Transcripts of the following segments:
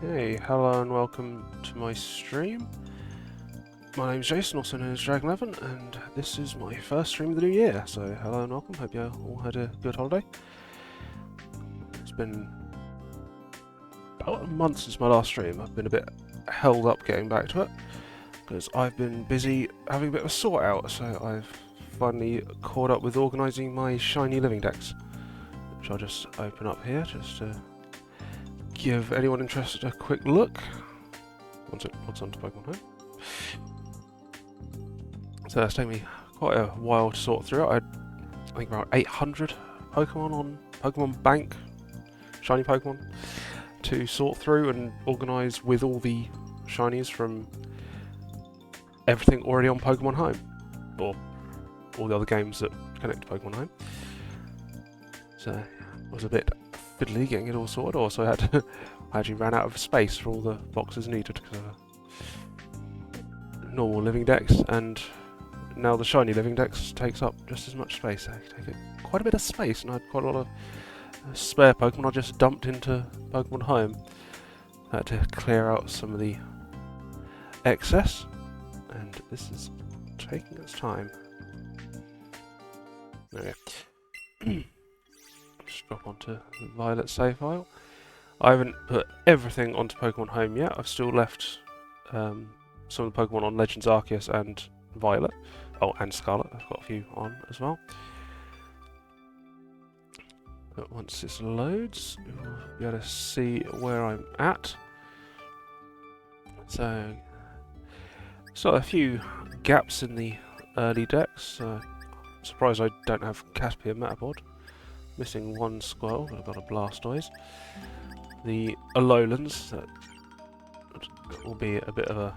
Hey, hello and welcome to my stream. My name's Jason, also known as Dragon11, and this is my first stream of the new year. So hello and welcome, hope you all had a good holiday. It's been about a month since my last stream. I've been a bit held up getting back to it, because I've been busy having a bit of a sort out, so I've finally caught up with organising my shiny living decks, which I'll just open up here, just to give anyone interested a quick look. What's onto Pokemon Home. So that's taken me quite a while to sort through it. I think about 800 Pokemon on Pokemon Bank, shiny Pokemon, to sort through and organise with all the shinies from everything already on Pokemon Home, or all the other games that connect to Pokemon Home. So it was a bit fiddly getting it all sorted. Also, I actually ran out of space for all the boxes needed because of normal living decks, and now the shiny living decks takes up just as much space. They take quite a bit of space, and I had quite a lot of spare Pokemon I just dumped into Pokemon Home. I had to clear out some of the excess, and this is taking its time. There we go. Just drop onto the Violet save file. I haven't put everything onto Pokemon Home yet. I've still left some of the Pokemon on Legends Arceus and Violet. Oh, and Scarlet. I've got a few on as well. But once this loads, you'll be able to see where I'm at. So, a few gaps in the early decks. I'm surprised I don't have Caspian Metapod. Missing one Squirrel, but I've got a Blastoise. The Alolans, that will be a bit of a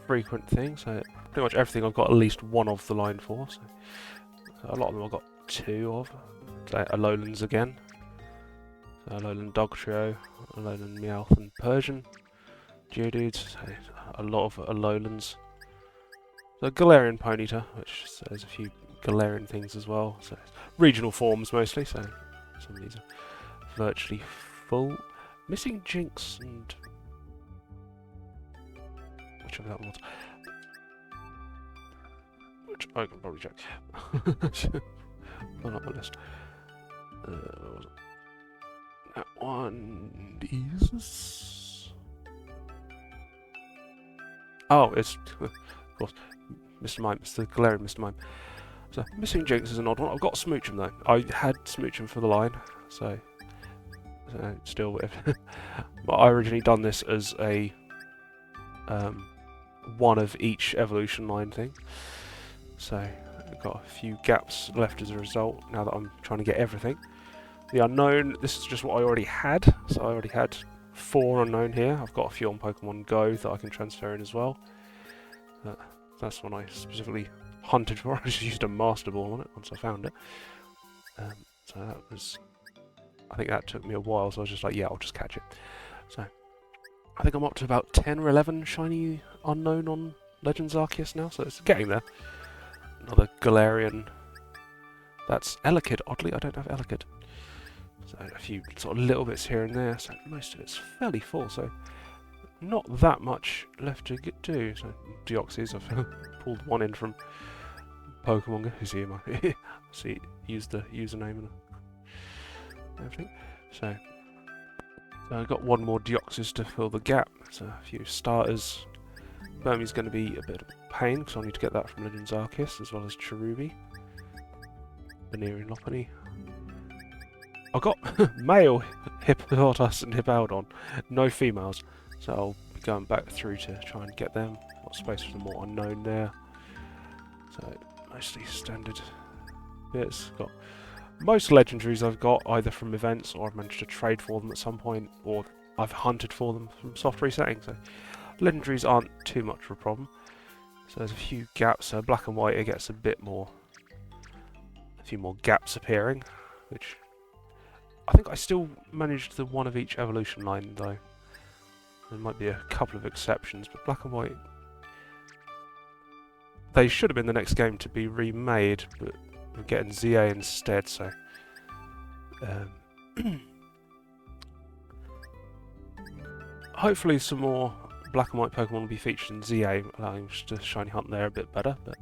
frequent thing, so pretty much everything I've got at least one of the line for. So a lot of them I've got two of. So Alolans again. So Alolan Dog Trio, Alolan Meowth and Persian. Geodudes, so a lot of Alolans. The Galarian Ponyta, which there's a few Galarian things as well. So regional forms mostly, so some of these are virtually full. Missing Jinx and whichever that was. Which I can probably check. Not on my list. What was it? That one is. Oh, it's of course Mr. Mime. It's the Galarian Mr. Mime. So missing Jinx is an odd one. I've got Smoochum though. I had Smoochum for the line, so still with. But I originally done this as a one of each evolution line thing. So I've got a few gaps left as a result now that I'm trying to get everything. The unknown, this is just what I already had. So I already had 4 unknown here. I've got a few on Pokemon Go that I can transfer in as well. That's one I specifically hunted for. I just used a Master Ball on it once I found it. So that was, I think that took me a while, so I was just like, yeah, I'll just catch it. So I think I'm up to about 10 or 11 shiny unknown on Legends Arceus now, so it's getting there. Another Galarian. That's Elekid. Oddly, I don't have Elekid. So a few sort of little bits here and there, so most of it's fairly full, so not that much left to do. So Deoxys, I've pulled one in from Pokemon Go. See, use the username and everything. So I've got one more Deoxys to fill the gap. So a few starters. Burmy's going to be a bit of a pain because I need to get that from Legends Arceus as well as Cherubi. Venerian Lopunny. I got male Hippopotas and Hippowdon, no females, so I'll be going back through to try and get them. Got space for the more unknown there. So mostly standard bits. Got most legendaries I've got either from events or I've managed to trade for them at some point, or I've hunted for them from soft resetting. So legendaries aren't too much of a problem. So there's a few gaps. So black and white, it gets a few more gaps appearing, which I think I still managed the one of each evolution line though. There might be a couple of exceptions, but black and white, they should have been the next game to be remade, but we're getting ZA instead, so hopefully some more black and white Pokemon will be featured in ZA, allowing us to shiny hunt there a bit better, but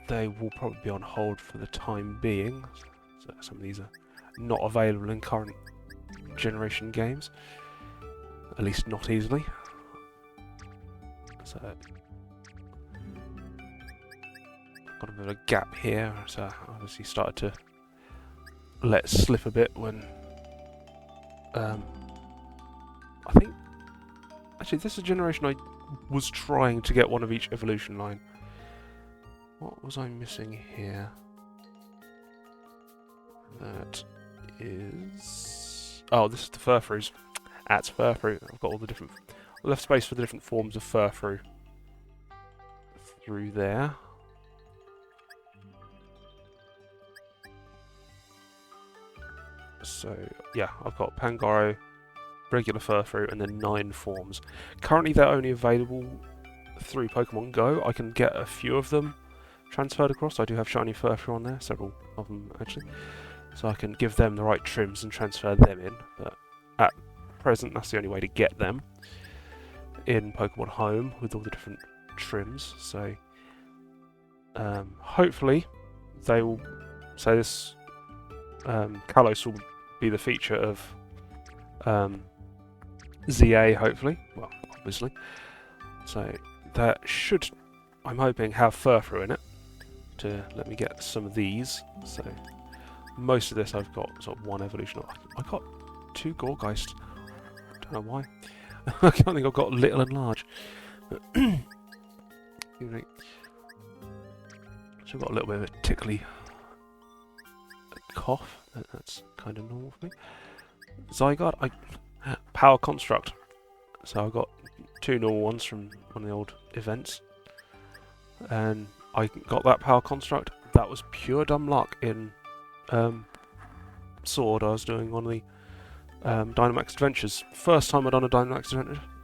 they will probably be on hold for the time being. So some of these are not available in current generation games, at least not easily. So got a bit of a gap here, so I obviously started to let slip a bit when I think actually this is a generation I was trying to get one of each evolution line. What was I missing here? That is... oh, this is the Furfroos. That's Furfroo. I've got all the different... left space for the different forms of Furfroo through there. So, yeah, I've got Pangoro, regular Furfroo, and then 9 forms. Currently they're only available through Pokemon Go. I can get a few of them transferred across. I do have shiny Furfroo on there, several of them actually. So I can give them the right trims and transfer them in, but at present that's the only way to get them in Pokemon Home with all the different trims. So hopefully they will say this Kalos will be the feature of ZA, hopefully. Well, obviously. So that should, I'm hoping, have Furfroo in it to let me get some of these. So most of this I've got sort of one evolution. I got 2 Gorgeist. Don't know why. I think I've got little and large. So I've got a little bit of a tickly cough. That's kind of normal for me. Zygarde, Power Construct. So I got 2 normal ones from one of the old events, and I got that Power Construct. That was pure dumb luck in Sword. I was doing one of the Dynamax Adventures. First time I'd done a Dynamax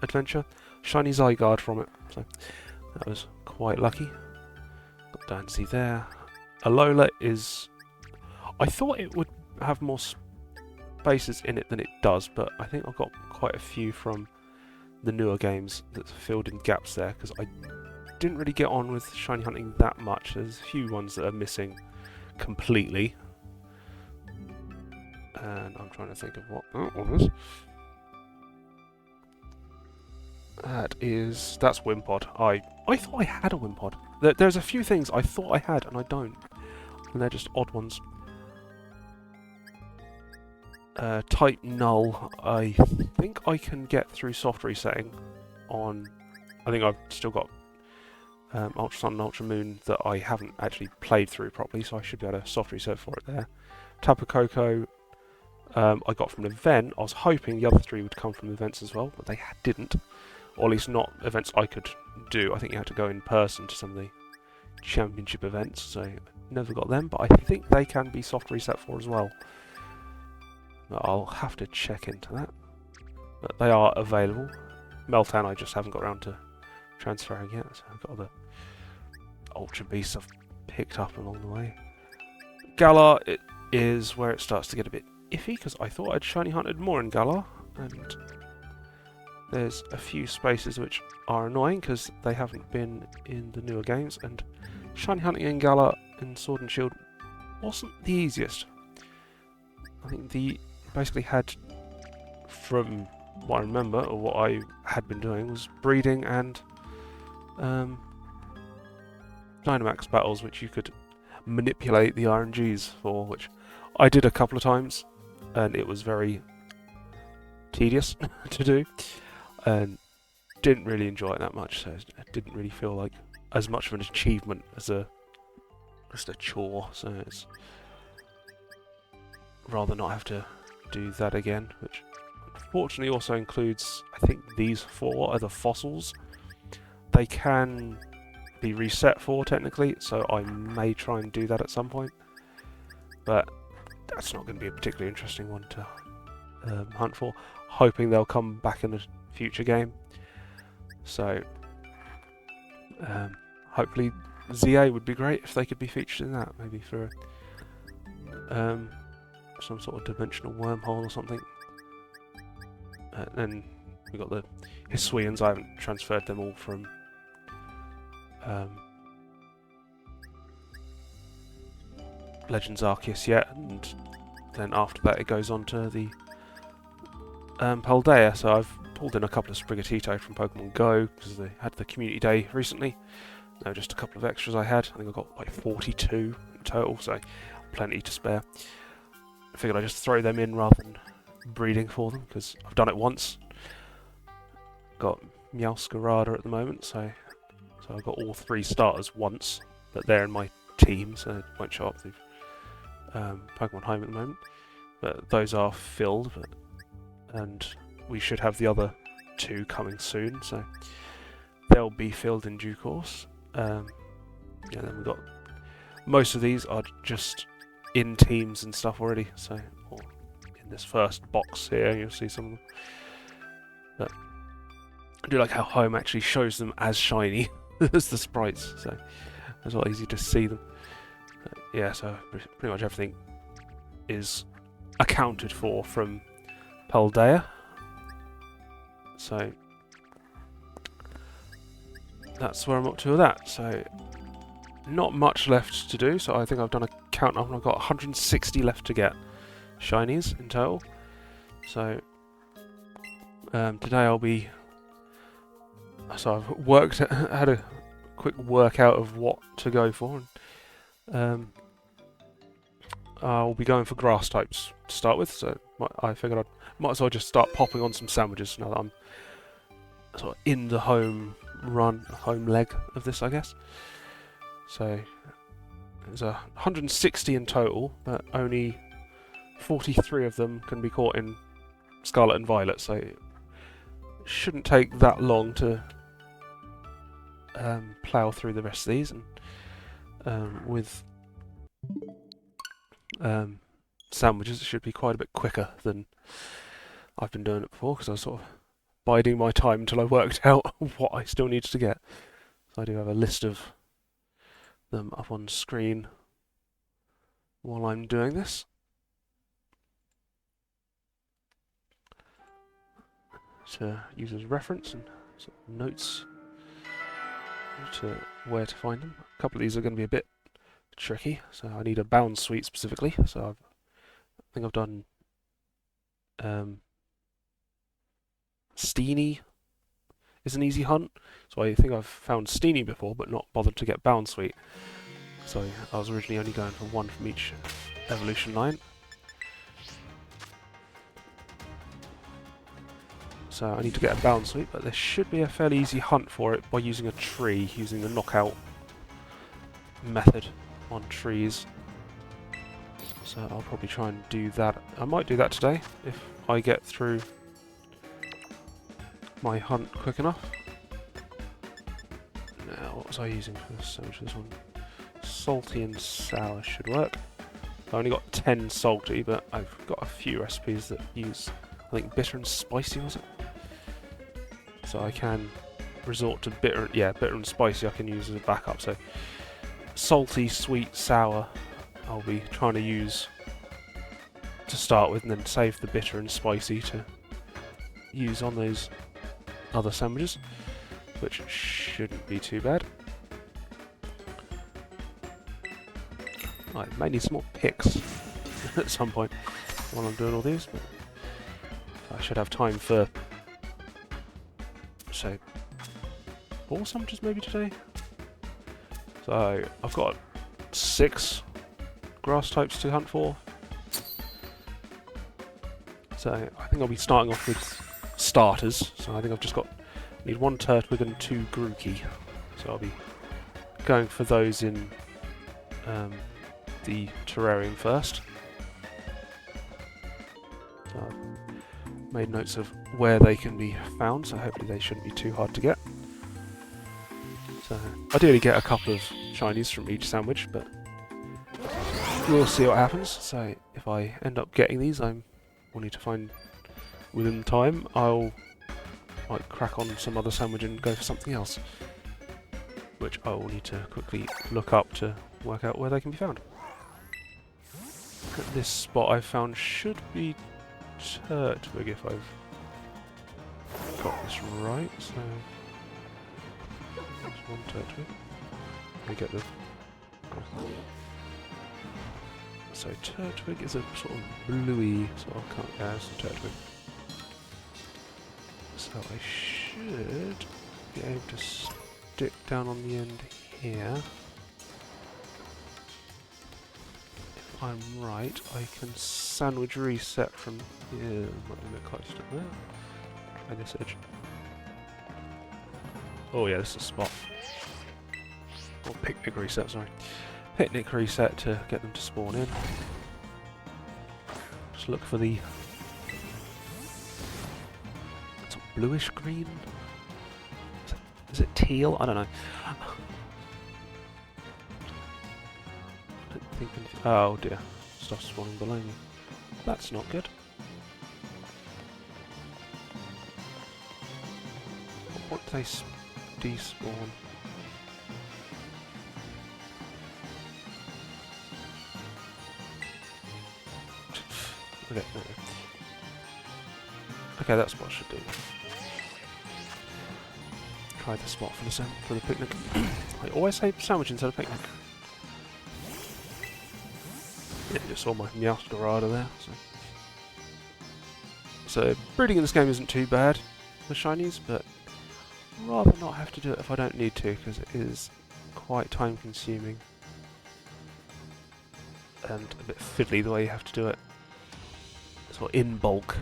Adventure. Shiny Zygarde from it. So that was quite lucky. Got Dancy there. Alola is... I thought it would have more spaces in it than it does, but I think I've got quite a few from the newer games that filled in gaps there, because I didn't really get on with shiny hunting that much. There's a few ones that are missing completely. And I'm trying to think of what that was. That's Wimpod. I thought I had a Wimpod. There's a few things I thought I had and I don't. And they're just odd ones. Type Null, I think I can get through soft resetting on... I think I've still got Ultra Sun and Ultra Moon that I haven't actually played through properly, so I should be able to soft reset for it there. Tapu Koko, I got from an event. I was hoping the other 3 would come from events as well, but they didn't. Or at least not events I could do. I think you had to go in person to some of the championship events, so I never got them, but I think they can be soft reset for as well. But I'll have to check into that. But they are available. Meltan I just haven't got around to transferring yet, so I've got the Ultra Beasts I've picked up along the way. Galar, it is where it starts to get a bit iffy, because I thought I'd shiny hunted more in Galar, and there's a few spaces which are annoying because they haven't been in the newer games, and shiny hunting in Galar in Sword and Shield wasn't the easiest. I think basically had, from what I remember, or what I had been doing, was breeding and Dynamax battles, which you could manipulate the RNGs for, which I did a couple of times, and it was very tedious to do, and didn't really enjoy it that much, so it didn't really feel like as much of an achievement as just a chore, so it's rather not have to do that again, which unfortunately also includes, I think, these 4 are the fossils. They can be reset for, technically, so I may try and do that at some point, but that's not going to be a particularly interesting one to hunt for. Hoping they'll come back in a future game, so hopefully ZA would be great if they could be featured in that, maybe for some sort of dimensional wormhole or something. And we've got the Hisuians. I haven't transferred them all from Legends Arceus yet, and then after that it goes on to the Paldea. So I've pulled in a couple of Sprigatito from Pokemon Go because they had the community day recently. No, just a couple of extras I had. I think I got like 42 in total, so plenty to spare. I figured I'd just throw them in rather than breeding for them, because I've done it once. Got Meowscarada at the moment, so I've got all 3 starters once, but they're in my team, so it won't show up through Pokemon Home at the moment. But those are filled, and we should have the other 2 coming soon, so they'll be filled in due course. Yeah, then we've got most of these are just in teams and stuff already, so in this first box here you'll see some of them. But I do like how Home actually shows them as shiny as the sprites, so it's a lot easier to see them. Yeah, so pretty much everything is accounted for from Paldea. So that's where I'm up to with that. So not much left to do, so I think I've done a count up and I've got 160 left to get shinies in total. So today I'll be... So I've had a quick workout of what to go for. And, I'll be going for grass types to start with, so I figured I might as well just start popping on some sandwiches now that I'm sort of in the home leg of this, I guess. So there's 160 in total, but only 43 of them can be caught in Scarlet and Violet, so it shouldn't take that long to plough through the rest of these. And with sandwiches, it should be quite a bit quicker than I've been doing it before, because I was sort of biding my time until I worked out what I still needed to get. So I do have a list of them up on screen while I'm doing this. To use as reference and sort of notes to where to find them. A couple of these are going to be a bit tricky, so I need a bound suite specifically. So I think I've done Steenie is an easy hunt, so I think I've found Steenie before but not bothered to get bound suite. So I was originally only going for 1 from each evolution line. So I need to get a bound suite, but there should be a fairly easy hunt for it by using a tree, using the knockout method on trees. So I'll probably try and do that. I might do that today if I get through my hunt quick enough. Now, what was I using for this sandwich? This one, salty and sour should work. I only got 10 salty, but I've got a few recipes that use, I think, bitter and spicy, was it? So I can resort to bitter and spicy I can use as a backup. So salty, sweet, sour I'll be trying to use to start with, and then save the bitter and spicy to use on those other sandwiches, which shouldn't be too bad. I may need some more picks at some point while I'm doing all these, but I should have time for, say, 4 sandwiches maybe today. So I've got 6 grass types to hunt for. So I think I'll be starting off with starters. So I think I've just need 1 Turtwig and 2 Grookey. So I'll be going for those in the terrarium first. So I've made notes of where they can be found, so hopefully they shouldn't be too hard to get. So ideally get a couple of shinies from each sandwich, but we'll see what happens. So if I end up getting these, I will need to find within time. I'll crack on some other sandwich and go for something else, which I will need to quickly look up to work out where they can be found. This spot I've found should be Turtwig if I've got this right, so there's one Turtwig. We get the so Turtwig is a sort of bluey sort of colour. Yeah, it's a Turtwig. So I should be able to stick down on the end here. If I'm right, I can sandwich reset from here. Might be a bit close to there. Try this edge. Oh yeah, this is a spot. Or picnic reset, sorry. Picnic reset to get them to spawn in. Just look for the bluish green? Is it teal? I don't know. I don't think anything. Oh dear. Stuff's spawning below me. That's not good. What do they despawn? Okay, okay, that's what I should do. Try the spot for the picnic. I always say sandwich instead of picnic. Yeah, you just saw my Meowscarada there. So breeding in this game isn't too bad for shinies, but rather not have to do it if I don't need to, because it is quite time consuming and a bit fiddly the way you have to do it. Sort of in bulk.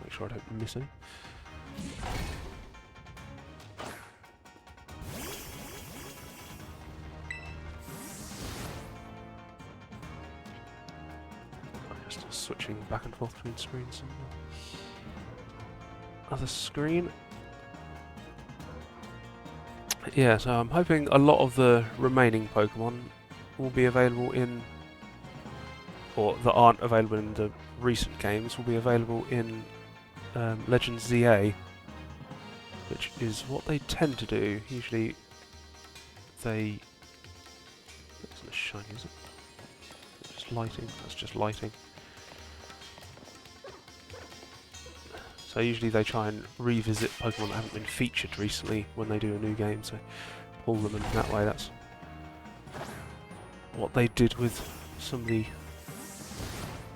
Make sure I don't miss any. Just switching back and forth between screens. Other screen. Yeah, so I'm hoping a lot of the remaining Pokemon will be available in, or that aren't available in the recent games, will be available in Legends ZA, which is what they tend to do. Usually they... That's not shiny, is it? It's just lighting. That's just lighting. So usually they try and revisit Pokemon that haven't been featured recently when they do a new game, so pull them in that way. That's what they did with some of the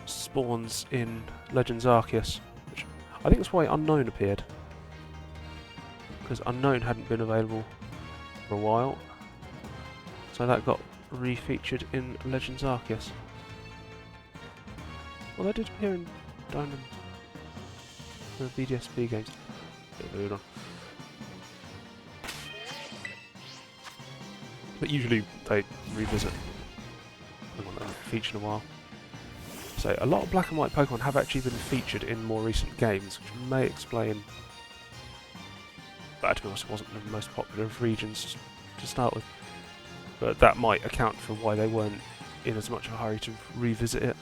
spawns in Legends Arceus, which I think that's why Unknown appeared, because Unknown hadn't been available for a while, so that got refeatured in Legends Arceus. Well, they did appear in Diamond, the BDSP games. Moving on. But usually they revisit Pokemon that haven't featured in a while. So a lot of black and white Pokemon have actually been featured in more recent games, which may explain... But to be honest, it wasn't the most popular of regions to start with. But that might account for why they weren't in as much of a hurry to revisit it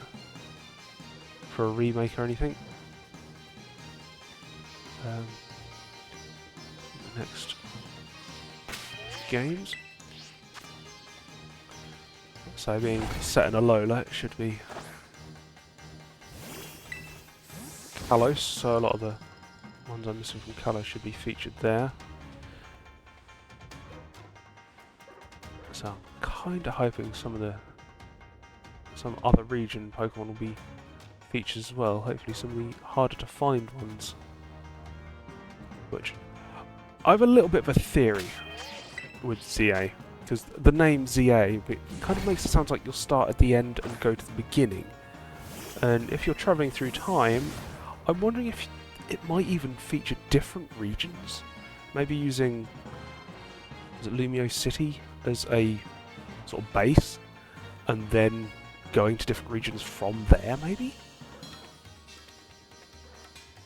for a remake or anything. Next games. So being set in a Alola, it should be Kalos, so a lot of the ones I'm missing from Kalos should be featured there. So I'm kinda hoping some other region Pokemon will be featured as well, hopefully some of the harder to find ones. Which I have a little bit of a theory with ZA, because the name ZA it kind of makes it sound like you'll start at the end and go to the beginning. And if you're travelling through time, I'm wondering if it might even feature different regions. Maybe using Lumio City as a sort of base, and then going to different regions from there, maybe?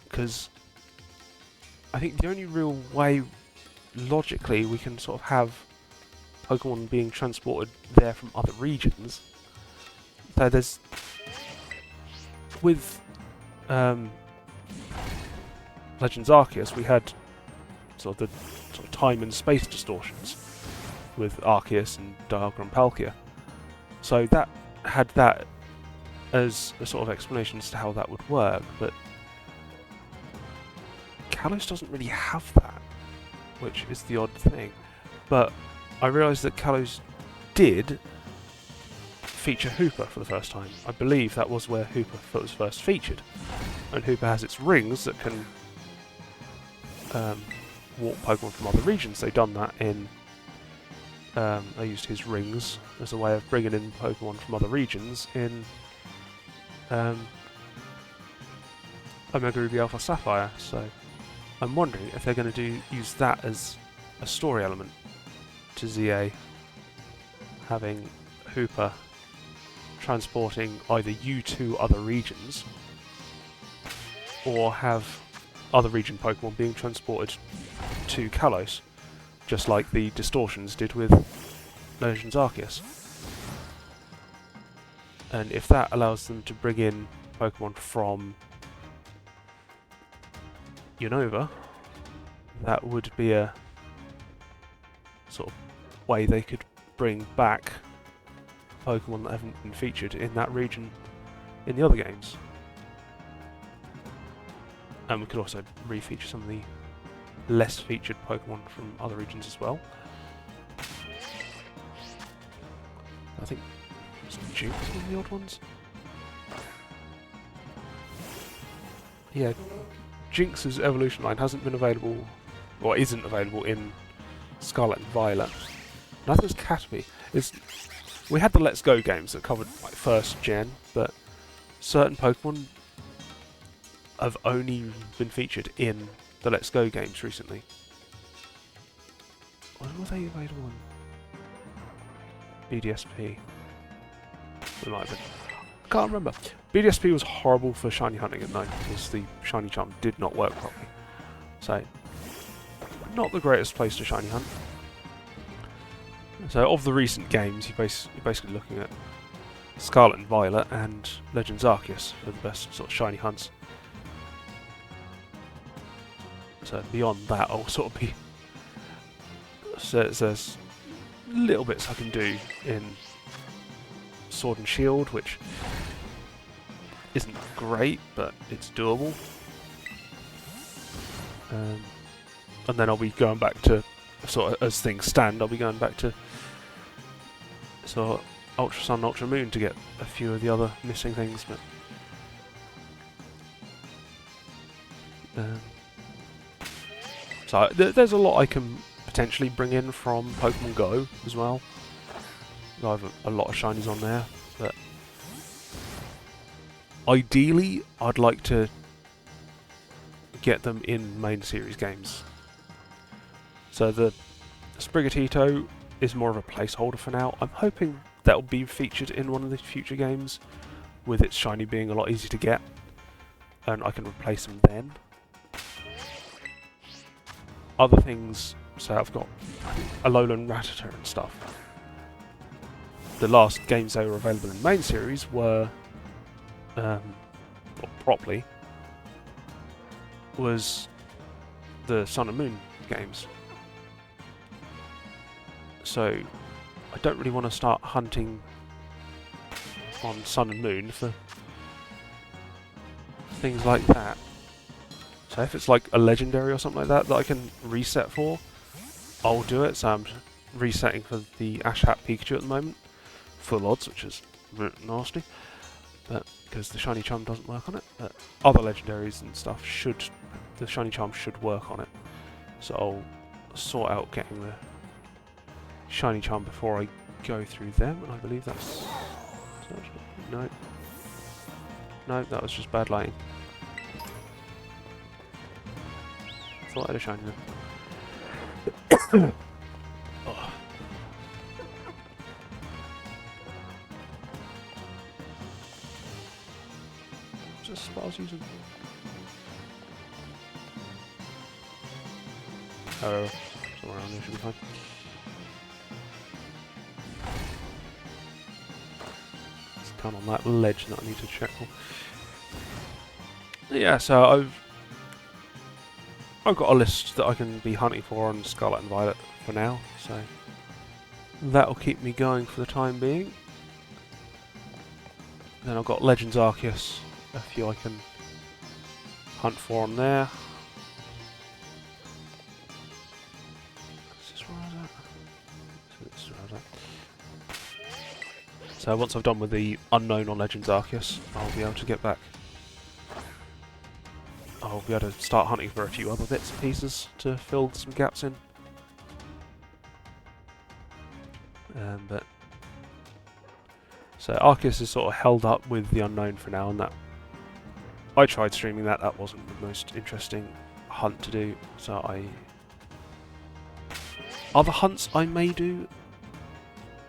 Because I think the only real way, logically, we can sort of have Pokemon being transported there from other regions. So there's... With Legends Arceus, we had sort of the time and space distortions with Arceus and Dialga and Palkia. So that had that as a sort of explanation as to how that would work, but Kalos doesn't really have that, which is the odd thing. But I realised that Kalos did feature Hooper for the first time. I believe that was where Hooper was first featured. And Hooper has its rings that can walk Pokemon from other regions. They've done that in... they used his rings as a way of bringing in Pokemon from other regions in Omega Ruby Alpha Sapphire, so I'm wondering if they're going to use that as a story element to ZA, having Hooper transporting either you to other regions, or have other region Pokemon being transported to Kalos, just like the Distortions did with Legends Arceus. And if that allows them to bring in Pokemon from Unova, that would be a sort of way they could bring back Pokemon that haven't been featured in that region in the other games. And we could also re-feature some of the less featured Pokemon from other regions as well. I think Jinx was one of the odd ones. Yeah, Jinx's evolution line hasn't been available, or isn't available in Scarlet and Violet. Neither is Caterpie. We had the Let's Go games that covered like first gen, but certain Pokemon have only been featured in the Let's Go games recently. When were they available in BDSP? They might have been. I can't remember. BDSP was horrible for shiny hunting at night because the shiny charm did not work properly. So, not the greatest place to shiny hunt. So, of the recent games, you're basically looking at Scarlet and Violet and Legends Arceus for the best sort of shiny hunts. So, beyond that, I'll sort of be... So, there's little bits I can do in Sword and Shield, which isn't great, but it's doable. And then I'll be going back to, sort of as things stand, I'll be going back to sort of Ultra Sun, Ultra Moon to get a few of the other missing things. But so there's a lot I can potentially bring in from Pokemon Go as well. I have a lot of shinies on there, but ideally I'd like to get them in main series games. So the Sprigatito is more of a placeholder for now. I'm hoping that will be featured in one of the future games, with its shiny being a lot easier to get, and I can replace them then. Other things, so I've got Alolan Rattata and stuff. The last games they were available in main series were, or properly, was the Sun and Moon games. So I don't really want to start hunting on Sun and Moon for things like that. So if it's like a legendary or something like that that I can reset for, I'll do it. So I'm resetting for the Ash Hat Pikachu at the moment, full odds, which is nasty, but because the shiny charm doesn't work on it. But other legendaries and stuff the shiny charm should work on it. So I'll sort out getting the shiny charm before I go through them, and I believe that's... No, that was just bad lighting. Thought I had a shiny there. Oh. Just what I was using. Oh, somewhere around there should be fine. It's kind of on that ledge that I need to check for. Yeah, so I've got a list that I can be hunting for on Scarlet and Violet for now, so that'll keep me going for the time being. Then I've got Legends Arceus, a few I can hunt for on there. Is this where I was at? This is where I was at. So once I've done with the unknown on Legends Arceus, I'll be able to get back. I'll be able to start hunting for a few other bits and pieces to fill some gaps in. But so Arceus is sort of held up with the unknown for now, and that I tried streaming that. That wasn't the most interesting hunt to do. So other hunts I may do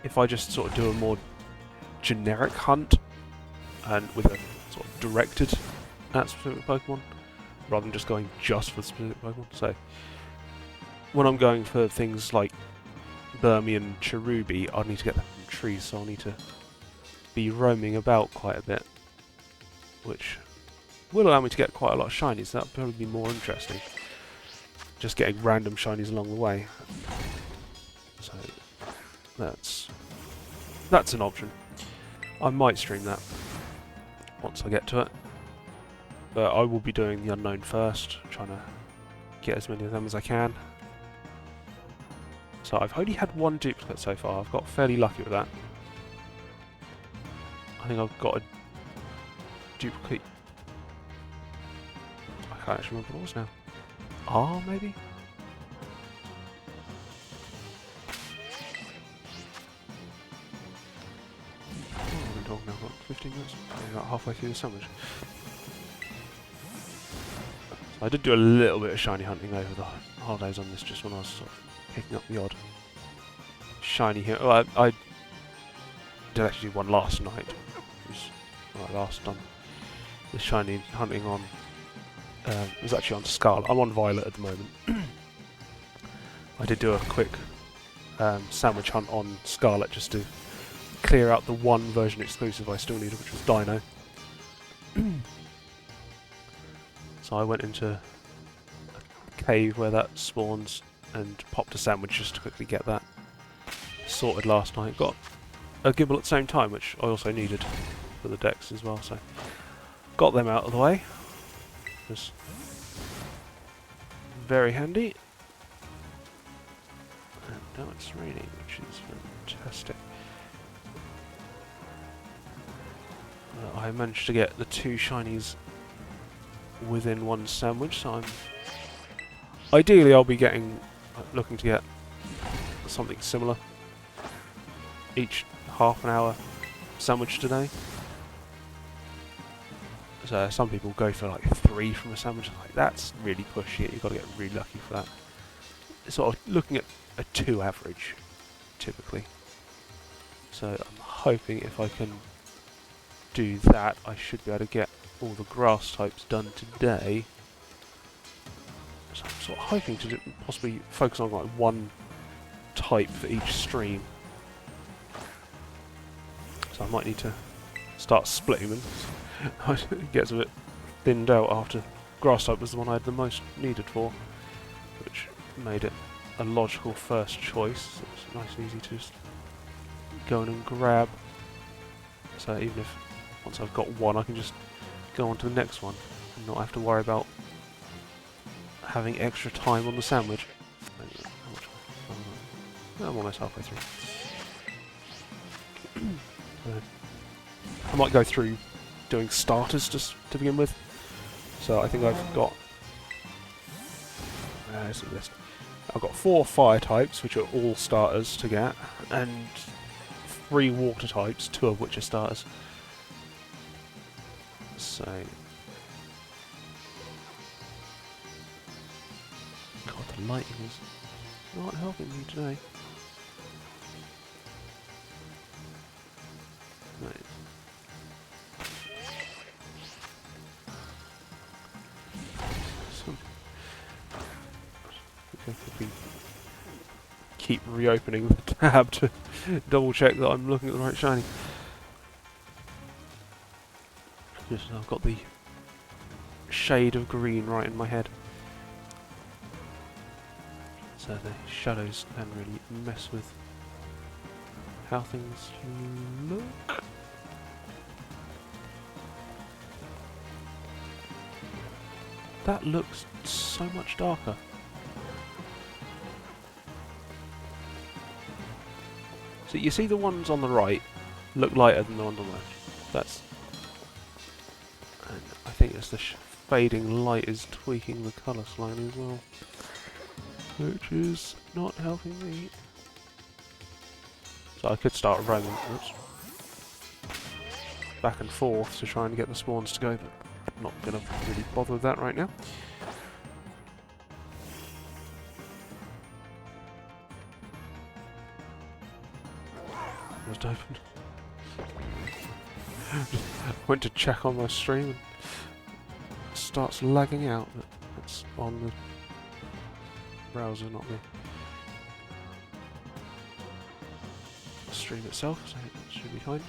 if I just sort of do a more generic hunt and with a sort of directed at specific Pokemon, rather than just going just for specific Pokemon. So when I'm going for things like Burmy and Cherubi, I need to get them from trees, so I'll need to be roaming about quite a bit, which will allow me to get quite a lot of shinies. That'll probably be more interesting, just getting random shinies along the way. So that's an option. I might stream that once I get to it, but I will be doing the unknown first, trying to get as many of them as I can. So I've only had one duplicate so far. I've got fairly lucky with that. I think I've got a duplicate. I can't actually remember what it was now. R, maybe? Oh, I've been talking now, what, 15 minutes? I'm about halfway through the sandwich. So I did do a little bit of shiny hunting over the holidays on this, just when I was sort of picking up the odd shiny here. Well, I did actually do one last night. It was when I last done the shiny hunting on. It was actually on Scarlet. I'm on Violet at the moment. I did do a quick sandwich hunt on Scarlet just to clear out the one version exclusive I still needed, which was Dino. So I went into a cave where that spawns and popped a sandwich just to quickly get that sorted last night. Got a Gibble at the same time, which I also needed for the decks as well, so got them out of the way. Was very handy. And now it's raining, which is fantastic. I managed to get the 2 shinies within one sandwich, so ideally I'll be looking to get something similar each half an hour sandwich today. So some people go for like 3 from a sandwich. Like, that's really pushing it. You've got to get really lucky for that. Sort of looking at a 2 average, typically. So I'm hoping if I can do that, I should be able to get all the grass types done today. So I'm sort of hoping to possibly focus on like 1 type for each stream. So I might need to start splitting them. It gets a bit thinned out after grass type was the one I had the most needed for, which made it a logical first choice. So it's nice and easy to just go in and grab. So even if once I've got one, I can just go on to the next one and not have to worry about having extra time on the sandwich. I'm almost halfway through. I might go through doing starters just to begin with. So I think I've got there's a list. I've got 4 fire types, which are all starters to get, and 3 water types, 2 of which are starters. So God, the lighting is not helping me today. Right. Keep reopening the tab to double check that I'm looking at the right shiny. Just I've got the shade of green right in my head, so the shadows can really mess with how things look. That looks so much darker. So you see the ones on the right look lighter than the ones on the left. That's... And I think it's the fading light is tweaking the colour slightly as well. Which is not helping me. So I could start roaming back and forth to try and get the spawns to go, but not going to really bother with that right now. Just opened. Went to check on my stream and it starts lagging out, but it's on the browser, not the stream itself, so it should be fine.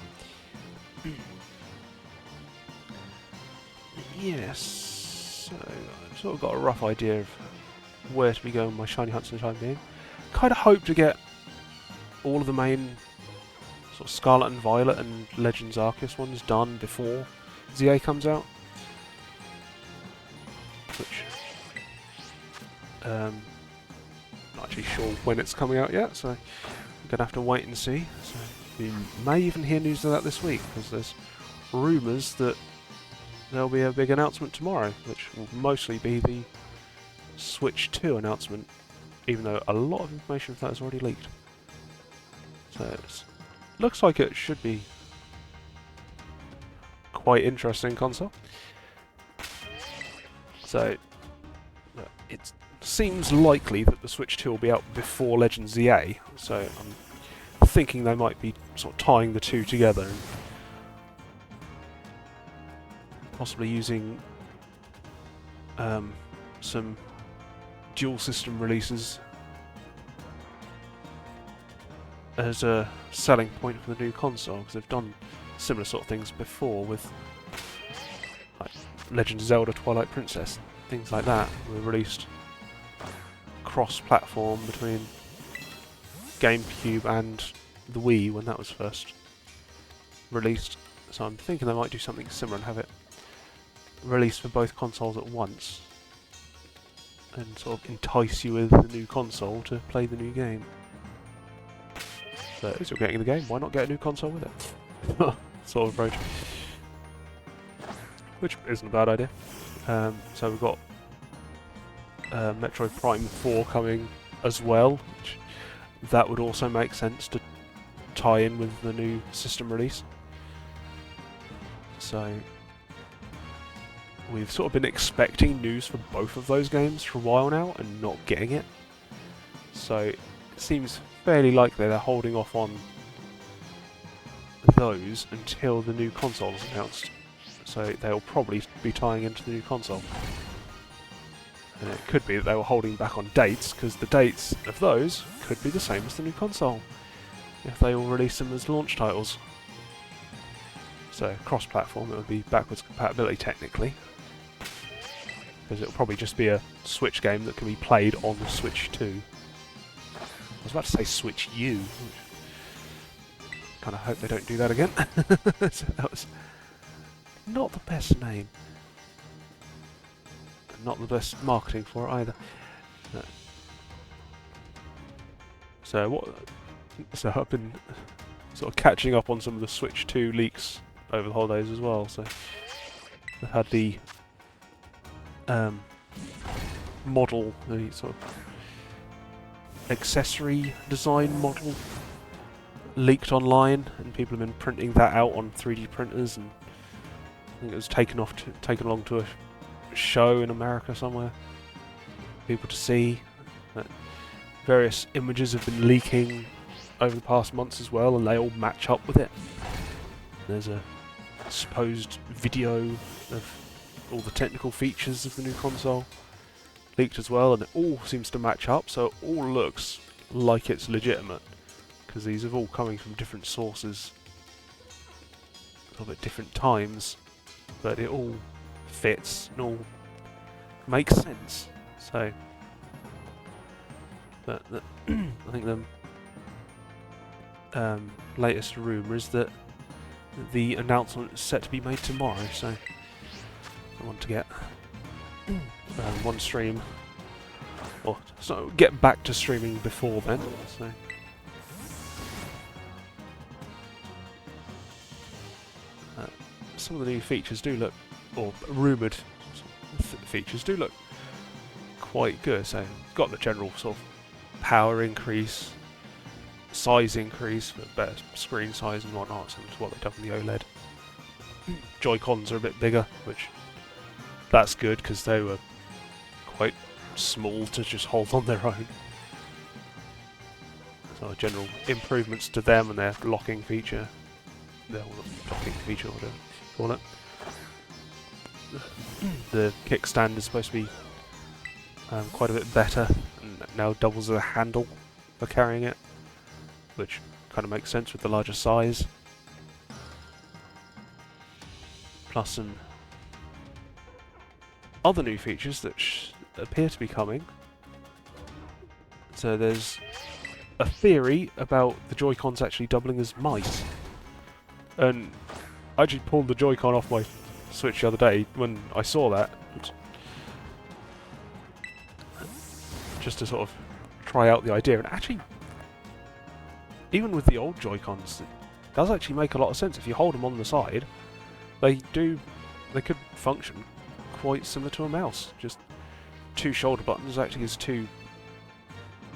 Yes, so I've sort of got a rough idea of where to be going with my shiny hunts for the time being. Kind of hope to get all of the main sort of Scarlet and Violet and Legends Arceus ones done before ZA comes out. Which, not actually sure when it's coming out yet, so I'm going to have to wait and see. So we may even hear news of that this week, because there's rumours that there'll be a big announcement tomorrow, which will mostly be the Switch 2 announcement, even though a lot of information for that is already leaked. So it looks like it should be quite interesting console. So it seems likely that the Switch 2 will be out before Legends ZA, so I'm thinking they might be sort of tying the two together and possibly using some dual system releases as a selling point for the new console, because they've done similar sort of things before with like Legend of Zelda Twilight Princess, things like that were released cross-platform between GameCube and the Wii when that was first released. So I'm thinking they might do something similar and have it released for both consoles at once and sort of entice you with the new console to play the new game. So as you're getting the game, why not get a new console with it? Sort of approach. Which isn't a bad idea. So we've got Metroid Prime 4 coming as well, which that would also make sense to tie in with the new system release. So we've sort of been expecting news for both of those games for a while now and not getting it. So it seems fairly likely they're holding off on those until the new console is announced. So they'll probably be tying into the new console. And it could be that they were holding back on dates, because the dates of those could be the same as the new console, if they all release them as launch titles. So cross-platform, it would be backwards compatibility technically, because it'll probably just be a Switch game that can be played on the Switch 2. I was about to say Switch U. Kind of hope they don't do that again. So that was not the best name. Not the best marketing for it either. No. So I've been sort of catching up on some of the Switch 2 leaks over the holidays as well. So I've had the model, the sort of accessory design model leaked online, and people have been printing that out on 3D printers, and I think it was taken along to a show in America somewhere, people to see. Various images have been leaking over the past months as well, and they all match up with it. There's a supposed video of all the technical features of the new console leaked as well, and it all seems to match up, so it all looks like it's legitimate, because these have all coming from different sources at different times, but it all fits and all makes sense. So but I think the latest rumour is that the announcement is set to be made tomorrow, so I want to get one stream, or so get back to streaming before then. So. Some of the new features do look, or rumoured features do look quite good. So it's got the general sort of power increase, size increase for better screen size and whatnot, similar to what they've done with the OLED. Joy-Cons are a bit bigger, which that's good because they were quite small to just hold on their own. So general improvements to them and their locking feature. Their locking feature, whatever you call it. The kickstand is supposed to be quite a bit better, and now doubles as a handle for carrying it, which kind of makes sense with the larger size. Plus some other new features that appear to be coming. So there's a theory about the Joy-Cons actually doubling as mice. And I actually pulled the Joy-Con off my Switch the other day when I saw that. Just to sort of try out the idea. And actually, even with the old Joy-Cons, it does actually make a lot of sense. If you hold them on the side, they could function quite similar to a mouse. Just two shoulder buttons actually as two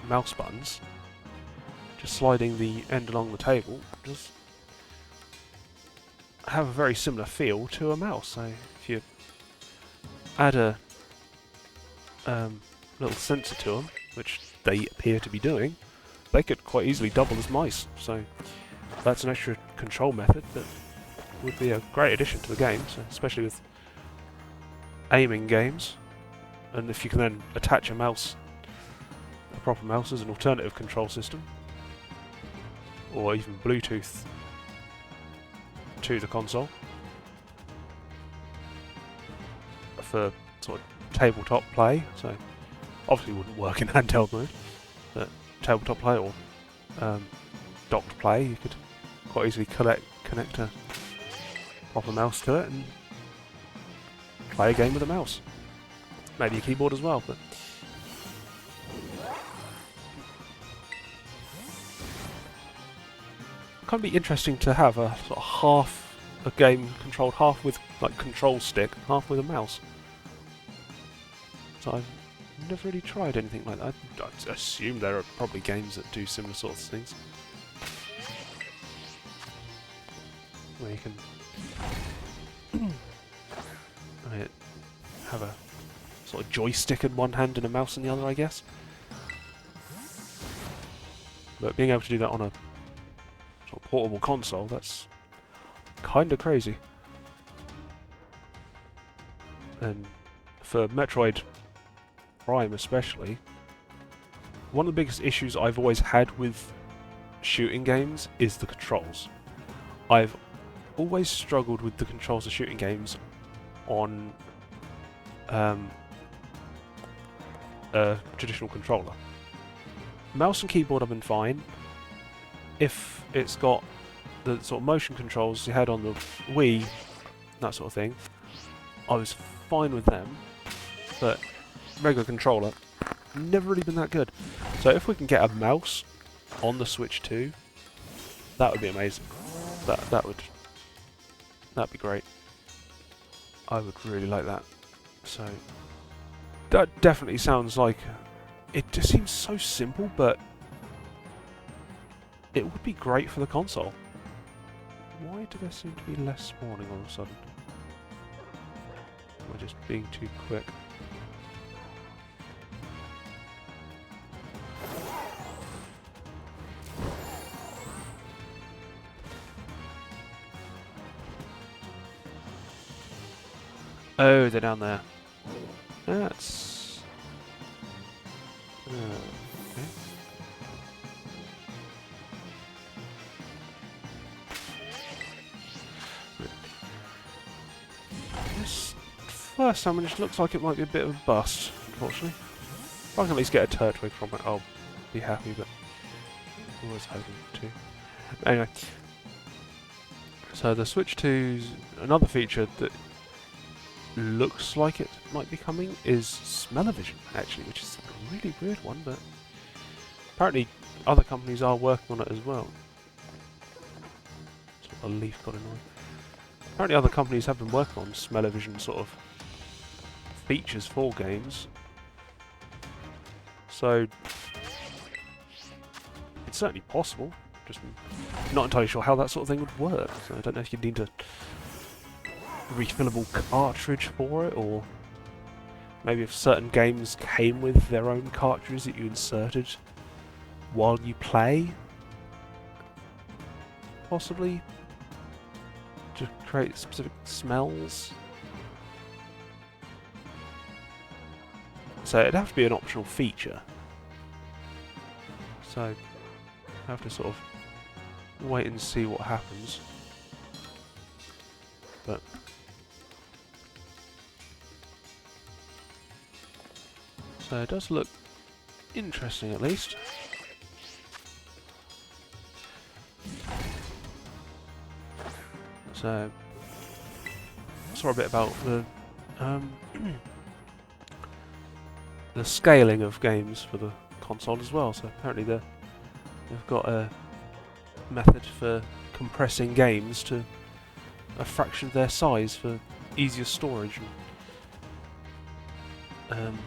mouse buttons. Just sliding the end along the table. Just have a very similar feel to a mouse. So if you add a little sensor to them, which they appear to be doing, they could quite easily double as mice. So that's an extra control method that would be a great addition to the game, so especially with aiming games. And if you can then attach a mouse, a proper mouse, as an alternative control system, or even Bluetooth to the console for sort of tabletop play, so obviously wouldn't work in handheld mode, but tabletop play or docked play, you could quite easily connect a proper mouse to it and play a game with a mouse. Maybe a keyboard as well, but kind of be interesting to have a sort of half a game controlled half with like control stick, half with a mouse. So I've never really tried anything like that. I assume there are probably games that do similar sorts of things, where you can have a sort of joystick in one hand and a mouse in the other, I guess. But being able to do that on a sort of portable console, that's kind of crazy. And for Metroid Prime especially, one of the biggest issues I've always had with shooting games is the controls. I've always struggled with the controls of shooting games on a traditional controller. Mouse and keyboard I've been fine. If it's got the sort of motion controls you had on the Wii, that sort of thing, I was fine with them, but regular controller, never really been that good. So if we can get a mouse on the Switch 2, that would be amazing. That'd be great. I would really like that. So that definitely sounds like, it just seems so simple, but it would be great for the console. Why do there seem to be less spawning all of a sudden? Am I just being too quick? Oh, they're down there. That's... okay. This first summon just looks like it might be a bit of a bust, unfortunately. If I can at least get a Turtwig from it, I'll be happy, but I was hoping to. Anyway. So the Switch 2's another feature that looks like it might be coming is smell-o-vision, actually, which is a really weird one, but apparently other companies are working on it as well. A leaf got annoyed. Apparently other companies have been working on smell-o-vision sort of features for games. So it's certainly possible, just not entirely sure how that sort of thing would work. So I don't know if you'd need a refillable cartridge for it, or maybe if certain games came with their own cartridges that you inserted while you play, possibly to create specific smells. So it'd have to be an optional feature. So I have to sort of wait and see what happens. But so it does look interesting, at least. So I saw a bit about the the scaling of games for the console as well. So apparently they've got a method for compressing games to a fraction of their size for easier storage. And,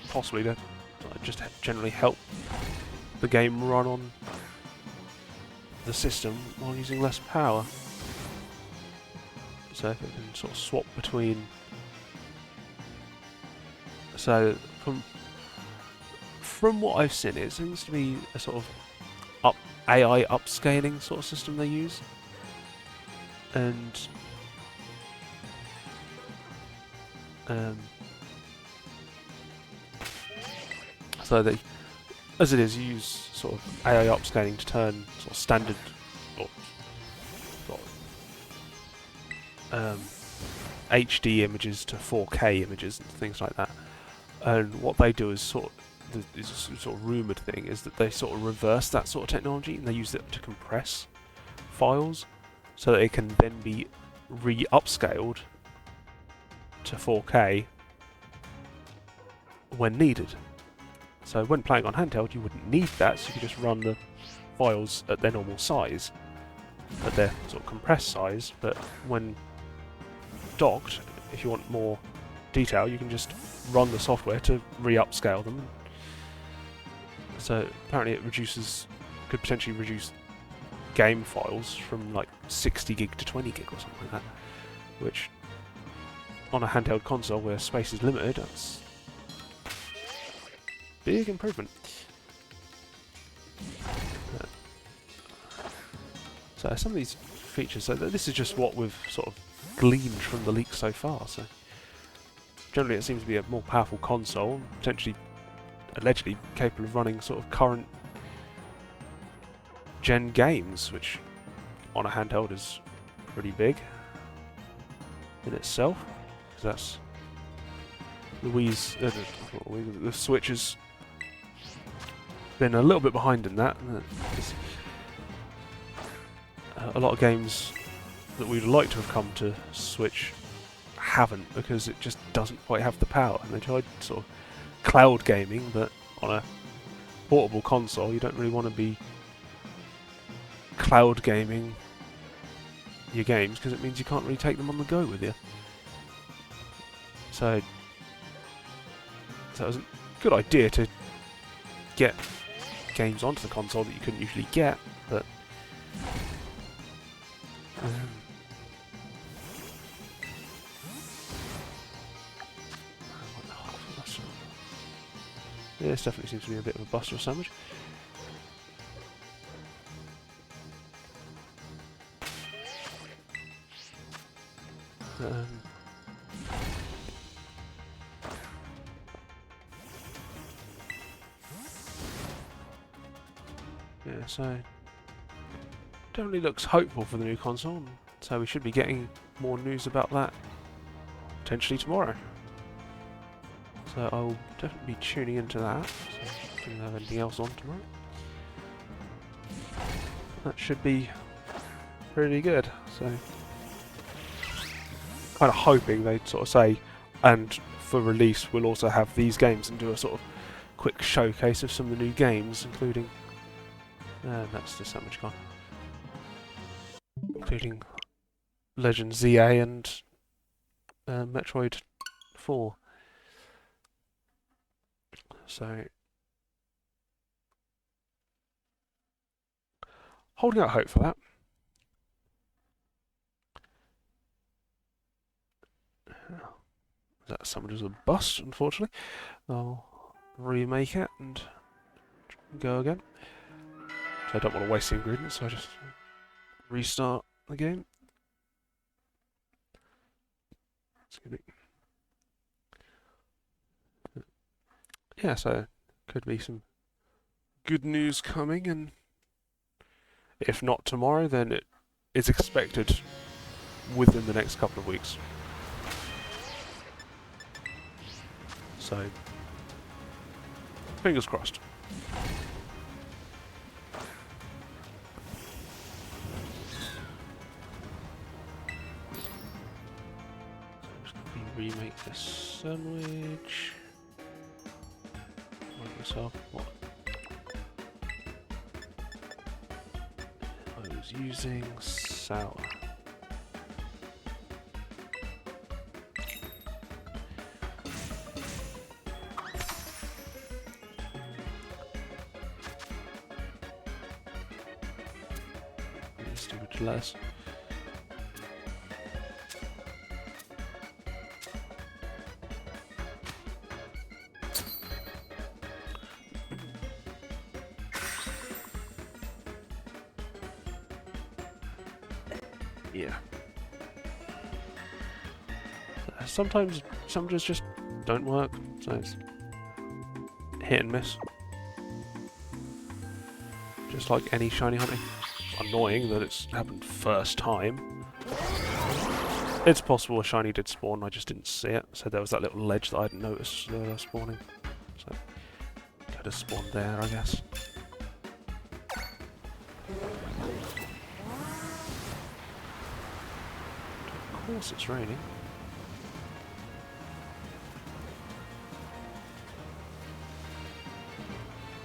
possibly to just generally help the game run on the system while using less power. So if it can sort of swap between. So from what I've seen, it seems to be a sort of AI upscaling sort of system they use, and so they, as it is, you use sort of AI upscaling to turn sort of standard or sort of, HD images to 4K images and things like that. And what they do is sort of rumoured thing is that they sort of reverse that sort of technology, and they use it to compress files so that it can then be re-upscaled to 4K when needed. So when playing on handheld, you wouldn't need that, so you could just run the files at their normal size, at their sort of compressed size. But when docked, if you want more detail, you can just run the software to re-upscale them. So apparently it could potentially reduce game files from like 60 gig to 20 gig or something like that, which on a handheld console where space is limited, that's big improvement. So some of these features, so this is just what we've sort of gleaned from the leak so far. So generally it seems to be a more powerful console, potentially, allegedly capable of running sort of current gen games, which on a handheld is pretty big in itself, because that's the Wii's, the Switch has been a little bit behind in that. A lot of games that we'd like to have come to Switch haven't, because it just doesn't quite have the power. And they tried sort of cloud gaming, but on a portable console you don't really want to be cloud gaming your games, because it means you can't really take them on the go with you. So it was a good idea to get games onto the console that you couldn't usually get, but yeah, this definitely seems to be a bit of a buster sandwich. Yeah, so definitely looks hopeful for the new console, so we should be getting more news about that potentially tomorrow. So I'll definitely be tuning into that. So if we don't have anything else on tomorrow, that should be pretty good. So kind of hoping they'd sort of say, and for release we'll also have these games, and do a sort of quick showcase of some of the new games, including that's just that much gone, including Legend ZA and Metroid 4. So holding out hope for that. That someone was a bust, unfortunately. I'll remake it and go again. So I don't want to waste the ingredients, so I just restart the game. Excuse me. Yeah, so could be some good news coming, and if not tomorrow, then it is expected within the next couple of weeks. So, fingers crossed. So I'm just going to remake this sandwich. Remind myself what I was using. Sour. Stupid less. Yeah. Sometimes some just don't work, so it's hit and miss. Just like any shiny hunting. It's annoying that it's happened first time. It's possible a shiny did spawn, I just didn't see it. So there was that little ledge that I hadn't noticed spawning. So could have spawned there, I guess. Of course it's raining.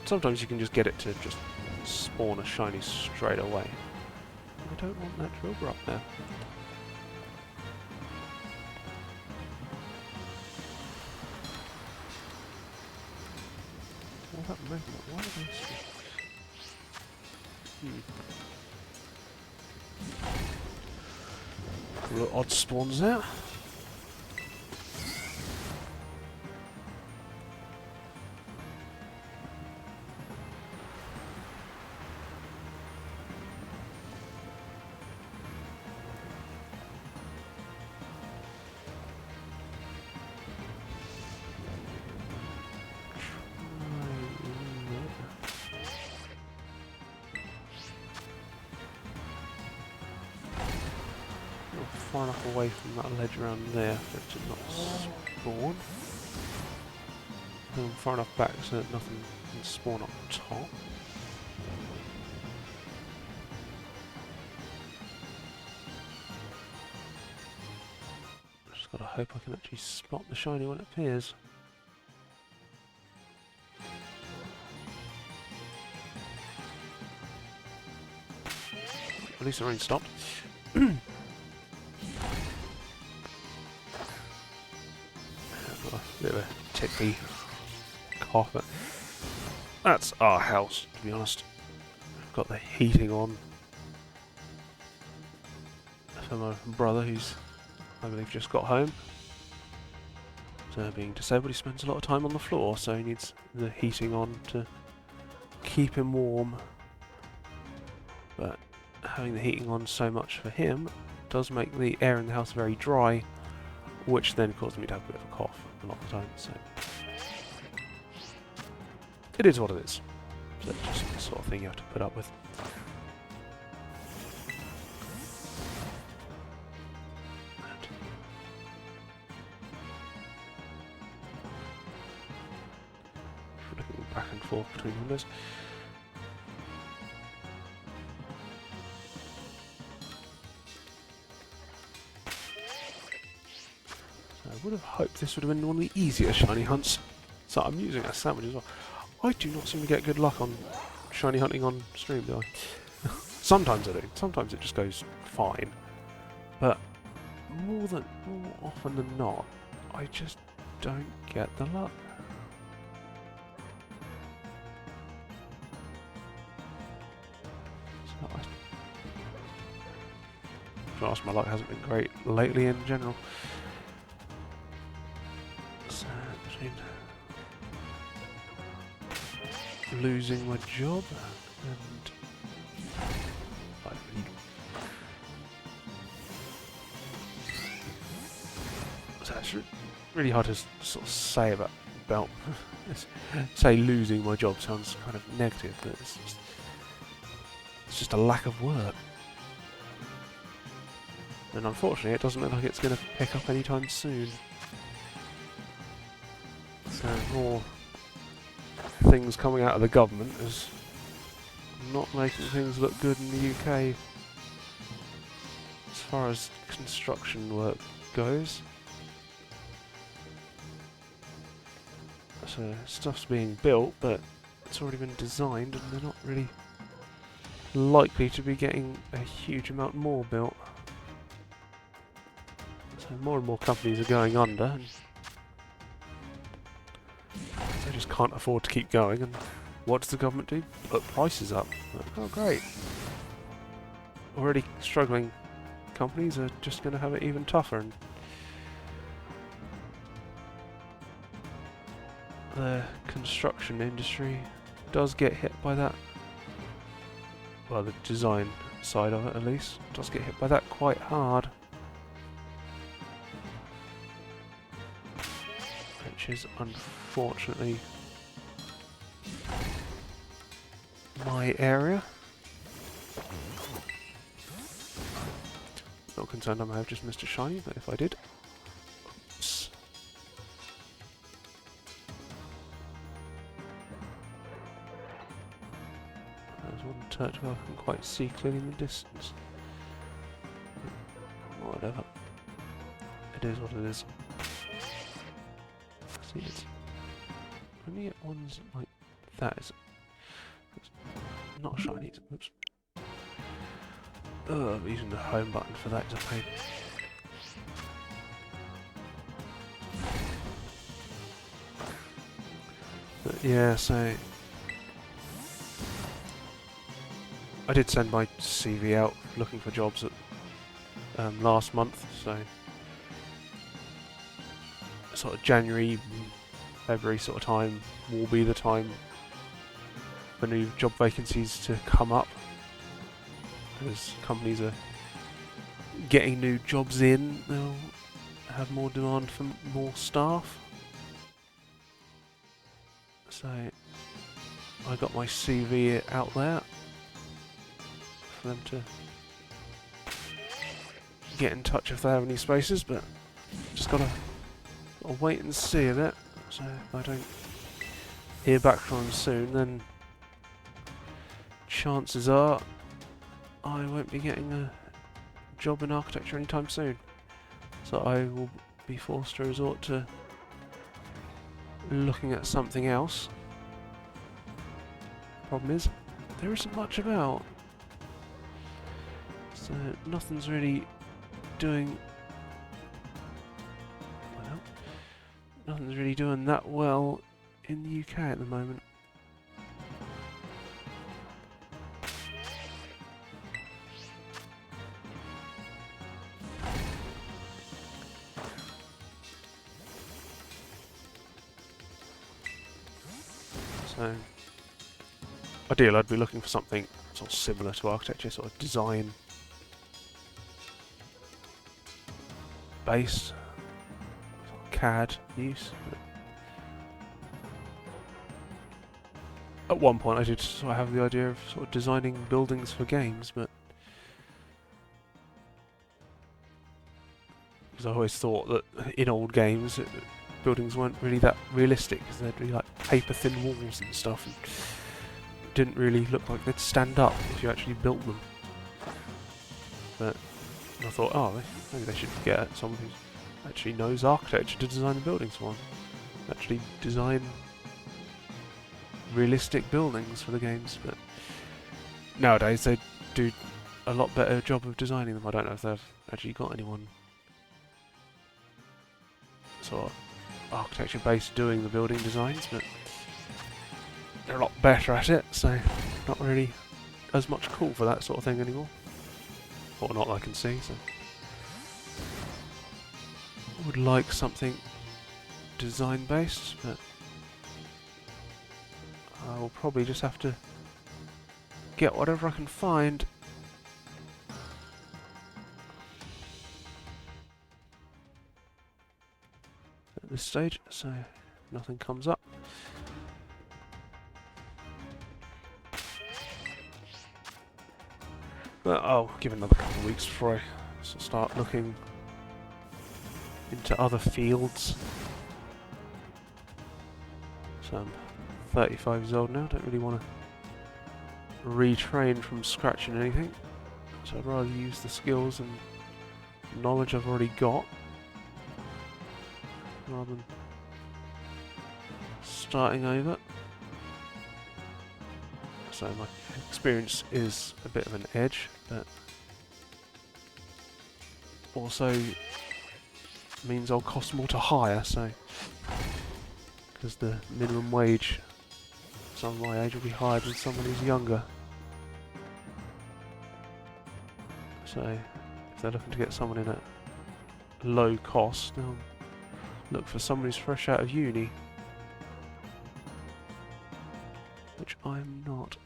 Sometimes you can just get it to just spawn a shiny straight away. I don't want that Drilbur up there. Well, that magnet, why are they still... Little odd spawns there. Far enough away from that ledge around there for it to not spawn. And far enough back so that nothing can spawn up top. Just gotta hope I can actually spot the shiny when it appears. At least the rain stopped. Bit of a tickly cough, but that's our house, to be honest. I've got the heating on for my brother, who's, I believe, just got home. So being disabled, he spends a lot of time on the floor, so he needs the heating on to keep him warm. But having the heating on so much for him does make the air in the house very dry, which then causes me to have a bit of a cough a lot of the time, so it is what it is. So it's just the sort of thing you have to put up with. Looking back and forth between windows. would have hoped this would have been one of the easier shiny hunts. So I'm using a sandwich as well. I do not seem to get good luck on shiny hunting on stream, do I? Sometimes I do. Sometimes it just goes fine. But more often than not, I just don't get the luck. My luck hasn't been great lately in general. So, between losing my job and so it's really hard to sort of say about belt. Say losing my job sounds kind of negative, but it's just a lack of work. And unfortunately, it doesn't look like it's going to pick up anytime soon. So more things coming out of the government is not making things look good in the UK as far as construction work goes. So stuff's being built, but it's already been designed and they're not really likely to be getting a huge amount more built. So more and more companies are going under and they just can't afford to keep going, and what does the government do? Put prices up. Oh great. Already struggling companies are just going to have it even tougher, and the construction industry does get hit by that. Well, the design side of it at least does get hit by that quite hard. Which is unfortunately my area. Not concerned I may have just missed a shiny, but if I did... Oops. There's one turtle I can quite see clearly in the distance. Whatever. It is what it is. See, it's only at ones like that is not shiny. Oops. I'm using the home button for that. It's a pain. But yeah, so I did send my CV out looking for jobs at last month, so sort of January, February sort of time will be the time for new job vacancies to come up, as companies are getting new jobs in. They'll have more demand for more staff. So I got my CV out there for them to get in touch if they have any spaces, but just gotta wait and see a bit. So if I don't hear back from them soon, then chances are I won't be getting a job in architecture anytime soon. So I will be forced to resort to looking at something else. Problem is, there isn't much about. So nothing's really doing... well, nothing's really doing that well in the UK at the moment. So, ideally I'd be looking for something sort of similar to architecture, sort of design based, sort of CAD use. At one point I did sort of have the idea of sort of designing buildings for games, but because I always thought that in old games buildings weren't really that realistic, because they'd be like paper thin walls and stuff, and didn't really look like they'd stand up if you actually built them. But I thought, oh, maybe they should get someone who's actually knows architecture to design the buildings for them. Actually design realistic buildings for the games, but nowadays they do a lot better job of designing them. I don't know if they've actually got anyone sort of architecture based doing the building designs, but they're a lot better at it, so not really as much call for that sort of thing anymore. Or not that I can see, so I would like something design based, but I will probably just have to get whatever I can find. At this stage, so nothing comes up. But I'll give it another couple of weeks before I start looking into other fields. So I'm 35 years old now, don't really want to retrain from scratch in anything. So I'd rather use the skills and knowledge I've already got, rather than starting over. So my experience is a bit of an edge, but also means I'll cost more to hire, so because the minimum wage someone my age will be higher than someone who's younger. So if they're looking to get someone in at low cost, they'll look for someone who's fresh out of uni, which I'm not.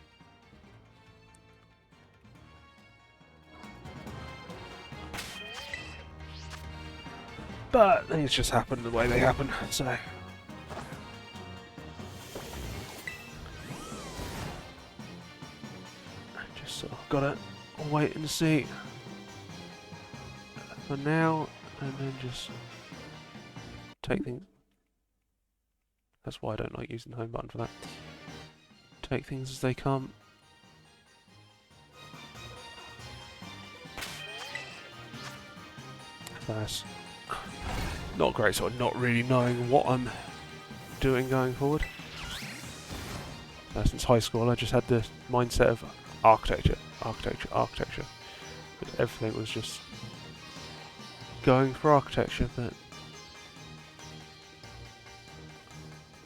But things just happen the way they happen, so just sort of gotta wait and see for now, and then just take things. That's why I don't like using the home button for that. Take things as they come. That's not great, sort of not really knowing what I'm doing going forward. Since high school I just had the mindset of architecture, architecture, architecture. But everything was just going for architecture, but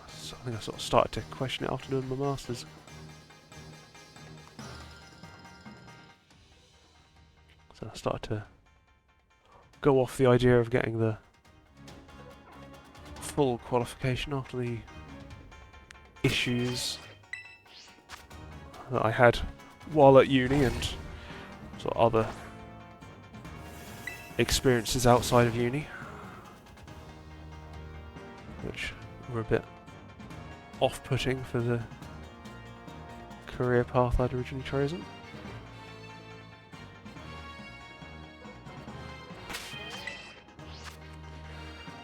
I think I sort of started to question it after doing my masters. So I started to go off the idea of getting the full qualification after the issues that I had while at uni and sort of other experiences outside of uni, which were a bit off-putting for the career path I'd originally chosen.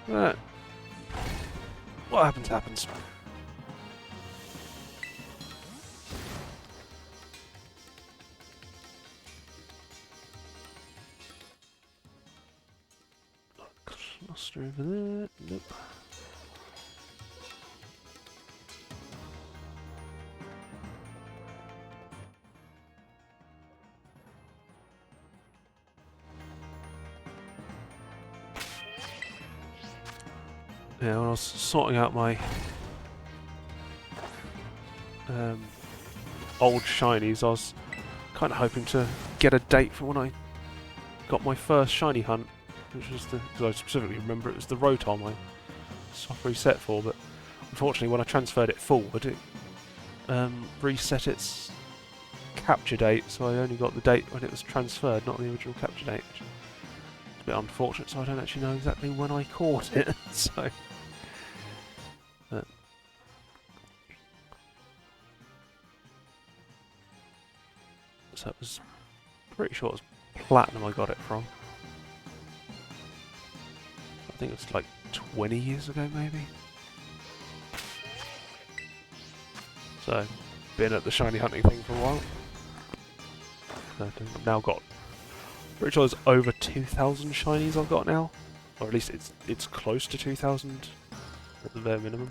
But what happens, happens. Cluster over there. Nope. Yeah, when I was sorting out my old shinies, I was kind of hoping to get a date for when I got my first shiny hunt, which was the, because I specifically remember it was the Rotom I soft reset for, but unfortunately when I transferred it forward it reset its capture date, so I only got the date when it was transferred, not the original capture date, which is a bit unfortunate, so I don't actually know exactly when I caught it. So it was pretty sure it was Platinum I got it from. I think it was like 20 years ago maybe. So, been at the shiny hunting thing for a while. I've now got, pretty sure there's over 2,000 shinies I've got now. Or at least it's close to 2,000 at the bare minimum.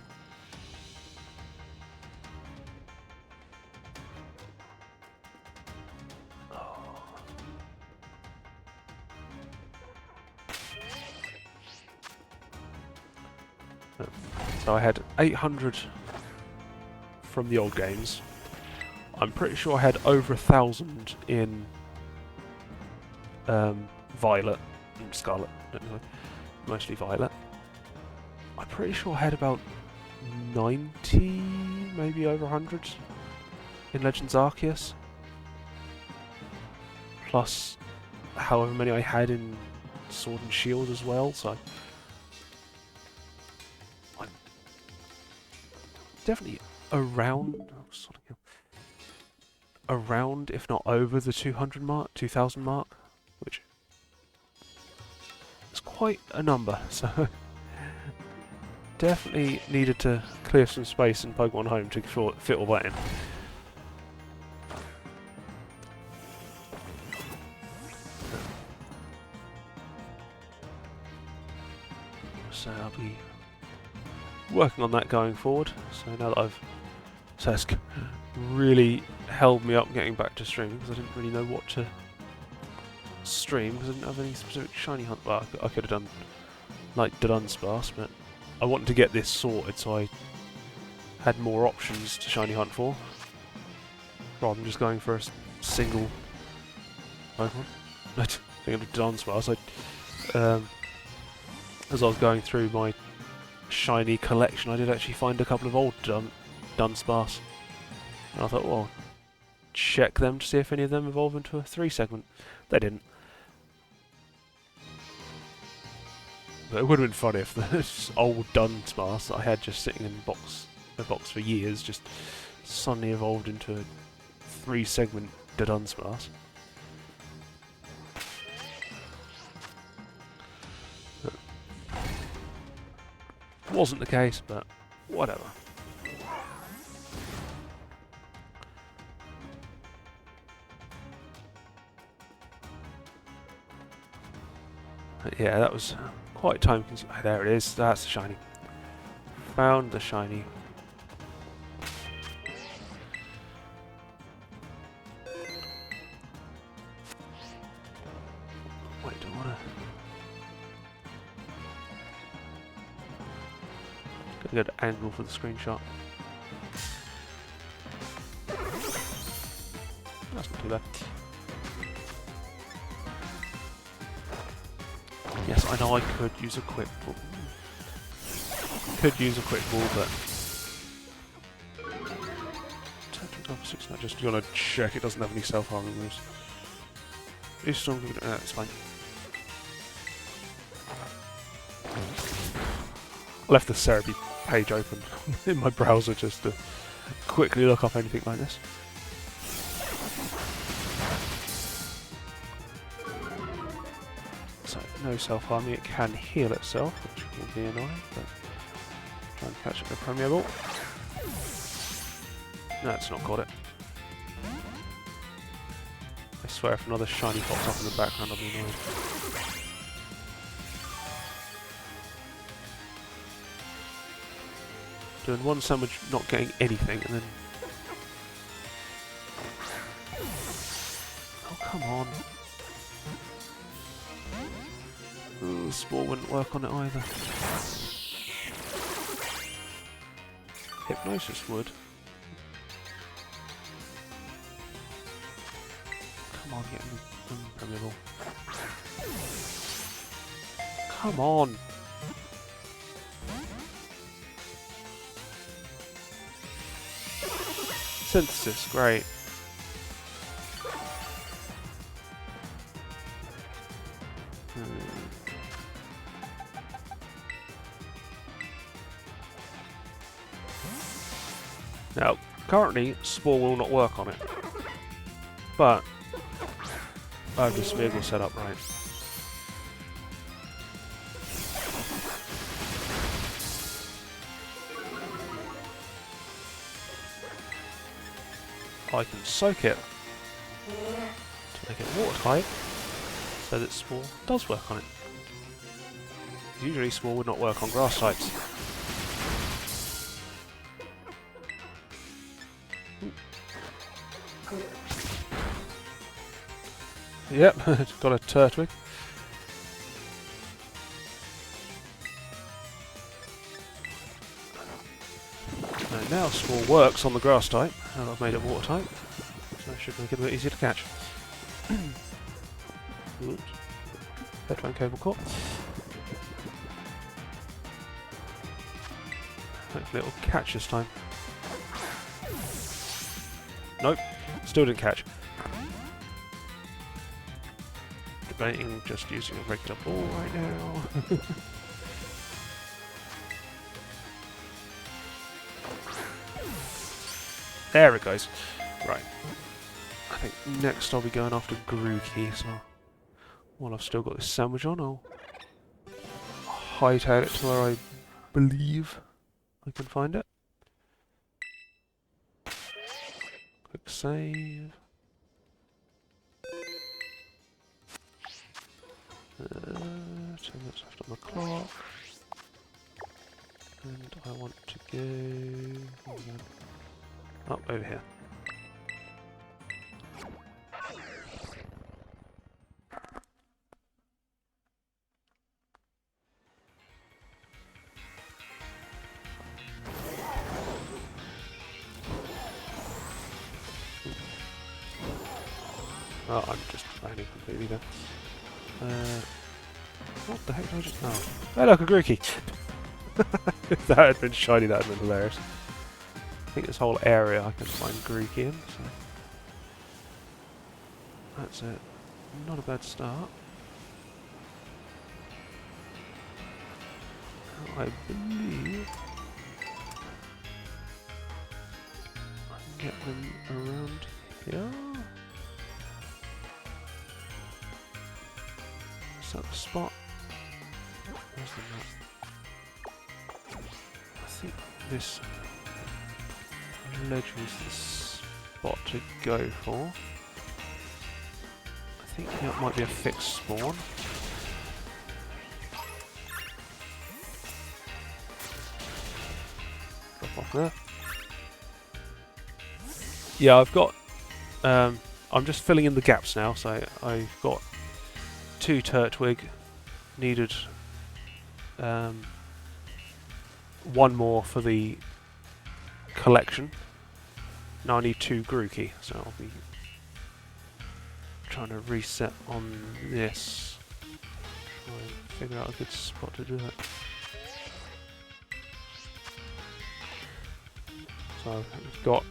So I had 800 from the old games. I'm pretty sure I had over 1,000 in Violet and Scarlet, mostly Violet. I'm pretty sure I had about 90, maybe over 100 in Legends Arceus. Plus however many I had in Sword and Shield as well, so I'm definitely around, around, if not over the 200 mark, 2,000 mark, which is quite a number, so definitely needed to clear some space in Pokemon Home to fit all that in. So I'll be working on that going forward. So now that so it's really held me up getting back to streaming because I didn't really know what to stream because I didn't have any specific shiny hunt. Well, I could have done like Dunsparce, but I wanted to get this sorted so I had more options to shiny hunt for rather than just going for a single Pokemon. I think of Dunsparce. As I was going through my shiny collection, I did actually find a couple of old Dunsparce. And I thought, well, check them to see if any of them evolve into a 3-segment. They didn't. But it would have been funny if this old Dunsparce that I had just sitting in a box for years just suddenly evolved into a 3-segment Dunsparce. Wasn't the case, but whatever. But yeah, that was quite time consuming. There it is, that's the shiny. Found the shiny. Wait, do I wanna... Get a good angle for the screenshot. That's not too bad. Yes, I know I could use a quick ball. Could use a quick ball, but I just want to check it doesn't have any self-harming moves. It's strong. It's fine. I left the Cerebi page open in my browser just to quickly look up anything like this. So, no self-harming, it can heal itself, which will be annoying, but try and catch it with a Premier Ball. No, it's not got it. I swear if another shiny pops up in the background, I'll be annoyed. Doing one sandwich, not getting anything, and then... Oh, come on. Ooh, Spore wouldn't work on it either. Hypnosis would. Come on, get me Premier Ball. Come on! Synthesis, great. Now, currently, Spore will not work on it, but I have the Smeargle set up right. I can soak it to make it water type, so that Spore does work on it. usually small would not work on grass types. Yep, it's got a turtwig. And now small works on the grass type, and I've made it water type, so that should make it a bit easier to catch. Oops. Headphone cable caught. Hopefully it'll catch this time. Nope, still didn't catch. Debating just using a regular ball right now. There it goes. Right. I think next I'll be going after Grookey, so while I've still got this sandwich on, I'll hightail it to where I believe I can find it. Quick save. 10 minutes left on the clock. And I want to go... up over here. Oh, I'm just failing completely there. What the heck did I just... Oh. Hey look, a Grookey! If that had been shiny, that would have been hilarious. I think this whole area I can find Grookey in, so... That's it. Not a bad start. I believe... I can get them around here. Is that the spot? Where's the map? I think this ledge was the spot to go for. I think that might be a fixed spawn. Drop off there. Yeah, I've got... I'm just filling in the gaps now, so I've got 2 turtwig, needed 1 more for the collection. Now I need 2 Grookey, so I'll be trying to reset on this. Try and figure out a good spot to do that. So I've got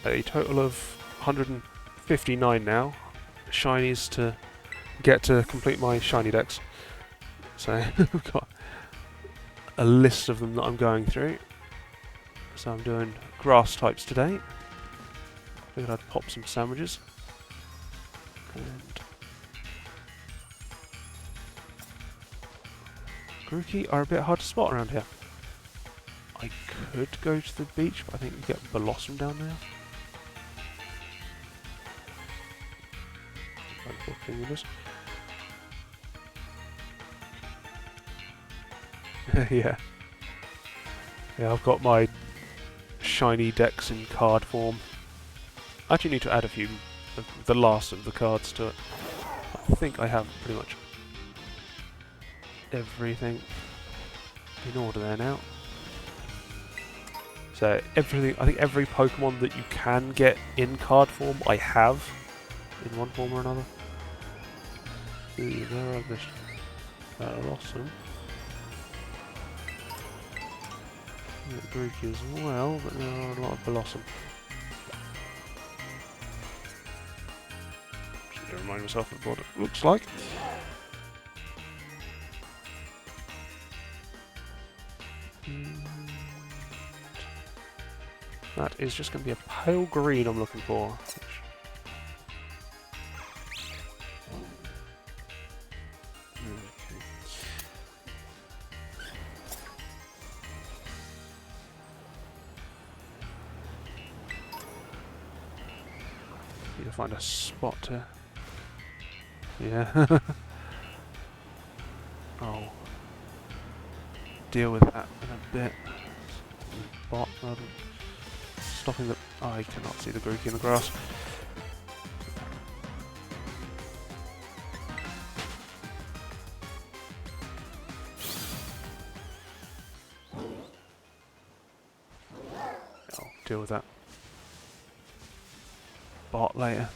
a total of 159 now shinies to get to complete my shiny decks. So I've got a list of them that I'm going through. So I'm doing grass types today. Figured I'd pop some sandwiches. And Grookey are a bit hard to spot around here. I could go to the beach, but I think you get Blossom down there. Yeah. Yeah, I've got my shiny decks in card form. I actually need to add a few of the last of the cards to it. I think I have pretty much everything in order there now. So everything, I think every Pokemon that you can get in card form, I have in one form or another. Ooh, there are this Blossom. Grookey as well, but there are a lot of Blossom. Just need to remind myself of what it looks like. That is just going to be a pale green I'm looking for. Need to find a spot to... Yeah. I'll deal with that in a bit. Bot rather than stopping the... I cannot see the Grookey in the grass. I'll deal with that bot later.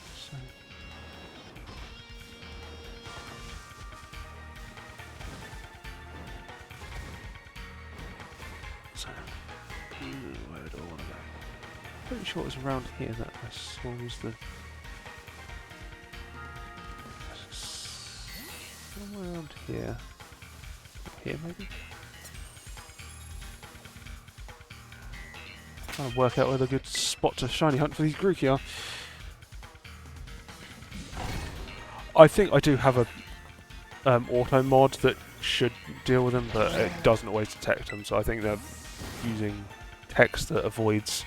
So, where do I want to go? Pretty sure it was around here that I saw was the... somewhere around here. Here maybe? Trying to work out where the good spot to shiny hunt for these Grookey are. I think I do have a auto mod that should deal with them, but it doesn't always detect them, so I think they're using text that avoids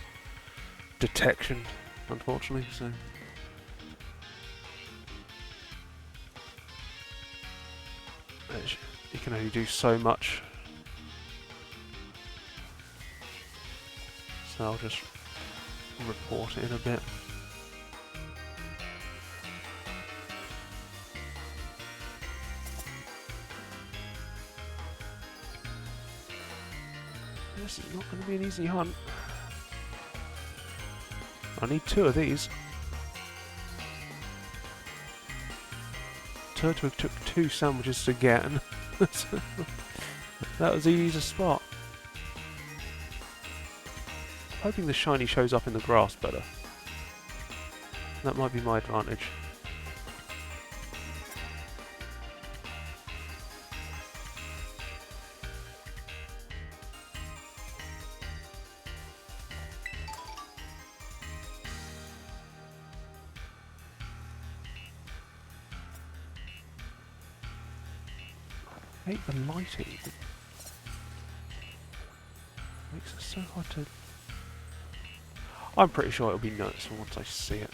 detection, unfortunately, so... You can only do so much. So I'll just report it in a bit. This is not going to be an easy hunt. I need 2 of these. Turtwig took 2 sandwiches to get, and that was the easiest spot. Hoping the shiny shows up in the grass better. That might be my advantage. I hate the lighting. It makes it so hard to... I'm pretty sure it'll be noticeable once I see it.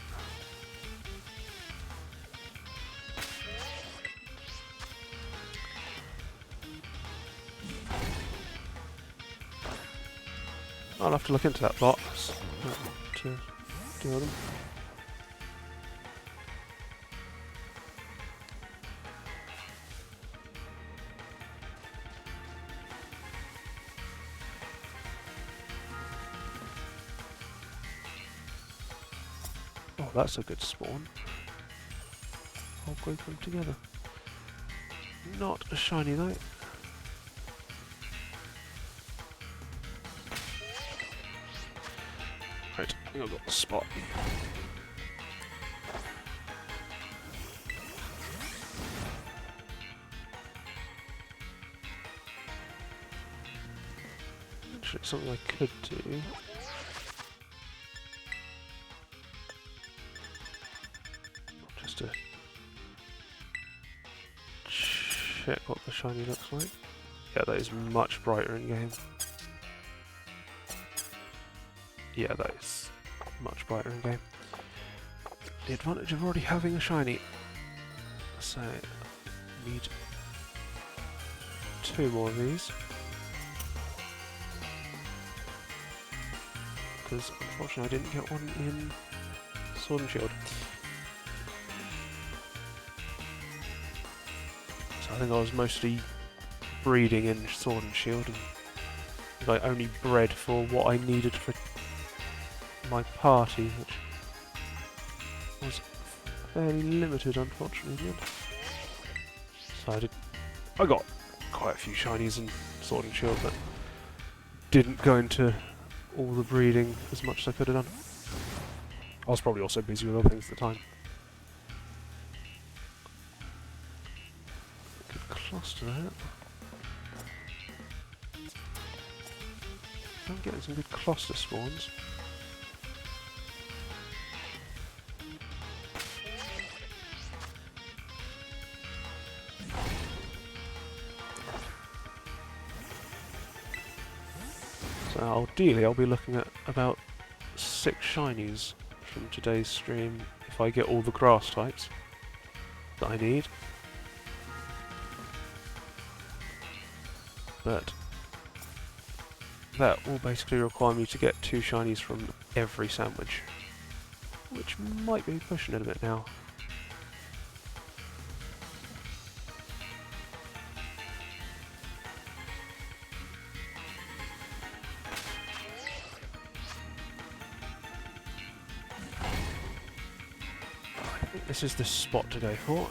I'll have to look into that box to deal with them. Oh, that's a good spawn. I'll group them together. Not a shiny though. Right, I think I've got the spot. Actually, it's something I could do. Just to check what the shiny looks like. Yeah, that is much brighter in game. Yeah, that is much brighter in game. The advantage of already having a shiny. So, need 2 more of these. Because unfortunately I didn't get one in Sword and Shield. So I think I was mostly breeding in Sword and Shield, and I only bred for what I needed for my party, which was fairly limited, unfortunately, in the end. So I got quite a few shinies in Sword and Shield, but didn't go into all the breeding as much as I could have done. I was probably also busy with other things at the time. Good cluster there. I'm getting some good cluster spawns. So ideally I'll be looking at about 6 shinies from today's stream if I get all the grass types that I need. but that will basically require me to get 2 shinies from every sandwich, which might be pushing it a bit now. I think this is the spot to go for.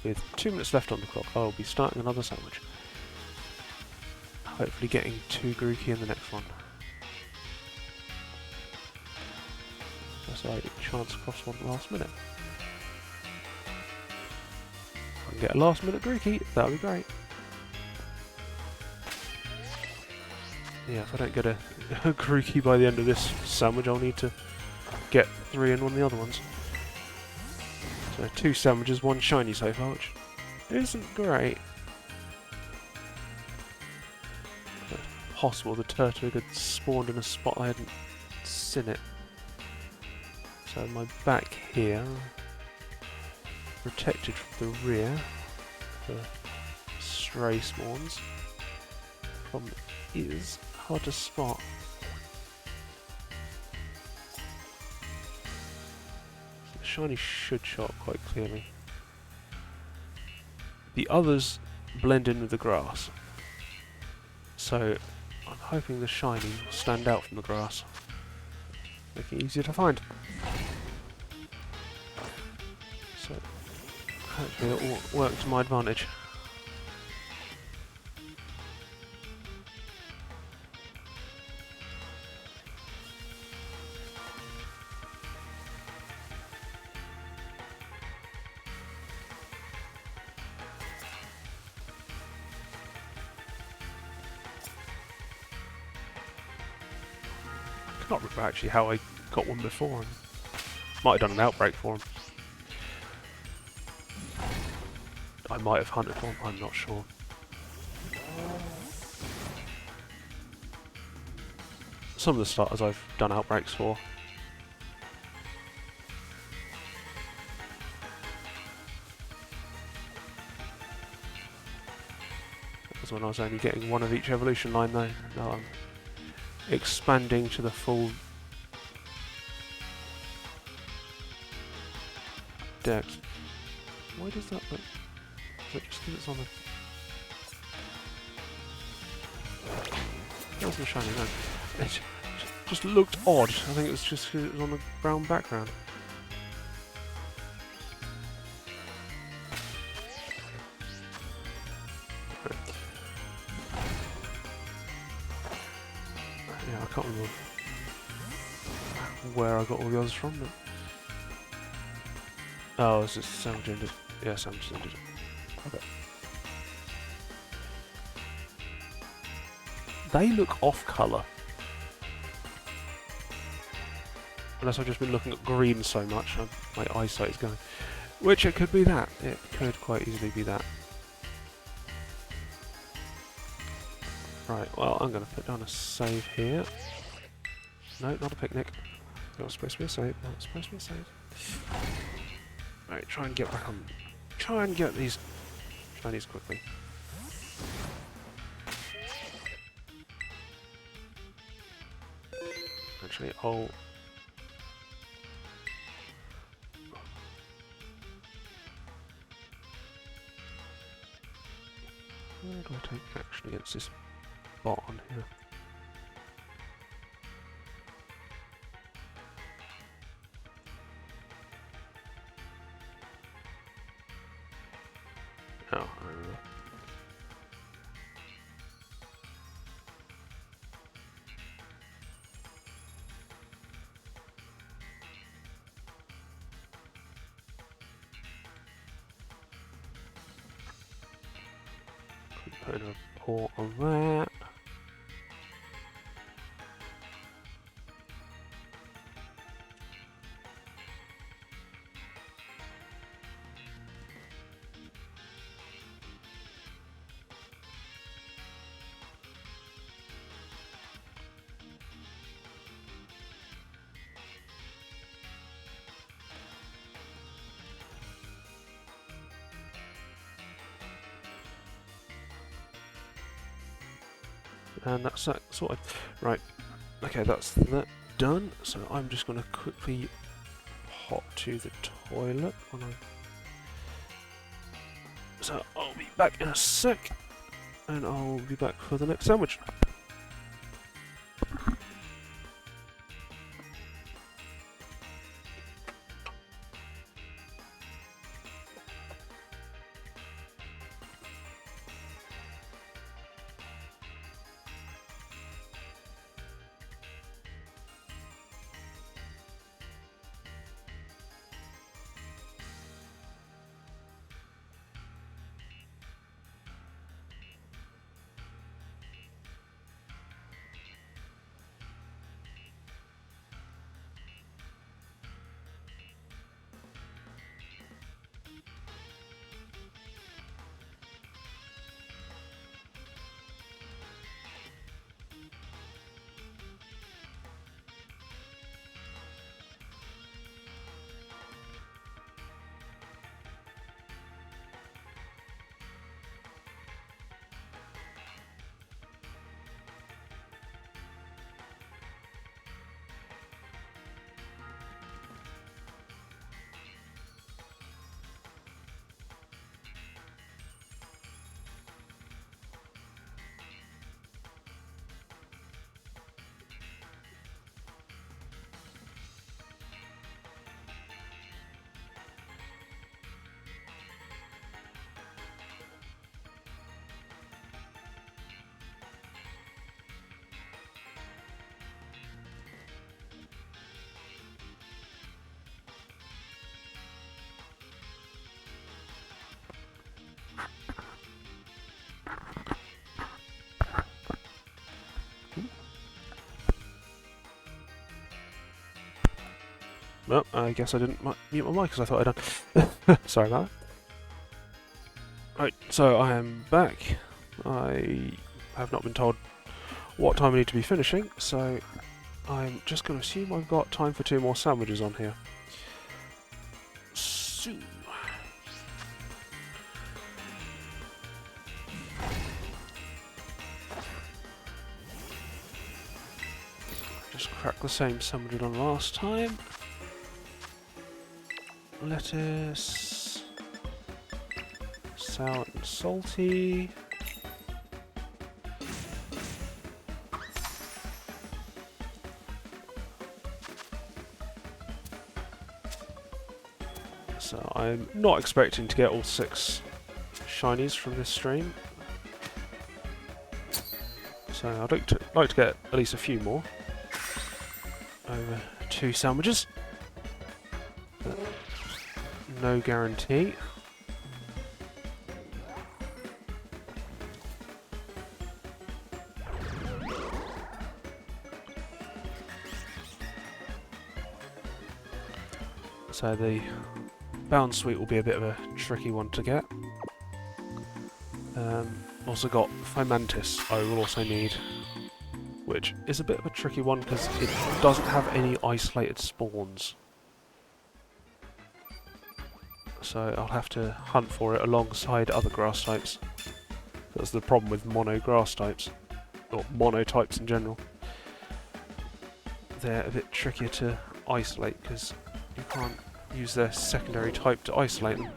With 2 minutes left on the clock, I'll be starting another sandwich. Hopefully getting 2 Grookey in the next one. That's a chance across one last minute. If I can get a last minute Grookey, that'll be great. Yeah, if I don't get a Grookey by the end of this sandwich, I'll need to get 3 in one of the other ones. So 2 sandwiches, 1 shiny so far, which isn't great. But possible the turtle had spawned in a spot I hadn't seen it. So my back here, protected from the rear for stray spawns. Problem is hard to spot. So the shiny should show up quite clearly. The others blend in with the grass, so I'm hoping the shiny will stand out from the grass, make it easier to find. So hopefully it will work to my advantage. I can't remember actually how I got one before. Might have done an outbreak for him. I might have hunted for him, I'm not sure. Some of the starters I've done outbreaks for. That was when I was only getting 1 of each evolution line though. Now I'm expanding to the full dex. Why does that look? Is that just because it's on the... There's the shiny, no. It just looked odd. I think it was just because it was on the brown background. Yeah, I can't remember where I got all the others from, but... Oh, it's just sandwich ended. Yeah, sandwich ended. Okay. They look off colour. Unless I've just been looking at green so much, my eyesight is going. Which it could be that. It could quite easily be that. Right, well, I'm going to put down a save here. No, not a picnic. Not supposed to be a save. Not supposed to be a save. Right, try and get back on. Try and get these shinies quickly. Actually, I'll... How do I take action against this bot on here? Oh, I don't know. Put a port on that. And that's that sorted. Right, okay, that's that done. So I'm just going to quickly hop to the toilet. So I'll be back in a sec, and I'll be back for the next sandwich. Well, I guess I didn't mute my mic because I thought I'd done. Sorry about that. Right, so I am back. I have not been told what time I need to be finishing, so I'm just going to assume I've got time for 2 more sandwiches on here. So, just crack the same sandwich done last time. Lettuce, sour and salty. So I'm not expecting to get all 6 shinies from this stream. So I'd like to get at least a few more over 2 sandwiches. But no guarantee. So the bound sweet will be a bit of a tricky one to get. Also got Fomantis I will also need, which is a bit of a tricky one because it doesn't have any isolated spawns. So I'll have to hunt for it alongside other grass types. That's the problem with mono grass types, or mono types in general. They're a bit trickier to isolate because you can't use their secondary type to isolate them.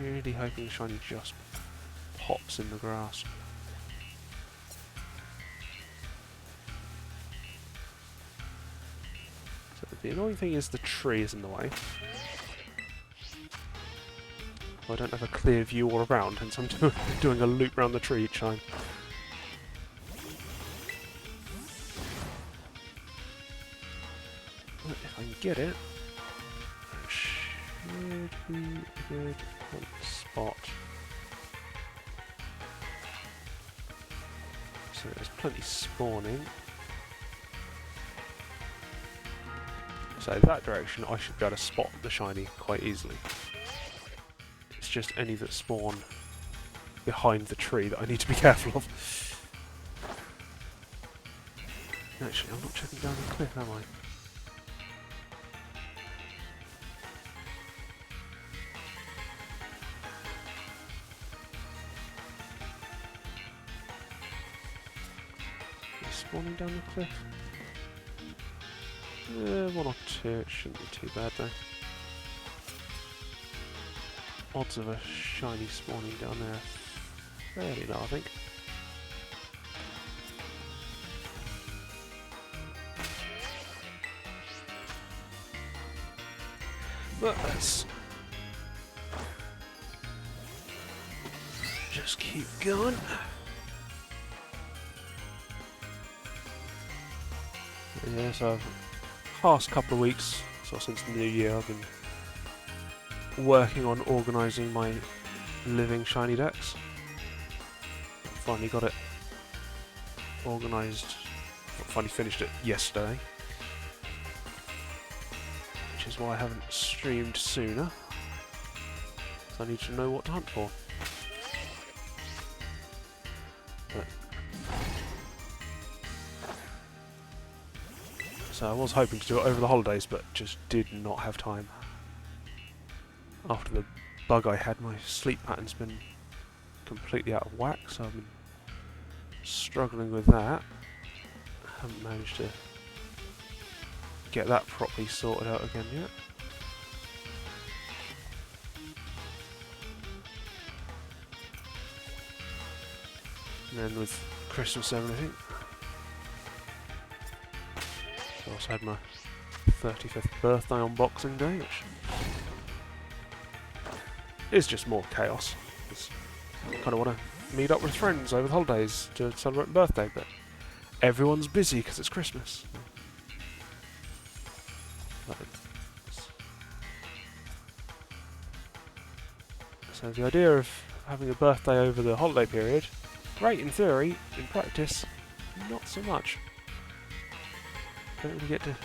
Really hoping the shiny just pops in the grass. So the annoying thing is the tree is in the way. I don't have a clear view all around, hence I'm doing a loop around the tree each time. But if I can get it, it should be a good spot. So there's plenty spawning. So that direction I should be able to spot the shiny quite easily. It's just any that spawn behind the tree that I need to be careful of. Actually, I'm not checking down the cliff, am I? Is it spawning down the cliff? One or two, it shouldn't be too bad though. Odds of a shiny spawning down there fairly low, I think. But let's just keep going. Yeah, so past couple of weeks, so since the new year, I've been working on organising my living shiny decks. Finally got it organised. Finally finished it yesterday, which is why I haven't streamed sooner. So I need to know what to hunt for. But so I was hoping to do it over the holidays, but just did not have time. After the bug I had, my sleep pattern's been completely out of whack, so I've been struggling with that. Haven't managed to get that properly sorted out again yet. And then with Christmas and everything, I also had my 35th birthday on Boxing Day, which is just more chaos. I kind of want to meet up with friends over the holidays to celebrate my birthday, but everyone's busy because it's Christmas. So the idea of having a birthday over the holiday period, great in theory, in practice, not so much. Don't really get to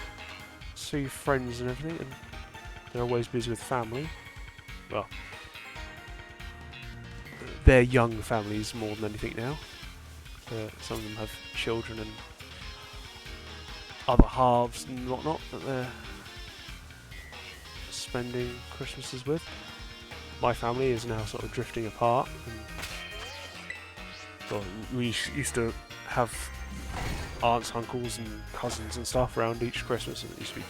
see friends and everything, and they're always busy with family. Well, they're young families more than anything now. Some of them have children and other halves and whatnot that they're spending Christmases with. My family is now sort of drifting apart. And we used to have aunts, uncles and cousins and stuff around each Christmas, and it used to be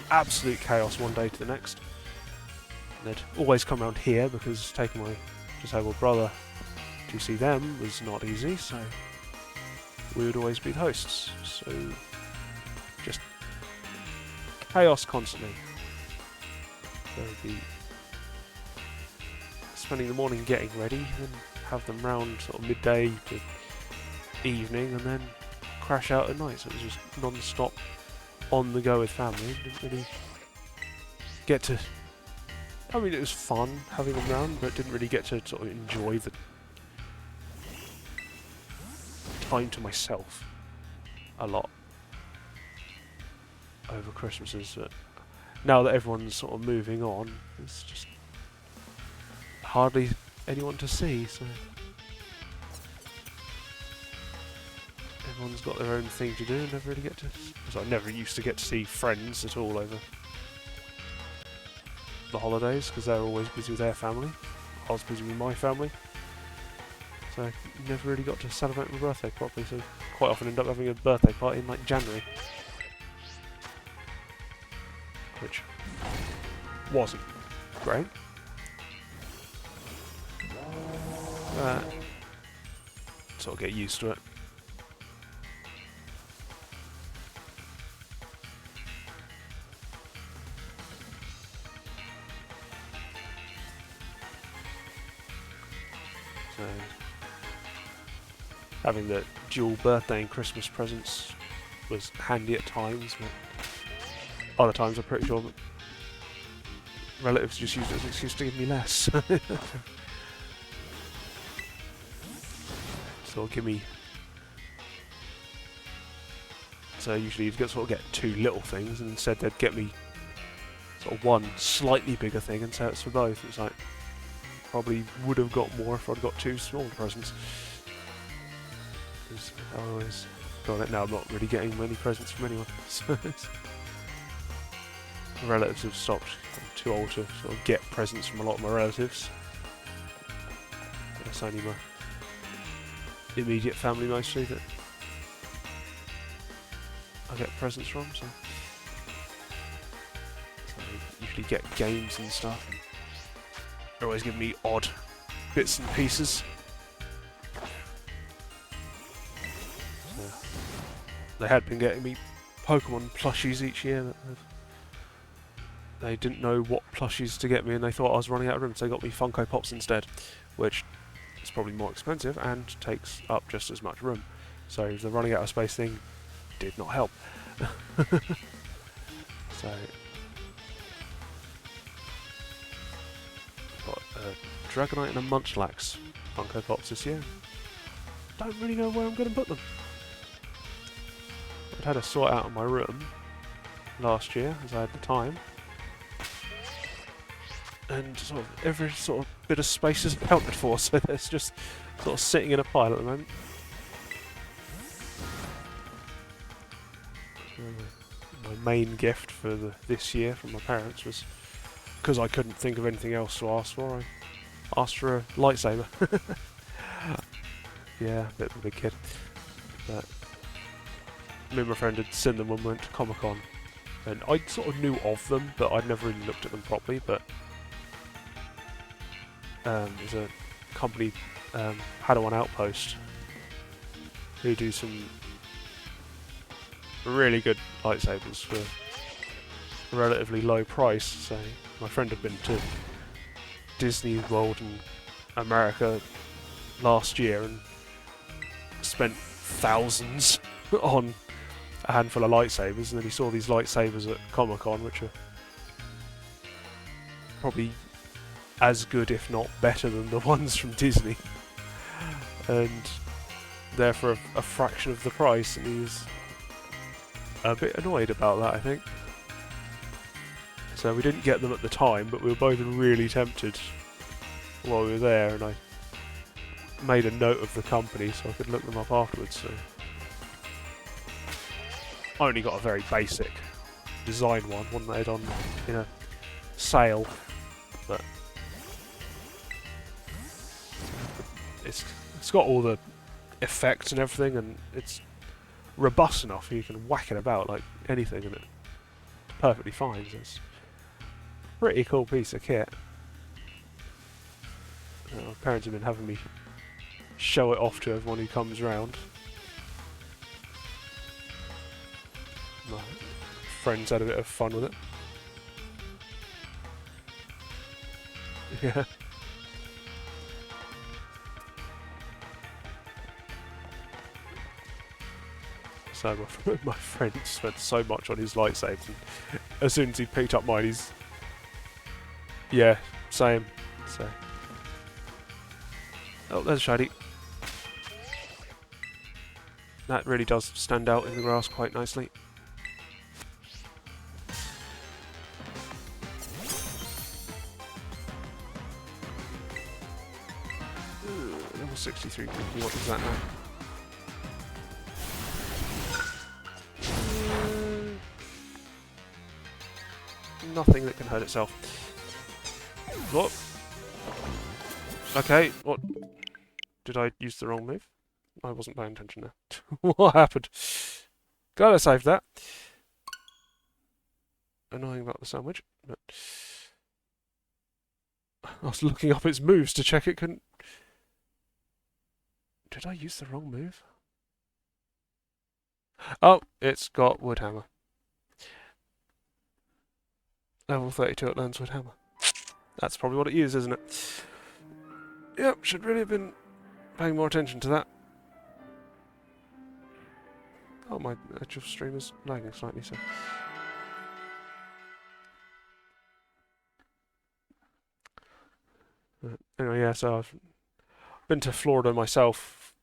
absolute chaos one day to the next. And they'd always come around here because taking my disabled brother to see them was not easy, so we would always be the hosts. So just chaos constantly. There would be spending the morning getting ready, then have them round sort of midday to evening, and then crash out at night. So it was just non-stop on the go with family. Didn't really get to. I mean, it was fun having them round, but didn't really get to sort of enjoy the time to myself a lot over Christmases. But now that everyone's sort of moving on, it's just hardly anyone to see, so everyone's got their own thing to do and never really get to. Because I never used to get to see friends at all over the holidays because they're always busy with their family. I was busy with my family, so I never really got to celebrate my birthday properly. So quite often end up having a birthday party in like January, which wasn't great. Sort of get used to it. So having the dual birthday and Christmas presents was handy at times, but other times I'm pretty sure that relatives just used it as an excuse to give me less. So give me. So usually you'd sort of get two little things, and instead they'd get me sort of one slightly bigger thing and say it's for both. It's like probably would have got more if I'd got two smaller presents. I always on it. Now I'm not really getting many presents from anyone. So relatives have stopped. I'm too old to sort of get presents from a lot of my relatives. It's only my immediate family mostly that I get presents from, so I usually get games and stuff. And they're always giving me odd bits and pieces. So they had been getting me Pokemon plushies each year. They didn't know what plushies to get me, and they thought I was running out of room, so they got me Funko Pops instead, which is probably more expensive and takes up just as much room. So the running out of space thing did not help. So got a Dragonite and a Munchlax Funko Pops this year. Don't really know where I'm going to put them. I'd had a sort out in my room last year, as I had the time. And sort of every sort of bit of space is accounted for, so there's just sort of sitting in a pile at the moment. My main gift for this year from my parents was, because I couldn't think of anything else to ask for, I asked for a lightsaber. Yeah, a bit of a big kid. But me and my friend had seen them when we went to Comic-Con, and I sort of knew of them, but I'd never really looked at them properly. But there's a company, Padawan Outpost, who do some really good lightsabers for a relatively low price. So my friend had been to Disney World in America last year and spent thousands on a handful of lightsabers, and then he saw these lightsabers at Comic-Con, which are probably as good, if not better, than the ones from Disney, and they're for a fraction of the price, and he was a bit annoyed about that, I think. So we didn't get them at the time, but we were both really tempted while we were there, and I made a note of the company so I could look them up afterwards. So I only got a very basic design one they had on in a sale, but it's got all the effects and everything, and it's robust enough you can whack it about like anything, and it's perfectly fine. So it's a pretty cool piece of kit. My parents have been having me show it off to everyone who comes round. My friends had a bit of fun with it. Yeah. So my friend spent so much on his lightsabers, and as soon as he picked up mine, he's... Yeah, same. So... Oh, there's a shiny. That really does stand out in the grass quite nicely. Level 63 Grookey, what is that now? Nothing that can hurt itself. What? Okay, what? Did I use the wrong move? I wasn't paying attention there. What happened? Gotta save that. Annoying about the sandwich, but I was looking up its moves to check it couldn't... Did I use the wrong move? Oh, it's got Wood Hammer. Level 32 it learns Wood Hammer. That's probably what it uses, isn't it? Yep, should really have been paying more attention to that. Oh, my edge of stream is lagging slightly, so... Anyway, yeah, so I've been to Florida myself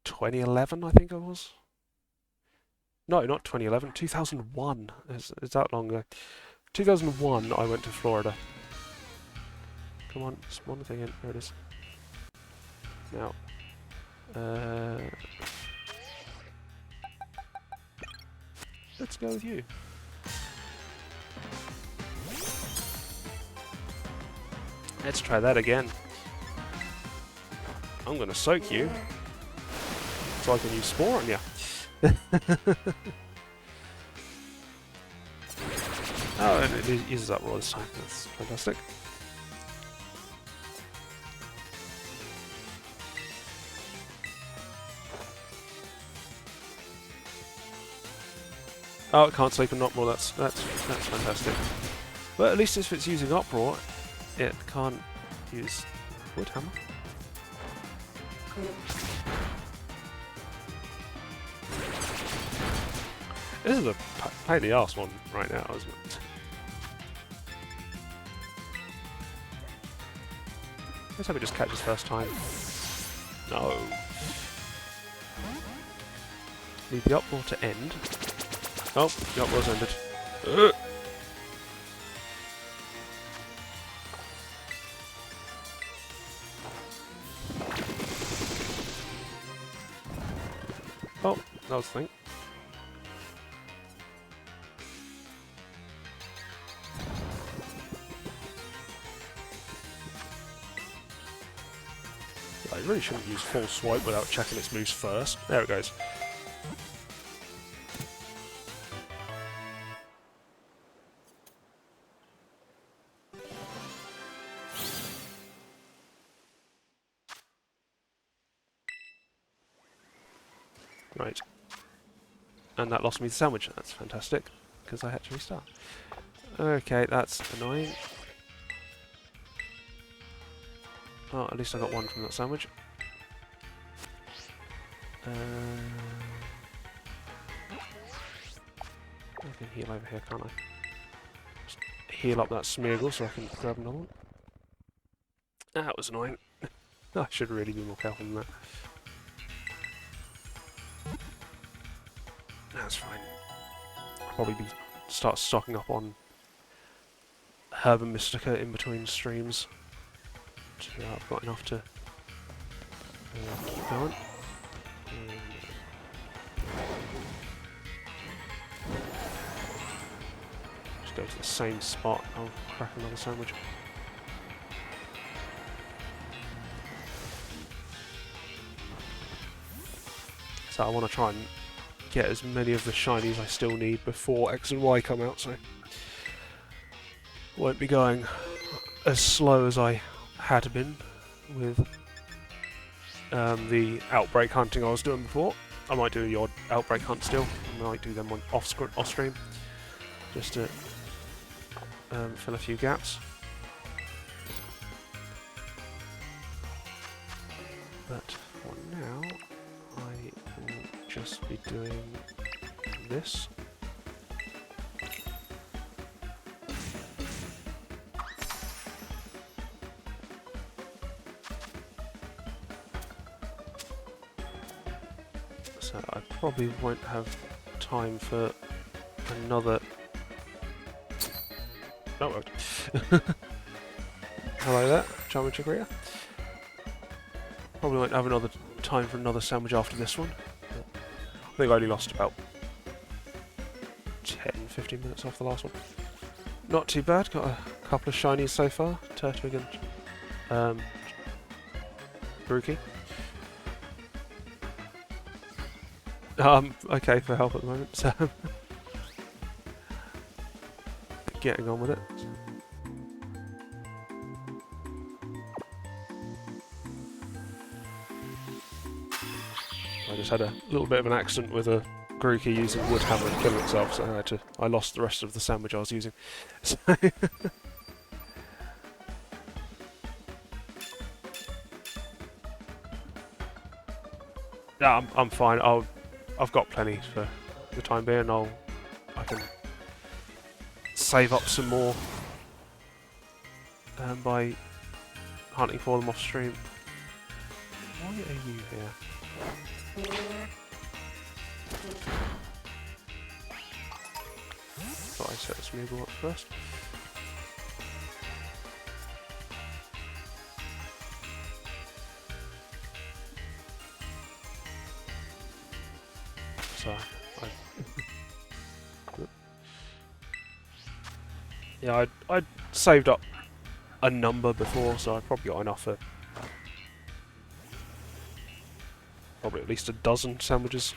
2011, I think I was. No, not 2011, 2001. It's that long ago. 2001, I went to Florida. Come on, spawn the thing in. There it is. Now, Let's go with you. Let's try that again. I'm going to soak you so I can use Spore on you. Oh, and it uses up raw this time. That's fantastic. Oh, it can't sleep and not raw. That's fantastic. But at least if it's using uproar, it can't use wood hammer. This is a pain in the arse one right now, isn't it? Let's hope it just catches first time. No. Need the uproar to end. Oh, the uproar's ended. Oh, that was the thing. I really shouldn't use full swipe without checking its moves first. There it goes. Right. And that lost me the sandwich. That's fantastic, because I had to restart. Okay, that's annoying. Oh, at least I got one from that sandwich. I can heal over here, can't I? Just heal up that Smeargle so I can grab another one. That was annoying. I should really be more careful than that. That's fine. I'll probably start stocking up on Herb and Mystica in between streams. So I've got enough to keep going. Just go to the same spot. I'll crack another sandwich. So I want to try and get as many of the shinies I still need before X and Y come out, so won't be going as slow as I had been with the outbreak hunting I was doing before. I might do the odd outbreak hunt still. I might do them on off stream just to fill a few gaps. But for now, I will just be doing this. So I probably won't have time for another... That worked. Hello there, Charming Chicoria. Probably won't have another time for another sandwich after this one. I think I only lost about 10-15 minutes off the last one. Not too bad, got a couple of shinies so far. Turtwig and Grookey. Okay for help at the moment, so getting on with it. I just had a little bit of an accident with a Grookey using wood hammer and killing itself, so I lost the rest of the sandwich I was using. So yeah, I'm fine. I've got plenty for the time being. I can save up some more by hunting for them off stream. Why are you here? Thought I'd set this Smeargle up first. So, Yeah, I'd saved up a number before, so I've probably got enough for probably at least a dozen sandwiches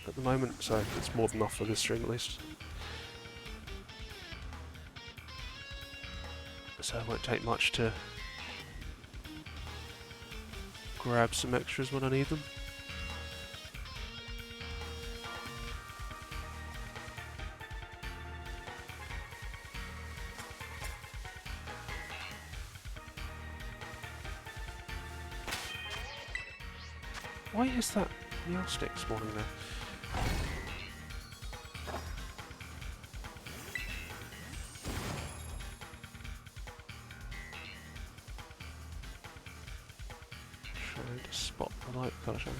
at the moment, so it's more than enough for this stream at least. So it won't take much to grab some extras when I need them. Why is that meow stick spawning there? Trying to spot the light colour showing.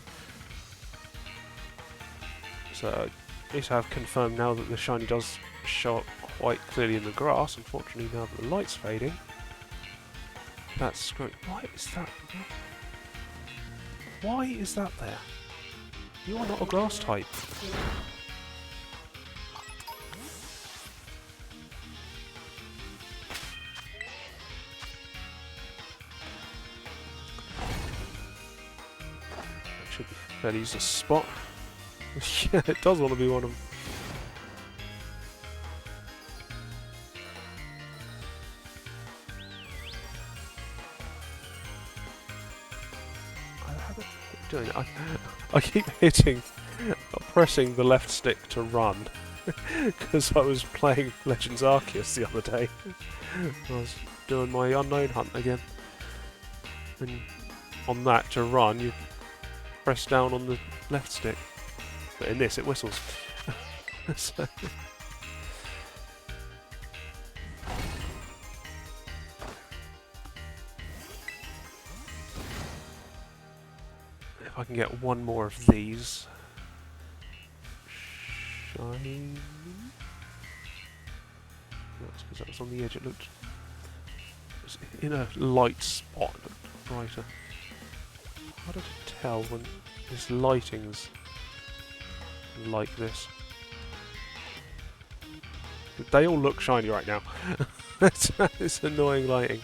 So at least I have confirmed now that the shiny does show up quite clearly in the grass. Unfortunately, now that the light's fading, that's great. Why is that? Why is that there? You are not a grass type. That should be fairly easy to spot. Yeah, it does want to be one of them. Doing it. I keep pressing the left stick to run because I was playing Legends Arceus the other day. I was doing my unknown hunt again, and on that to run you press down on the left stick, but in this it whistles. So I can get one more of these. Shiny. That's because that was on the edge. It looked in a light spot. It looked brighter. Harder to tell when this lighting's like this. They all look shiny right now. It's annoying lighting.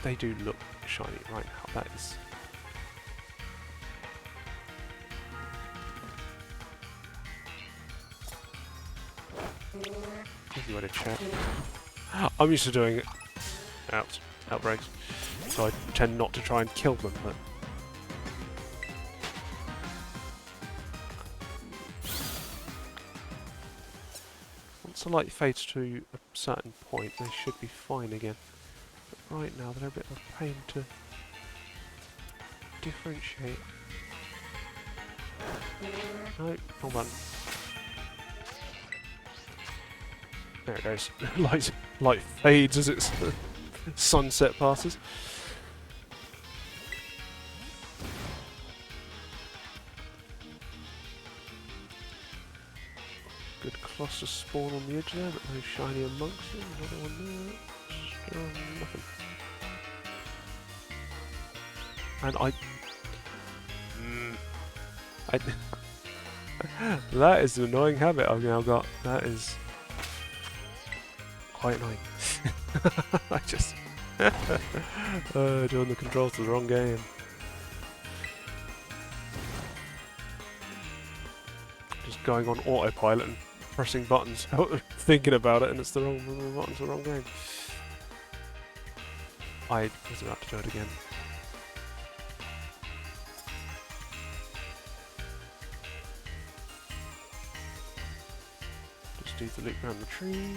They do look shiny right now. That is. Easy way to check. I'm used to doing it. Outbreaks. So I tend not to try and kill them, but. Once the light fades to a certain point, they should be fine again. Right now, they're a bit of a pain to differentiate. No, wrong button. There it goes. Light fades as its sunset passes. Good cluster spawn on the edge there, but no shiny amongst them. Another one there. Still nothing. And that is an annoying habit I've now got. That is quite annoying. I just doing the controls to the wrong game. Just going on autopilot and pressing buttons, thinking about it, and it's the wrong button to the wrong game. I was about to do it again. Just do the loop around the tree.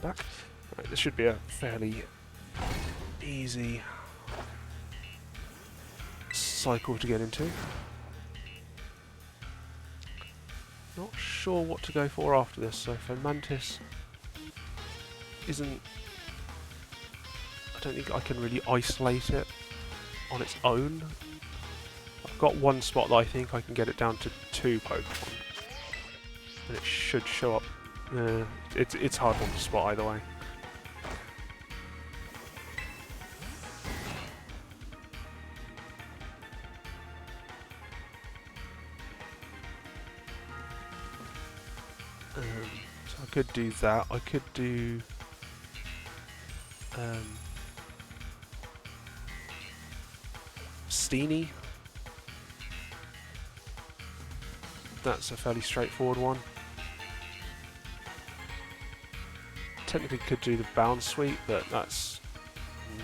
Back. Right, this should be a fairly easy cycle to get into. Not sure what to go for after this, so Fomantis isn't... I don't think I can really isolate it on its own. I've got one spot that I think I can get it down to 2 Pokemon. And it should show up. It's hard one to spot either way. So I could do that. I could do Steenie. That's a fairly straightforward one. Technically could do the bound sweep, but that's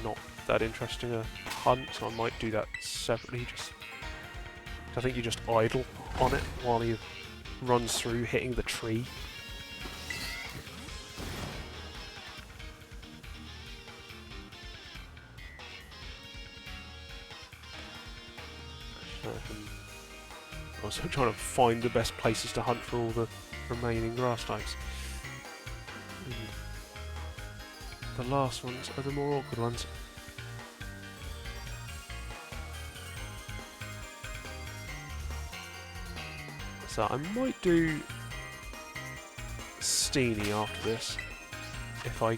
not that interesting a hunt, so I might do that separately. I think you just idle on it while he runs through hitting the tree. Also trying to find the best places to hunt for all the remaining grass types. The last ones are the more awkward ones. So I might do Steenie after this, if I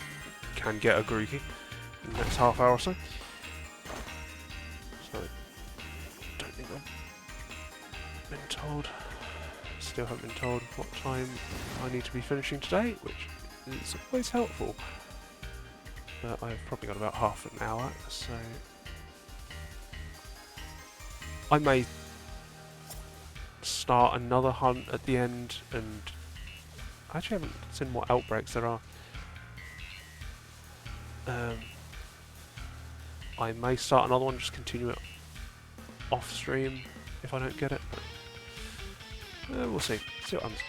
can get a Grookey in the next half hour or so. So I don't think I've been told, still haven't been told what time I need to be finishing today, which is always helpful. But I've probably got about half an hour, so I may start another hunt at the end, and I actually haven't seen what outbreaks there are. I may start another one, just continue it off stream if I don't get it, but we'll see what happens.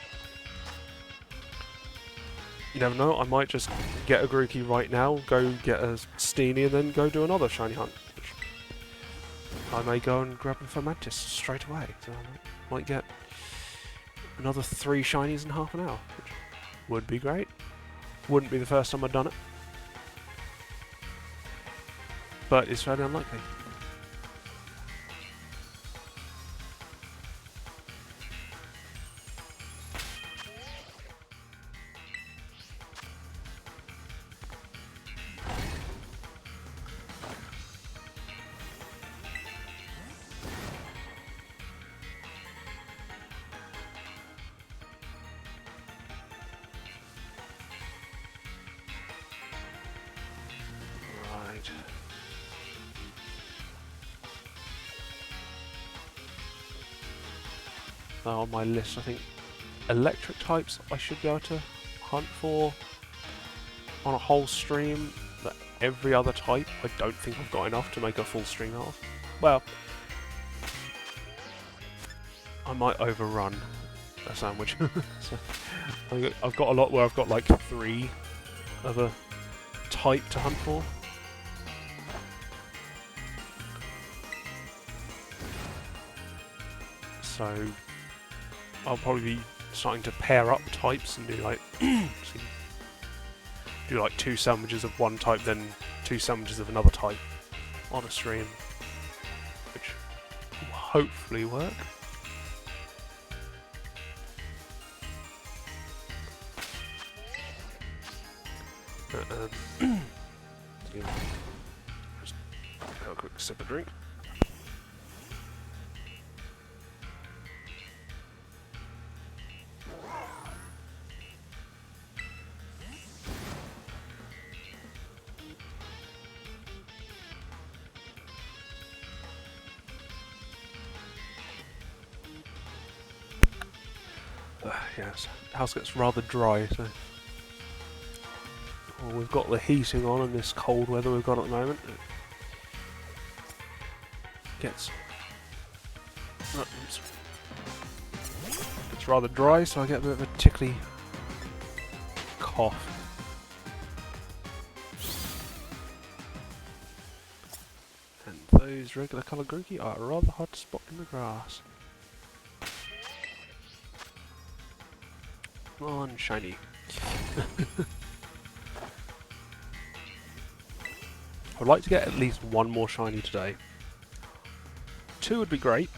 You never know, I might just get a Grookey right now, go get a Steenie, and then go do another shiny hunt. Which I may go and grab a Mantis straight away, so I might get another 3 shinies in half an hour, which would be great. Wouldn't be the first time I've done it, but it's fairly unlikely. Now on my list, I think electric types I should be able to hunt for on a whole stream, but every other type I don't think I've got enough to make a full stream out of. Well, I might overrun a sandwich. So I've got a lot where I've got like 3 of a type to hunt for. So I'll probably be starting to pair up types and do like do like 2 sandwiches of one type, then 2 sandwiches of another type on a stream, which will hopefully work. Just have a quick sip of drink. Yes, the house gets rather dry, so we've got the heating on in this cold weather we've got at the moment. It gets rather dry, so I get a bit of a tickly cough. And those regular colour Grookey are rather hard to spot in the grass. Come on, shiny. I'd like to get at least 1 more shiny today. 2 would be great.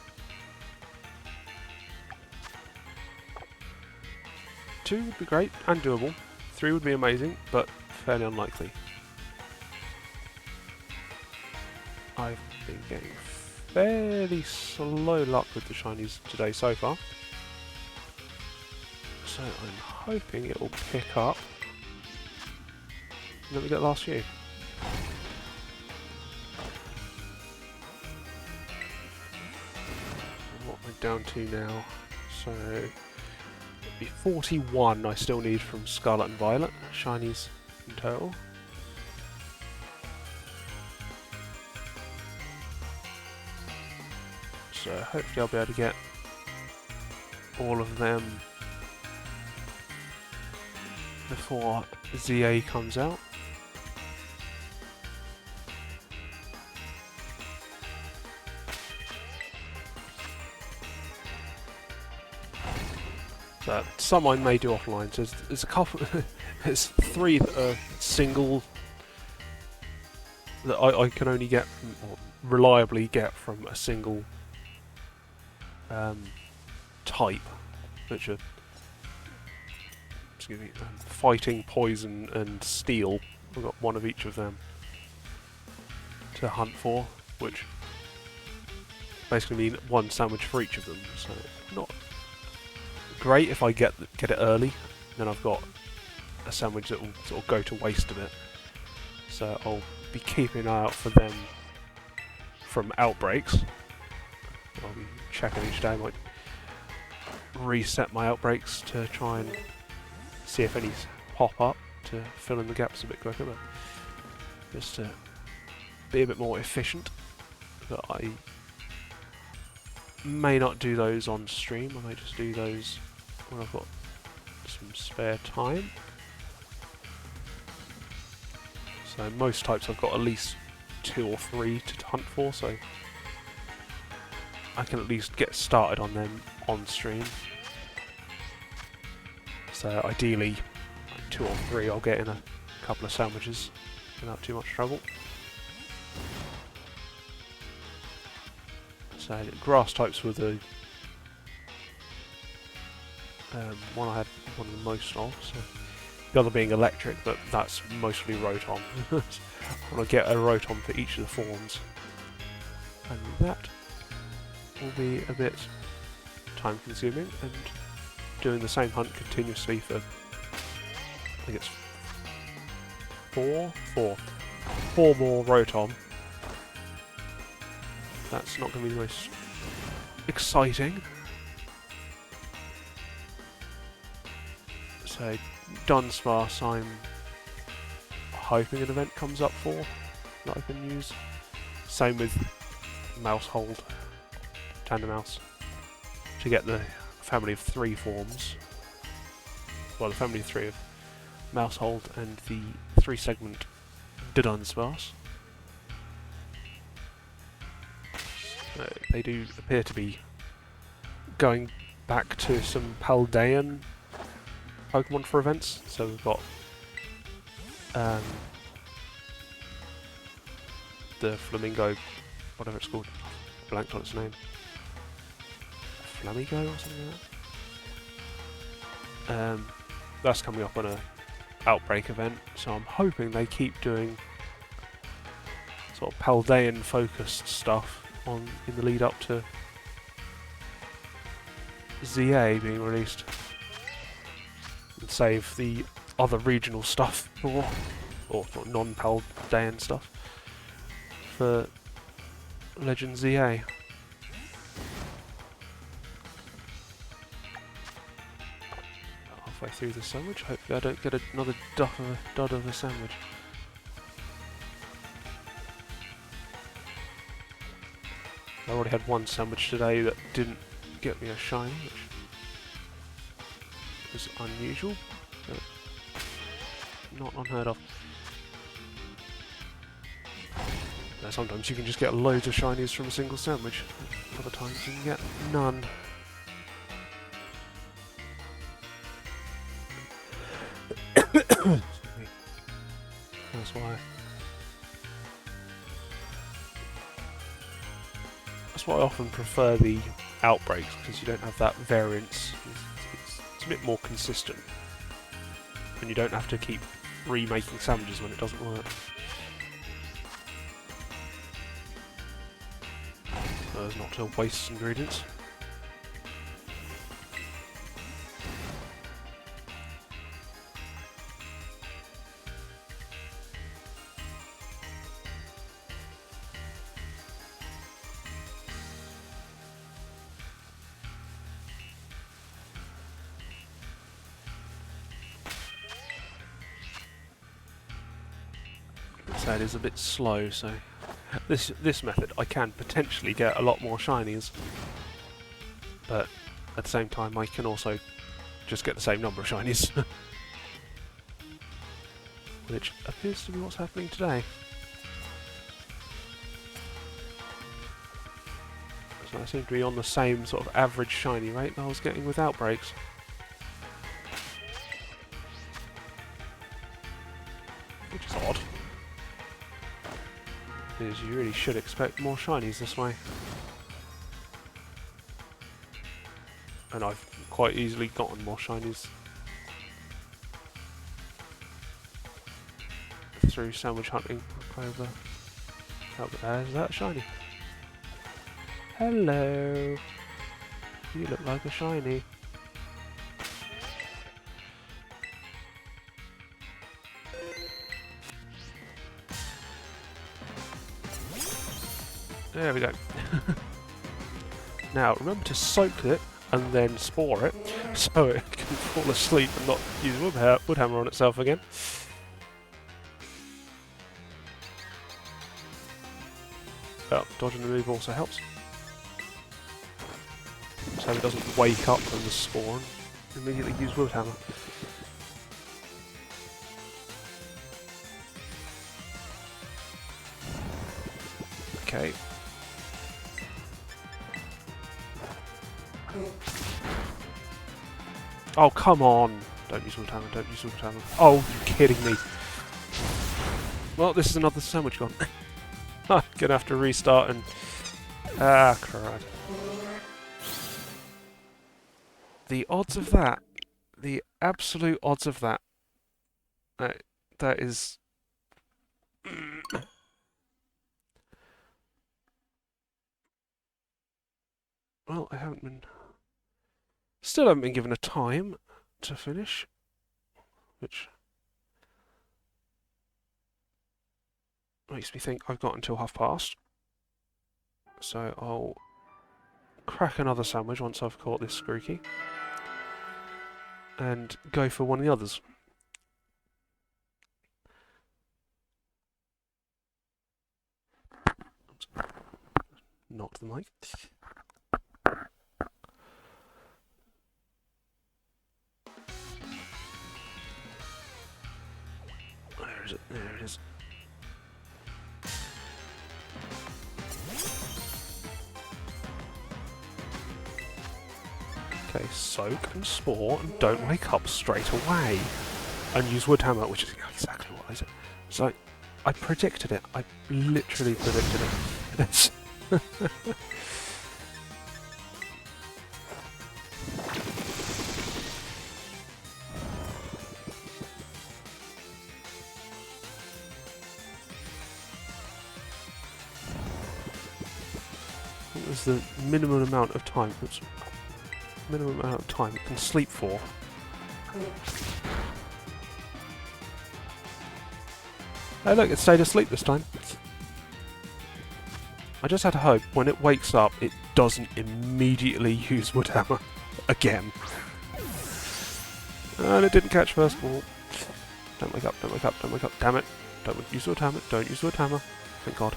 2 would be great and doable. 3 would be amazing, but fairly unlikely. I've been getting fairly slow luck with the shinies today so far. So I'm hoping it will pick up. And then we get the last few. What am I down to now? So it'll be 41 I still need from Scarlet and Violet, shinies in total. So hopefully I'll be able to get all of them before ZA comes out. So some I may do offline. So there's a couple, there's 3 that are single that I can only get from, or reliably get from a single type, which are fighting, poison, and steel. I've got one of each of them to hunt for, which basically mean one sandwich for each of them. So not great if I get it early, then I've got a sandwich that will sort of go to waste a bit. So I'll be keeping an eye out for them from outbreaks. I'll be checking each day. I might reset my outbreaks to try and see if any pop up to fill in the gaps a bit quicker, but just to be a bit more efficient. But I may not do those on stream. I may just do those when I've got some spare time. So most types I've got at least 2 or 3 to hunt for, so I can at least get started on them on stream. So ideally, like 2 or 3 I'll get in a couple of sandwiches without too much trouble. So grass types were the one I had one of the most of. So the other being electric, but that's mostly Rotom. I want to get a Rotom for each of the forms, and that will be a bit time consuming, and doing the same hunt continuously for, I think it's 4 more Rotom. That's not going to be the most exciting. So Dunsparce I'm hoping an event comes up for that I can use. Same with Mousehold, Tandemaus, to get the family of 3 forms. Well, the family of 3 of Mousehold and the 3-segment Dunsparce. They do appear to be going back to some Paldean Pokemon for events. So we've got the Flamingo, whatever it's called, blanked on its name. Flamigo or something like that. That's coming up on a Outbreak event, so I'm hoping they keep doing sort of Paldean focused stuff in the lead up to ZA being released, and save the other regional stuff or non-Paldean stuff for Legend ZA. Halfway through the sandwich, hopefully I don't get another dud of a sandwich. I already had one sandwich today that didn't get me a shiny, which was unusual, but not unheard of. Now, sometimes you can just get loads of shinies from a single sandwich, other times you can get none. That's why. That's why I often prefer the outbreaks, because you don't have that variance. It's a bit more consistent, and you don't have to keep remaking sandwiches when it doesn't work. So as not to waste ingredients. said, is a bit slow, so this method I can potentially get a lot more shinies, but at the same time I can also just get the same number of shinies, which appears to be what's happening today. So I seem to be on the same sort of average shiny rate that I was getting with outbreaks. Which is odd. Because you really should expect more shinies this way. And I've quite easily gotten more shinies through sandwich hunting over... Is that a shiny? Hello! You look like a shiny. There we go. Now, remember to soak it and then spore it, so it can fall asleep and not use woodhammer on itself again. Well, dodge and remove also helps. So it doesn't wake up from the spore and immediately use woodhammer. Okay. Oh, come on! Don't use woodhammer, don't use woodhammer. Oh, you're kidding me. Well, this is another sandwich gone. I'm gonna have to restart and... Ah, crud. The odds of that. The absolute odds of that. That is... Well, I haven't been... Still haven't been given a time to finish. Which... makes me think I've got until past. So I'll crack another sandwich once I've caught this Grookey. And go for one of the others. Knocked the mic. Where is it? There it is. Okay, soak and spore and don't wake up straight away. And use woodhammer, which is exactly what I said. So, I predicted it. I literally predicted it. It's what was the minimum amount of time? Oops. Minimum amount of time it can sleep for. Oh look, it stayed asleep this time. I just had to hope when it wakes up it doesn't immediately use woodhammer again. And it didn't catch first ball. Don't wake up, don't wake up, don't wake up, damn it. Don't use woodhammer, don't use woodhammer. Thank God.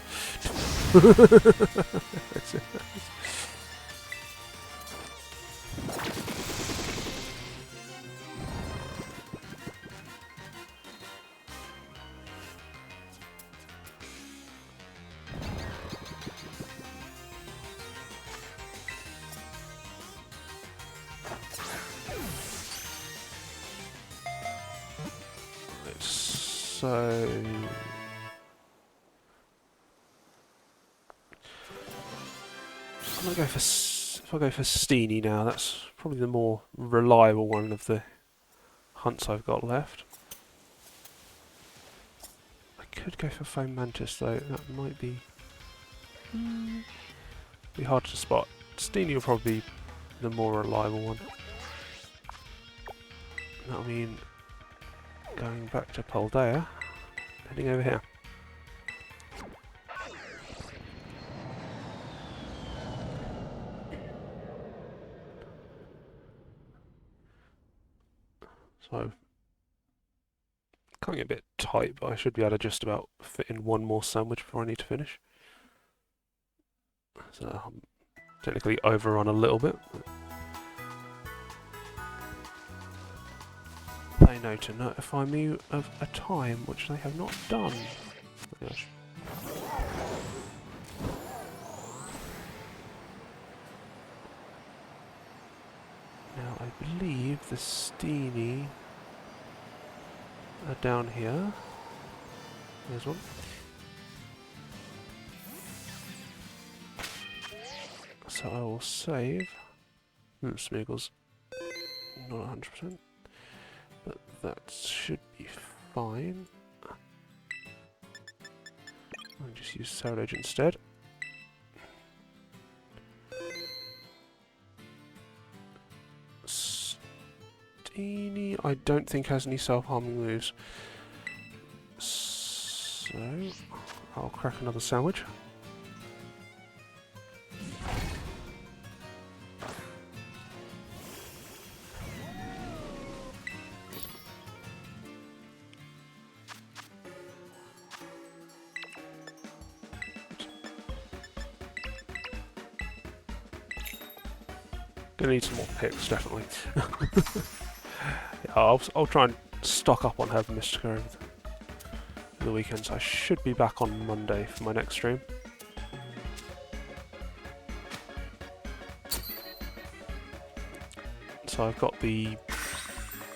So I'm gonna go for if I go for Steenie now, that's probably the more reliable one of the hunts I've got left. I could go for Foam Mantis though, that might be hard to spot. Steenie will probably be the more reliable one. That'll mean going back to Paldea, heading over here. So, can't get a bit tight, but I should be able to just about fit in one more sandwich before I need to finish. So I'm technically overrun a little bit. They know to notify me of a time which they have not done. Oh, gosh. Now I believe the Steenie are down here. There's one. So I will save. Smeagol's not 100%, but that should be fine. I'll just use Soulage instead. Steenie, I don't think has any self-harming moves. So I'll crack another sandwich. Gonna need some more picks, definitely. Yeah, I'll try and stock up on Herb Mystica over the weekend, so I should be back on Monday for my next stream. So I've got the,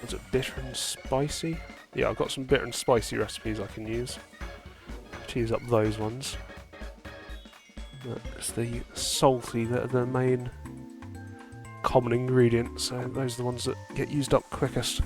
was it bitter and spicy? Yeah, I've got some bitter and spicy recipes I can use to use up those ones. It's the salty that are the main common ingredients, so those are the ones that get used up quickest.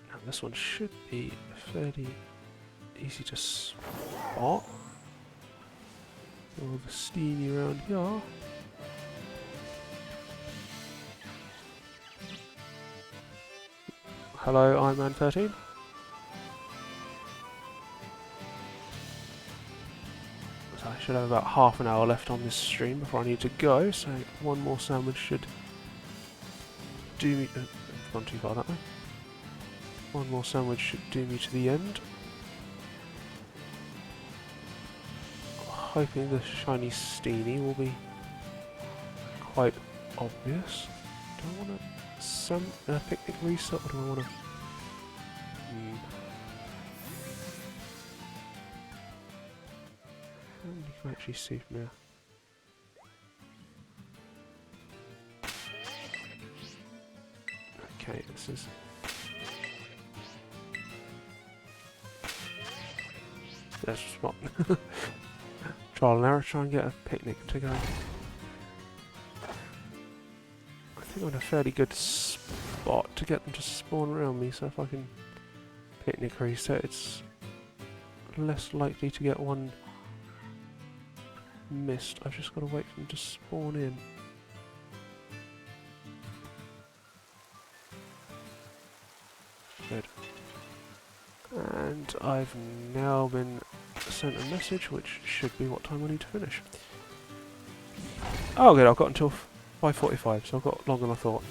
Now this one should be fairly easy to spot. All the Steenie around here. Hello, Ironman13. So I should have about half an hour left on this stream before I need to go, so one more sandwich should do me... I've gone too far that way. One more sandwich should do me to the end. Hoping the shiny Steenie will be quite obvious. Do I want a picnic reset, or do I want to... You can actually see from here. Okay, this is... There's a spot. Trial and error, try and get a picnic to go. I think I'm in a fairly good spot to get them to spawn around me, so if I can picnic reset, it's less likely to get one missed. I've just got to wait for them to spawn in. Good. And I've now been sent a message, which should be what time I need to finish. Oh good, I've got until 5:45, so I've got longer than I thought.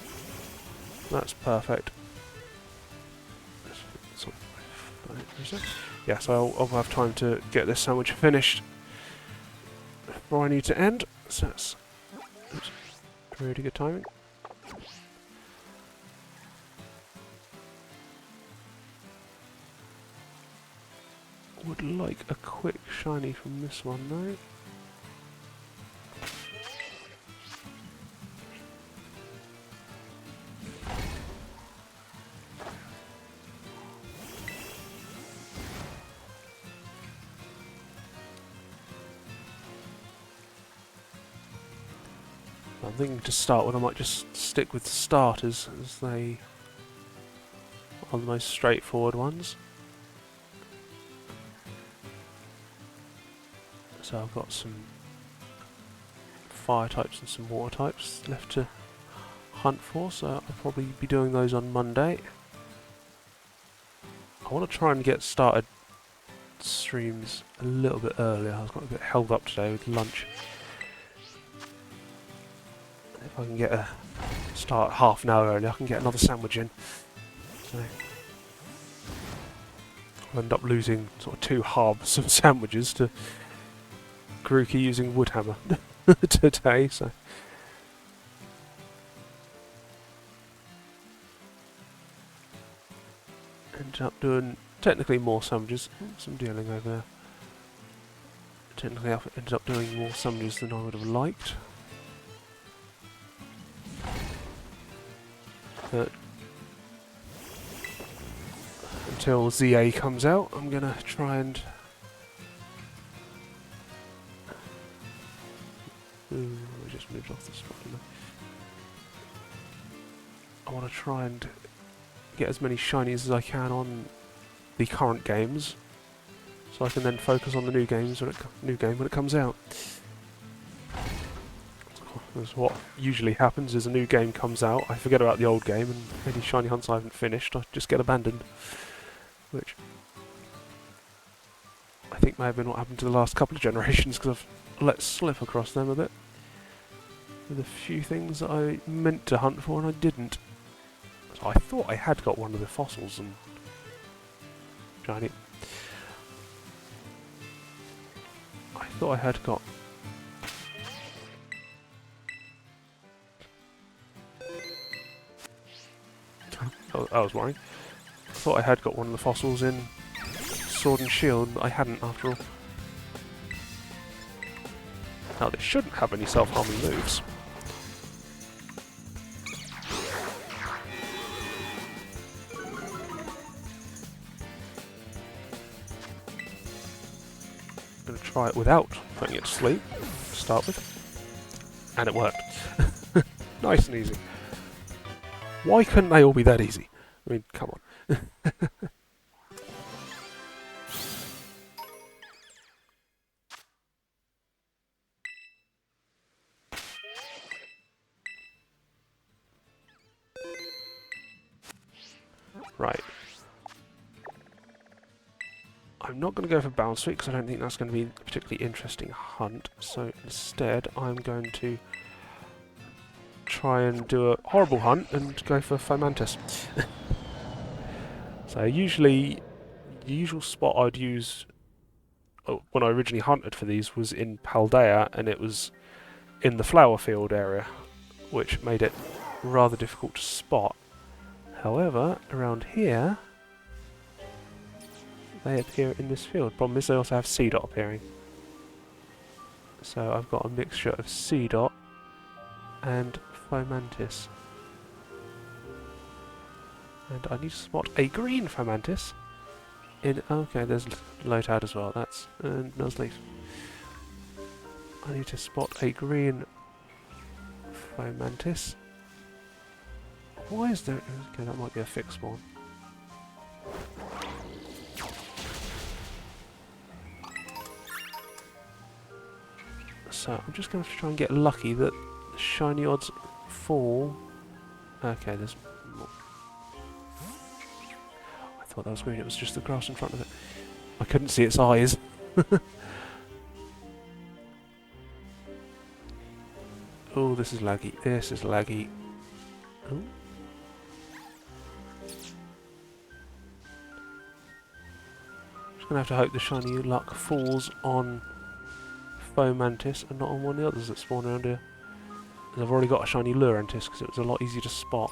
That's perfect. Yeah, so I'll have time to get this sandwich finished before I need to end, so that's really good timing. Would like a quick shiny from this one though. I'm thinking to start with I might just stick with starters, as they are the most straightforward ones. So I've got some fire types and some water types left to hunt for, so I'll probably be doing those on Monday. I want to try and get started streams a little bit earlier. I was got a bit held up today with lunch. If I can get a start half an hour early, I can get another sandwich in. So I'll end up losing sort of 2 halves of sandwiches to Grookey using wood hammer today. So ended up doing technically more sandwiches. Some dealing over there. Technically, I ended up doing more sandwiches than I would have liked. But until ZA comes out, I'm gonna try and... Ooh, I just moved off the spot, didn't I? I want to try and get as many shinies as I can on the current games, so I can then focus on the new games when new game when it comes out. Because what usually happens is a new game comes out, I forget about the old game, and any shiny hunts I haven't finished, I just get abandoned. Which I think may have been what happened to the last couple of generations, because I've let slip across them a bit. With a few things that I meant to hunt for and I didn't. So I thought I had got one of the fossils and shiny. I thought I had got... Oh, I was worrying. I thought I had got one of the fossils in Sword and Shield, but I hadn't after all. Now they shouldn't have any self-harming moves. I'm going to try it without putting it to sleep to start with. And it worked. Nice and easy. Why couldn't they all be that easy? I mean, come on. Right. I'm not going to go for Bounce Sweep because I don't think that's going to be a particularly interesting hunt. So instead, I'm going to try and do a horrible hunt and go for Fomantis. So usually, the usual spot I'd use when I originally hunted for these was in Paldea, and it was in the flower field area, which made it rather difficult to spot. However, around here, they appear in this field. Problem is they also have C-Dot appearing. So I've got a mixture of C-Dot and Fomantis. And I need to spot a green Fomantis. Okay, there's Lotad as well. That's Nuzleaf. I need to spot a green Fomantis. Why is there... Okay, that might be a fixed spawn. So I'm just going to try and get lucky that the shiny odds fall. Okay, there's more. I thought that was green, it was just the grass in front of it. I couldn't see its eyes. Oh, this is laggy. This is laggy. Oh. Just gonna have to hope the shiny luck falls on Fomantis and not on one of the others that spawn around here. And I've already got a shiny Lurantis because it was a lot easier to spot.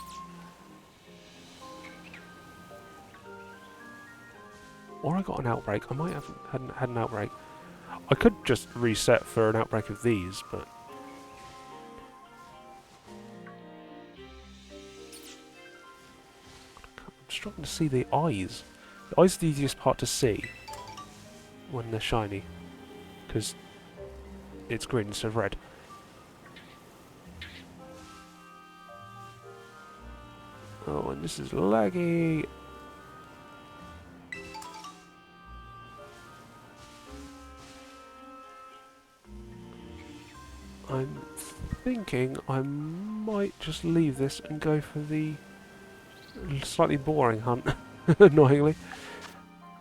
Or I got an outbreak. I might have had an outbreak. I could just reset for an outbreak of these, but... I'm struggling to see the eyes. The eyes are the easiest part to see when they're shiny, because it's green instead of red. Oh, and this is laggy. I'm thinking I might just leave this and go for the slightly boring hunt, annoyingly.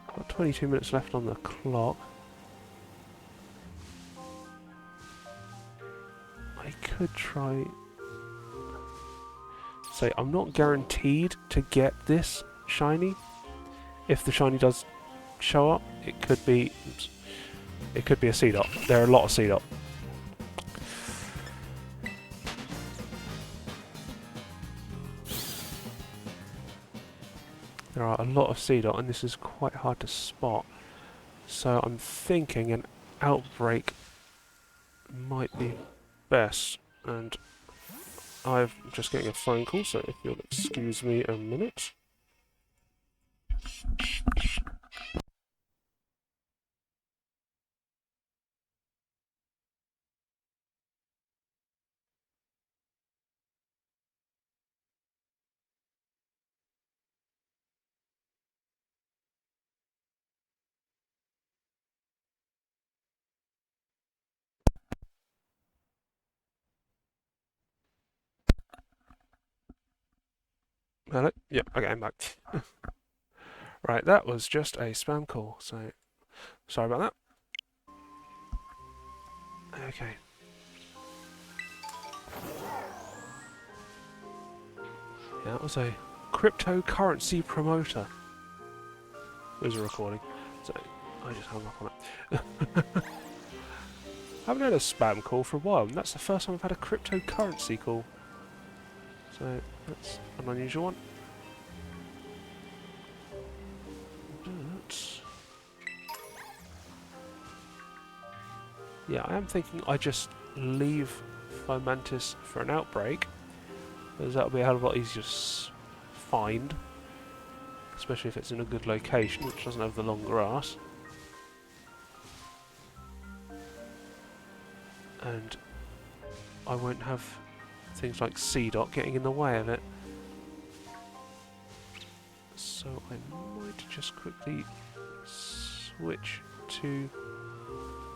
Got 22 minutes left on the clock. I could try... So I'm not guaranteed to get this shiny. If the shiny does show up, it could be... Oops, it could be a C-dot. There are a lot of C-dot. There are a lot of C-dot, and this is quite hard to spot. So I'm thinking an outbreak might be best. And I'm just getting a phone call, so if you'll excuse me a minute. Hello? Yep, okay, I'm back. Right, that was just a spam call, so sorry about that. Okay. Yeah, that was a cryptocurrency promoter. It was a recording, so I just hung up on it. I haven't had a spam call for a while, and that's the first time I've had a cryptocurrency call. So that's an unusual one. But yeah, I am thinking I just leave Fomantis for an outbreak, because that'll be a hell of a lot easier to find, especially if it's in a good location, which doesn't have the long grass. And I won't have things like C-Dot getting in the way of it. So I might just quickly switch to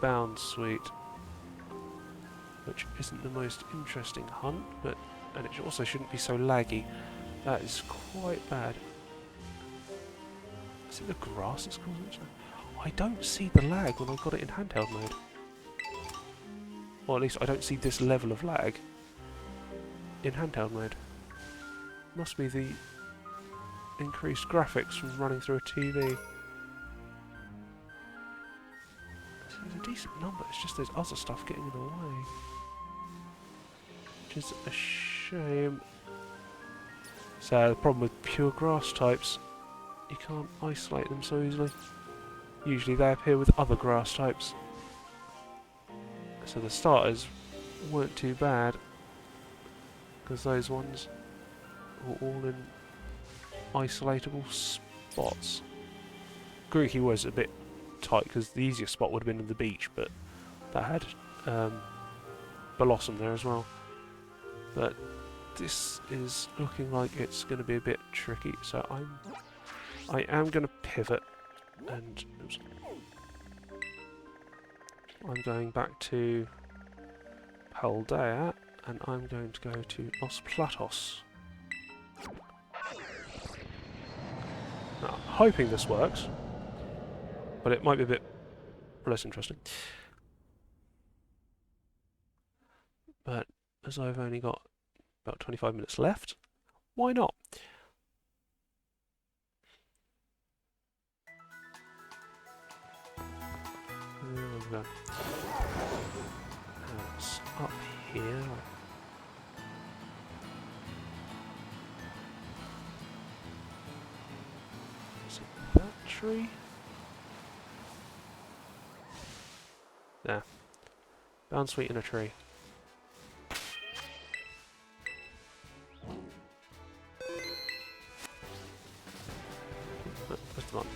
Bound Suite, which isn't the most interesting hunt, and it also shouldn't be so laggy. That is quite bad. Is it the grass that's causing it? I don't see the lag when I've got it in handheld mode. Or at least I don't see this level of lag in handheld mode. Must be the increased graphics from running through a TV. It's a decent number, it's just there's other stuff getting in the way. Which is a shame. So the problem with pure grass types, you can't isolate them so easily. Usually they appear with other grass types. So the starters weren't too bad, because those ones were all in isolatable spots. Grookey was a bit tight, because the easiest spot would have been in the beach, but that had Blossom there as well. But this is looking like it's going to be a bit tricky, so I am going to pivot, and oops, I'm going back to Paldea, and I'm going to go to Los Platos. Now, I'm hoping this works, but it might be a bit less interesting. But as I've only got about 25 minutes left, why not? It's up here. Is it that tree? There. Bound sweet in a tree. Where's the one?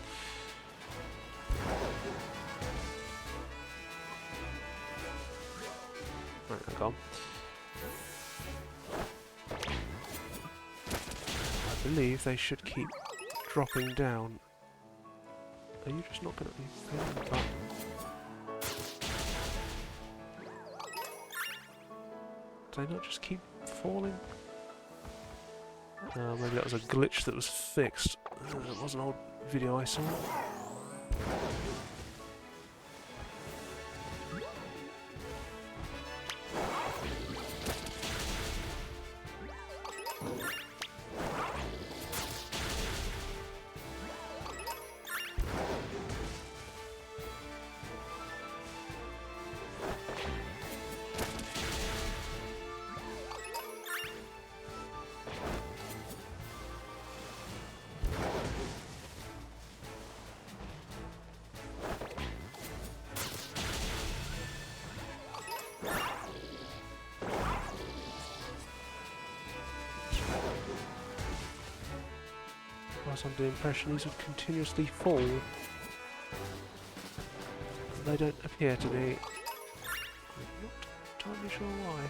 Right, they're gone. I believe they should keep dropping down. Are you just not going to be Did they not just keep falling? Maybe that was a glitch that was fixed. It was an old video I saw. I was under the impression these would continuously fall. They don't appear to be. I'm not entirely sure why.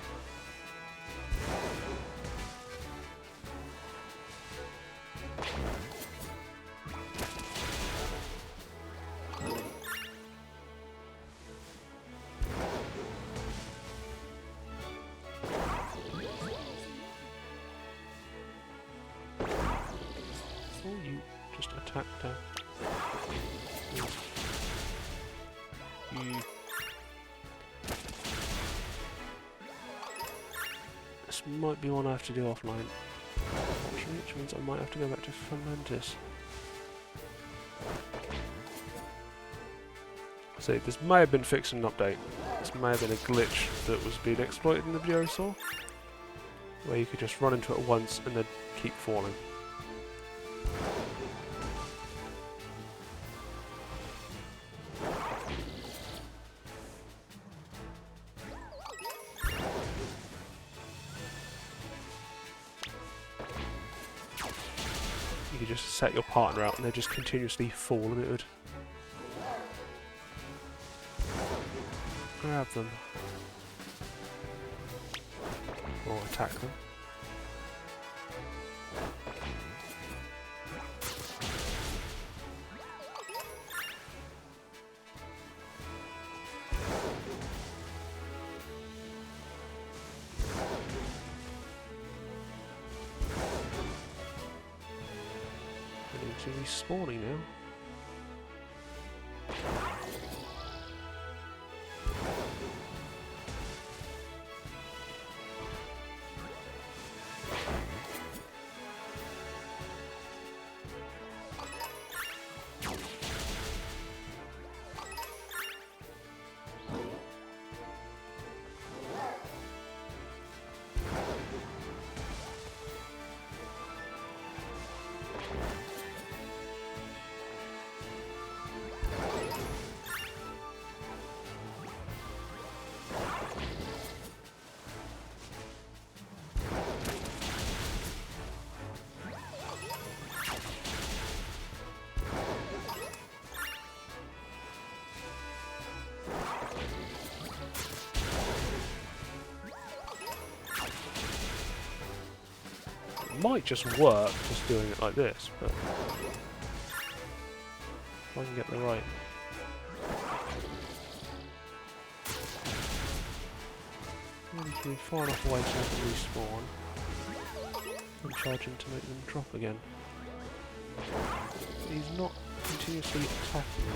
You just attacked her. This might be one I have to do offline, unfortunately, which means I might have to go back to Fermentis. See, this may have been fixed in an update. This may have been a glitch that was being exploited in the video I saw, where you could just run into it once and then keep falling. You could just set your partner out and they just continuously fall and it would grab them or attack them. He's spawning now. Might just work just doing it like this, but if I can get the right. Really to be far enough away so I can respawn and charge him to make them drop again. He's not continuously attacking me.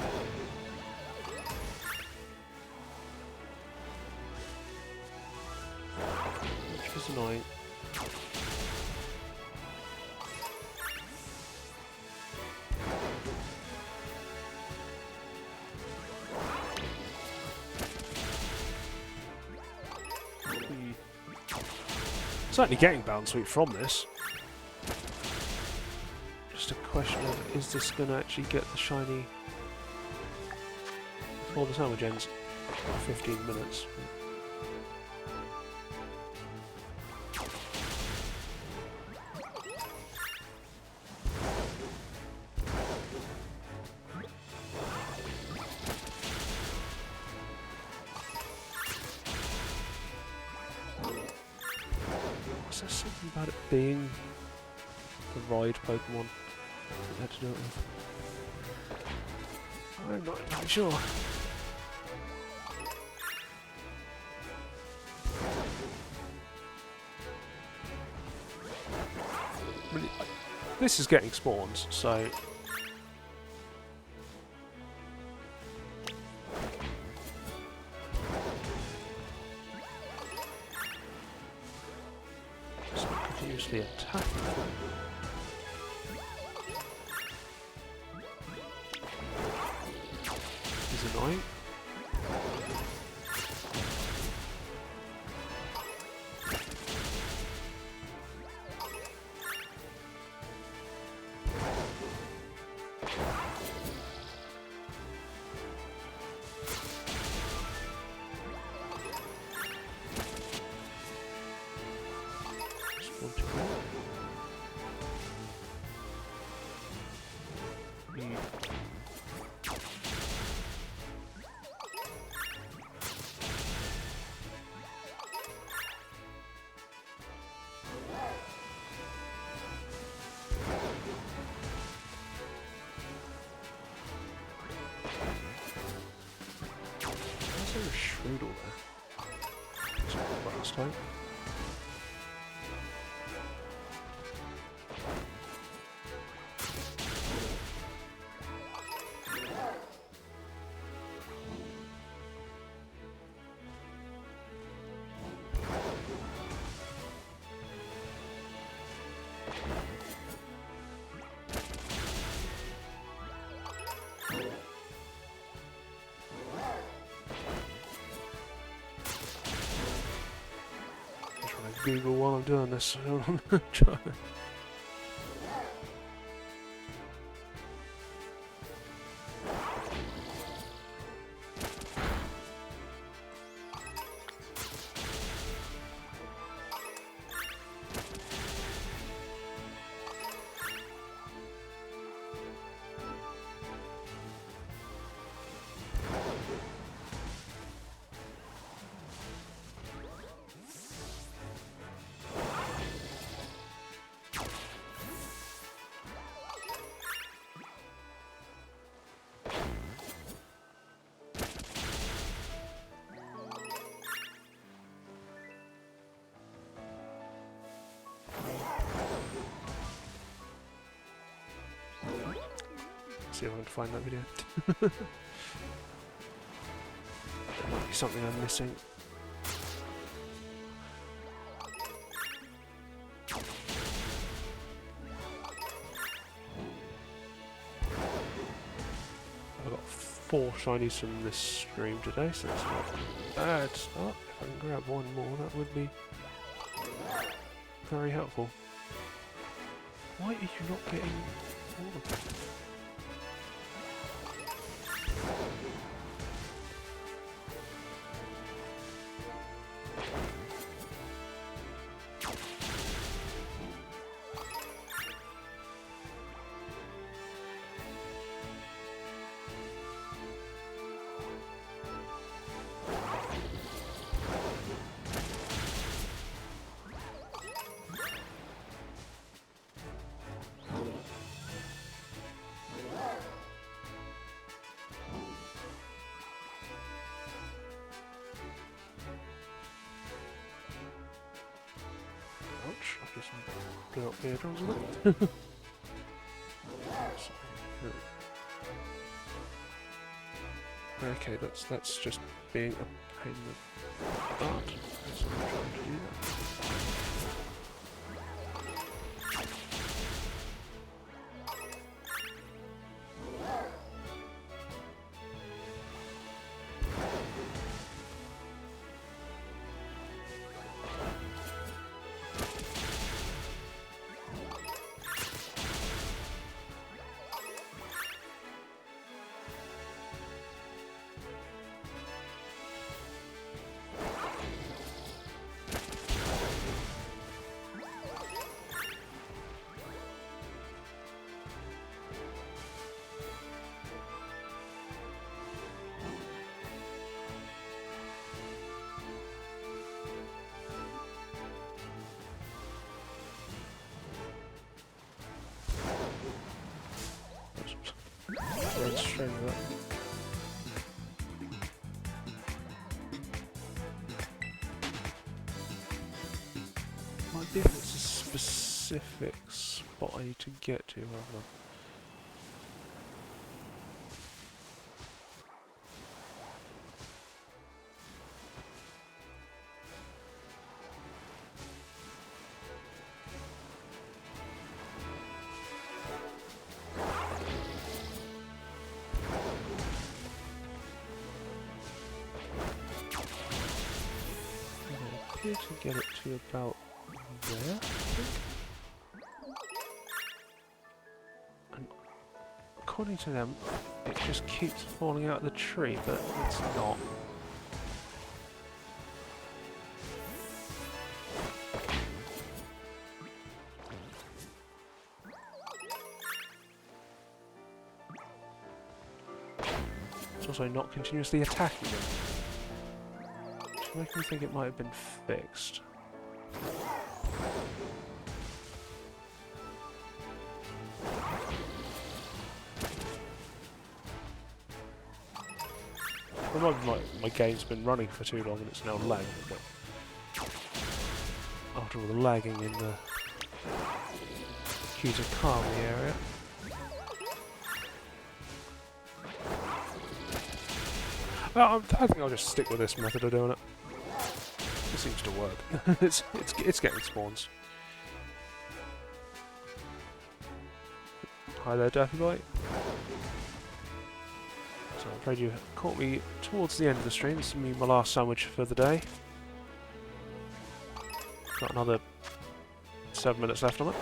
Which is annoying. Certainly getting Bound Sweep from this. Just a question of, is this going to actually get the shiny before the sandwich ends? 15 minutes. Is there something about it being the ride Pokemon that had to do it with? I'm not entirely sure. really, this is getting spawns, so continuously attacking them. Is annoying. Is there a strudel there? That's not last time. Google while I'm doing this. I'm trying to... See if I can find that video. There might be something I'm missing. I've got 4 shinies from this stream today, so that's not a bad start. If I can grab one more, that would be very helpful. Why are you not getting all of them? I've just blew up the eardrums with it. Okay, that's just being a pain in the butt. That's what I'm trying to do that. Let's try that. Might be if it's a specific specific spot I need to get to. Rather than to get it to about there, I think. And according to them, it just keeps falling out of the tree, but it's not. It's also not continuously attacking them. Making me think it might have been fixed. Remember, my game's been running for too long and it's now lagging. But after all the lagging in the Kitakami area. Well, I think I'll just stick with this method of doing it. It seems to work. it's getting spawns. Hi there, Daffy Boy. So I'm afraid you caught me towards the end of the stream. This will be my last sandwich for the day. Got another 7 minutes left on it.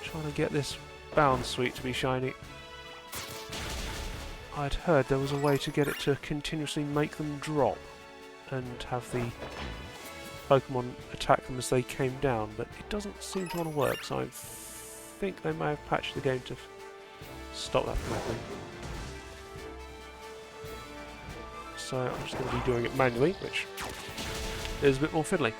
Trying to get this bound sweet to be shiny. I'd heard there was a way to get it to continuously make them drop and have the Pokemon attack them as they came down, but it doesn't seem to want to work, so I think they may have patched the game to stop that from happening. So I'm just going to be doing it manually, which is a bit more fiddly.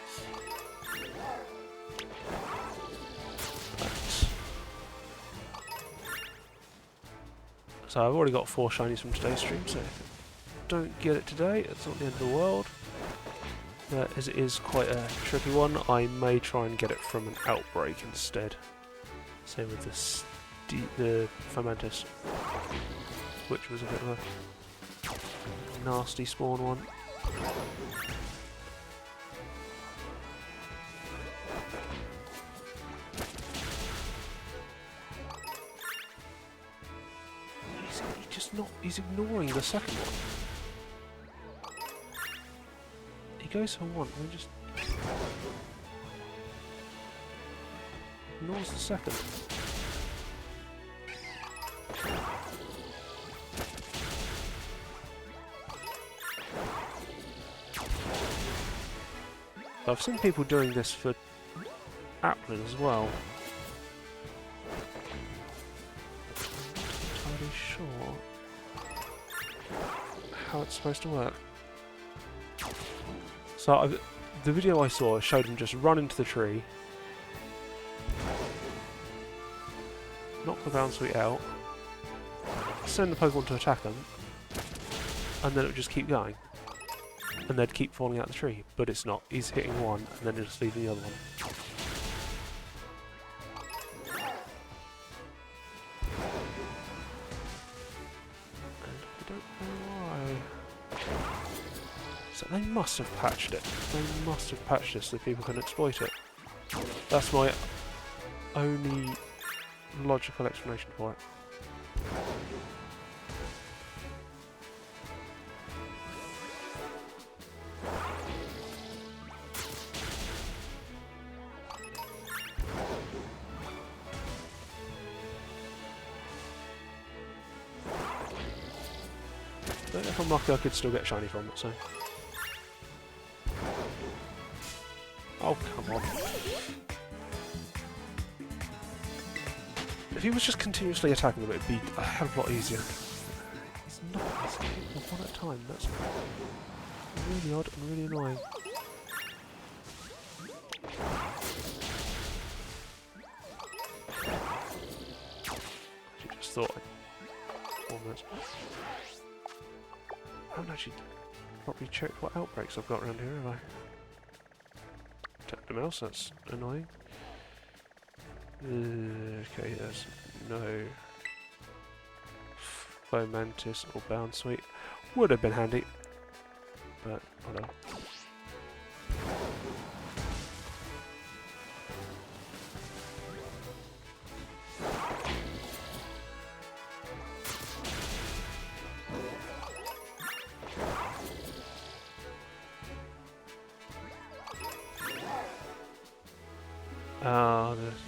So I've already got 4 shinies from today's stream, so if I don't get it today, it's not the end of the world. As it is quite a tricky one, I may try and get it from an outbreak instead. Same with the Fermentus, which was a bit of a nasty spawn one. He's ignoring the second one. He goes for one and just ignores the second. I've seen people doing this for Applin as well. I'm not entirely sure how it's supposed to work. So the video I saw showed him just run into the tree, knock the bound sweet out, send the Pokemon to attack them, and then it would just keep going. And they'd keep falling out the tree, but it's not. He's hitting one, and then just leaving the other one. So they must have patched it. They must have patched this so people can exploit it. That's my only logical explanation for it. But if I'm lucky, I could still get shiny from it, so... Oh, come on. If he was just continuously attacking them, it'd be a hell of a lot easier. He's not. He's hitting them one at a time. That's really odd and really annoying. I just thought 4 minutes. I haven't actually properly checked what outbreaks I've got around here, have I? Tapped them else, that's annoying. Okay, there's no foam mantis or bound suite. Would have been handy, but whatever.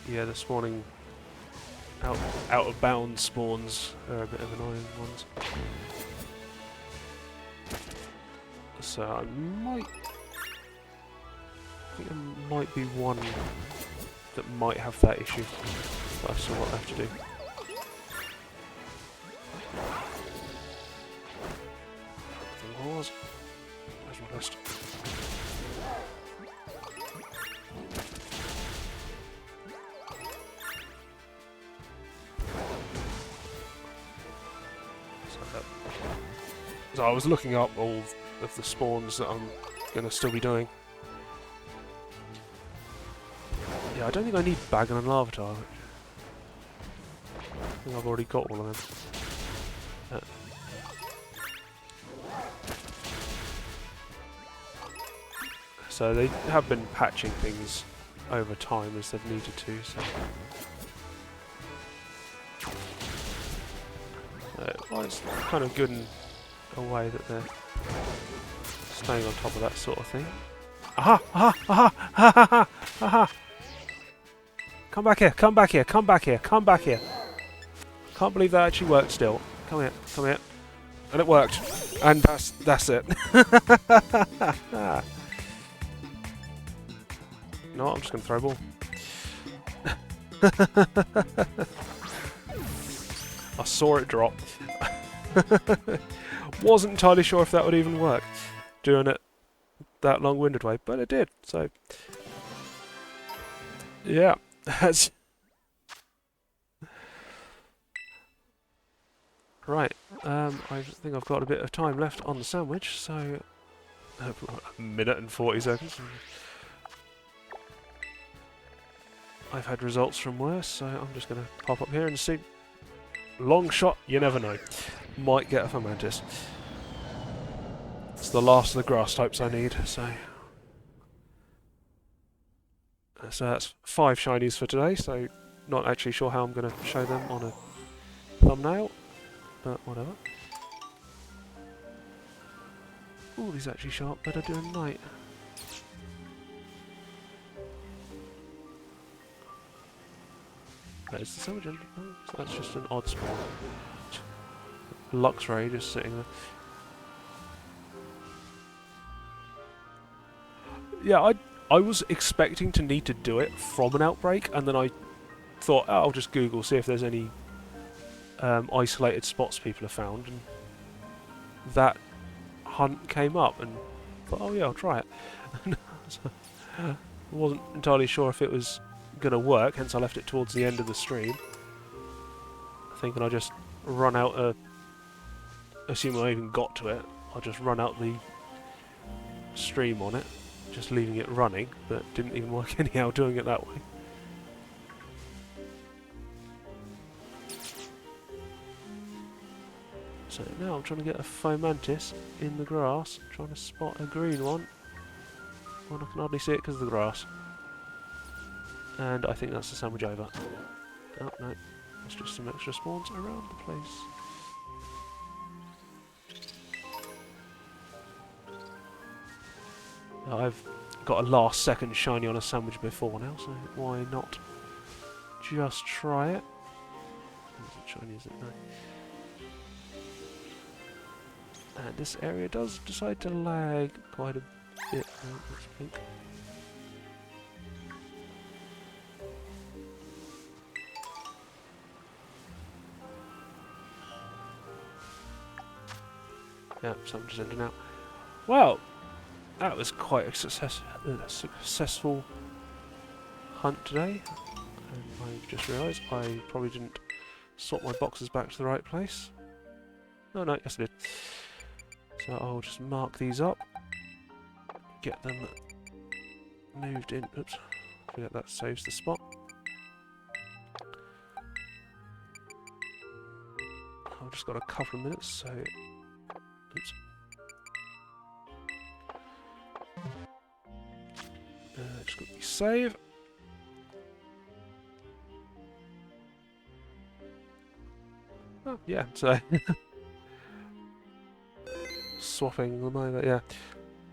Yeah, the spawning out of bounds spawns are a bit of annoying ones. So I think there might be one that might have that issue, but I still what I have to do. There was. There's my list. So I was looking up all of the spawns that I'm going to still be doing. Yeah, I don't think I need Bagon and Larvitar. I think I've already got all of them. So they have been patching things over time as they've needed to, so... well, it's kind of good in a way that they're staying on top of that sort of thing. Aha! Aha! Aha! Aha! Aha! Come back here! Come back here! Come back here! Come back here! Can't believe that actually worked still. Come here! Come here! And it worked! And that's it. No, I'm just going to throw a ball. I saw it drop. Wasn't entirely sure if that would even work, doing it that long-winded way, but it did, so... Yeah, that's... Right, I think I've got a bit of time left on the sandwich, so... a minute and 40 seconds. I've had results from worse, so I'm just going to pop up here and see. Long shot, you never know. Might get a Fomantis. It's the last of the grass types I need, so... So that's 5 shinies for today, so not actually sure how I'm going to show them on a thumbnail, but whatever. Ooh, these actually show up better during night. There's the sandwich. Oh, so that's just an odd spawn. Luxray just sitting there. Yeah, I was expecting to need to do it from an outbreak, and then I thought, oh, I'll just Google, see if there's any isolated spots people have found, and that hunt came up, and I thought, oh yeah, I'll try it. So, I wasn't entirely sure if it was going to work, hence I left it towards the end of the stream, thinking I just run out assuming I even got to it, I'll just run out the stream on it, just leaving it running, but didn't even work anyhow doing it that way. So now I'm trying to get a Fomantis in the grass, trying to spot a green one. Well, I can hardly see it because of the grass. And I think that's the sandwich over. Oh, no. There's just some extra spawns around the place. I've got a last second shiny on a sandwich before now, so why not just try it? What shiny is it now? And this area does decide to lag quite a bit. Let's think. Yeah, someone just ended out. Well, that was quite a successful hunt today. And I've just realised I probably didn't sort my boxes back to the right place. Oh no, yes I did. So I'll just mark these up, get them moved in. Oops, forget that saves the spot. I've just got a couple of minutes, so oops. Just quickly save. Oh, yeah, so swapping them over, yeah.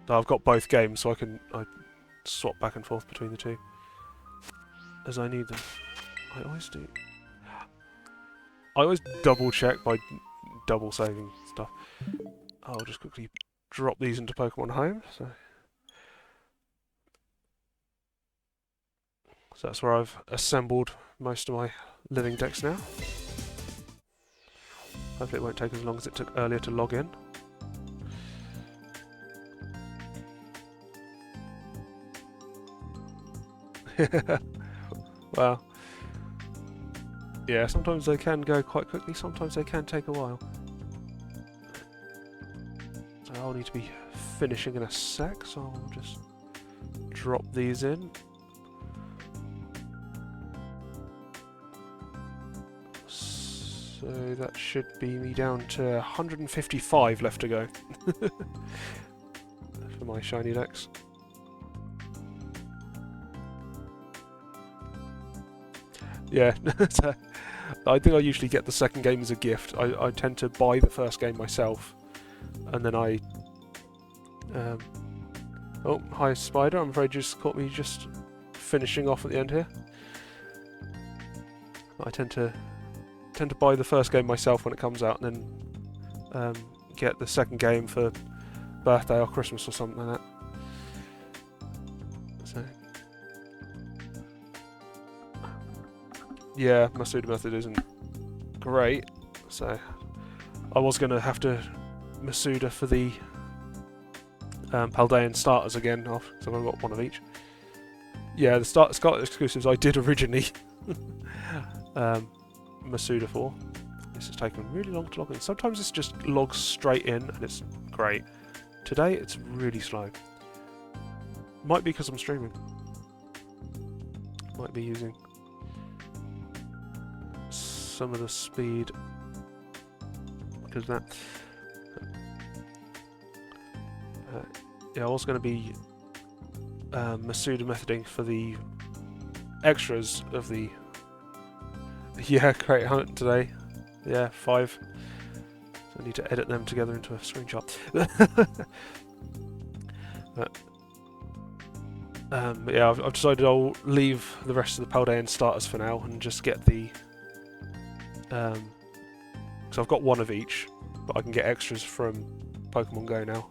So I've got both games, so I swap back and forth between the two as I need them. I always do. I always double check by double saving stuff. I'll just quickly drop these into Pokemon Home. So that's where I've assembled most of my living decks now. Hopefully it won't take as long as it took earlier to log in. Well, yeah, sometimes they can go quite quickly, sometimes they can take a while. So I'll need to be finishing in a sec, so I'll just drop these in. So that should be me down to 155 left to go for my shiny decks. Yeah, so I think I usually get the second game as a gift. I tend to buy the first game myself, and then I... oh, hi Spider, I'm afraid you just caught me just finishing off at the end here. I tend to buy the first game myself when it comes out, and then get the second game for birthday or Christmas or something like that. So, yeah, Masuda method isn't great, so I was going to have to Masuda for the Paldean starters again, so I've got one of each. Yeah, the Scarlet exclusives I did originally Masuda for. This has taken really long to log in. Sometimes it's just logs straight in and it's great. Today it's really slow. Might be because I'm streaming. Might be using some of the speed because of that. Yeah, I was going to be Masuda methoding for the extras of the Great Hunt today. Yeah, 5. So I need to edit them together into a screenshot. but yeah, I've decided I'll leave the rest of the Paldean starters for now and just get the... because I've got one of each, but I can get extras from Pokemon Go now.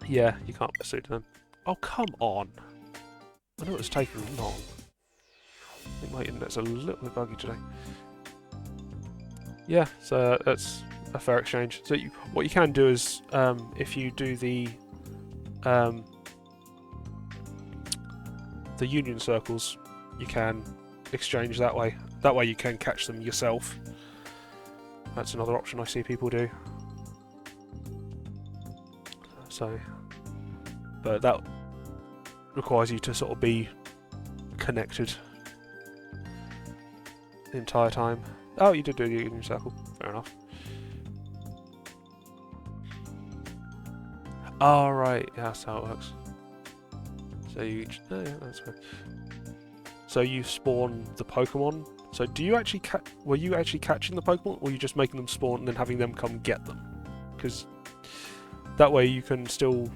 Yeah, you can't pursue them. Oh, come on! I know it was taking long. I think my internet's a little bit buggy today. Yeah, so that's a fair exchange. So what you can do is, if you do the union circles, you can exchange that way. That way you can catch them yourself. That's another option I see people do. So, but that requires you to sort of be connected the entire time. Oh, you did do the union circle. Fair enough. Oh, right. Yeah, that's how it works. So you... oh, yeah, that's fine. So you spawn the Pokemon. So do you actually were you actually catching the Pokemon, or were you just making them spawn and then having them come get them? Because that way you can still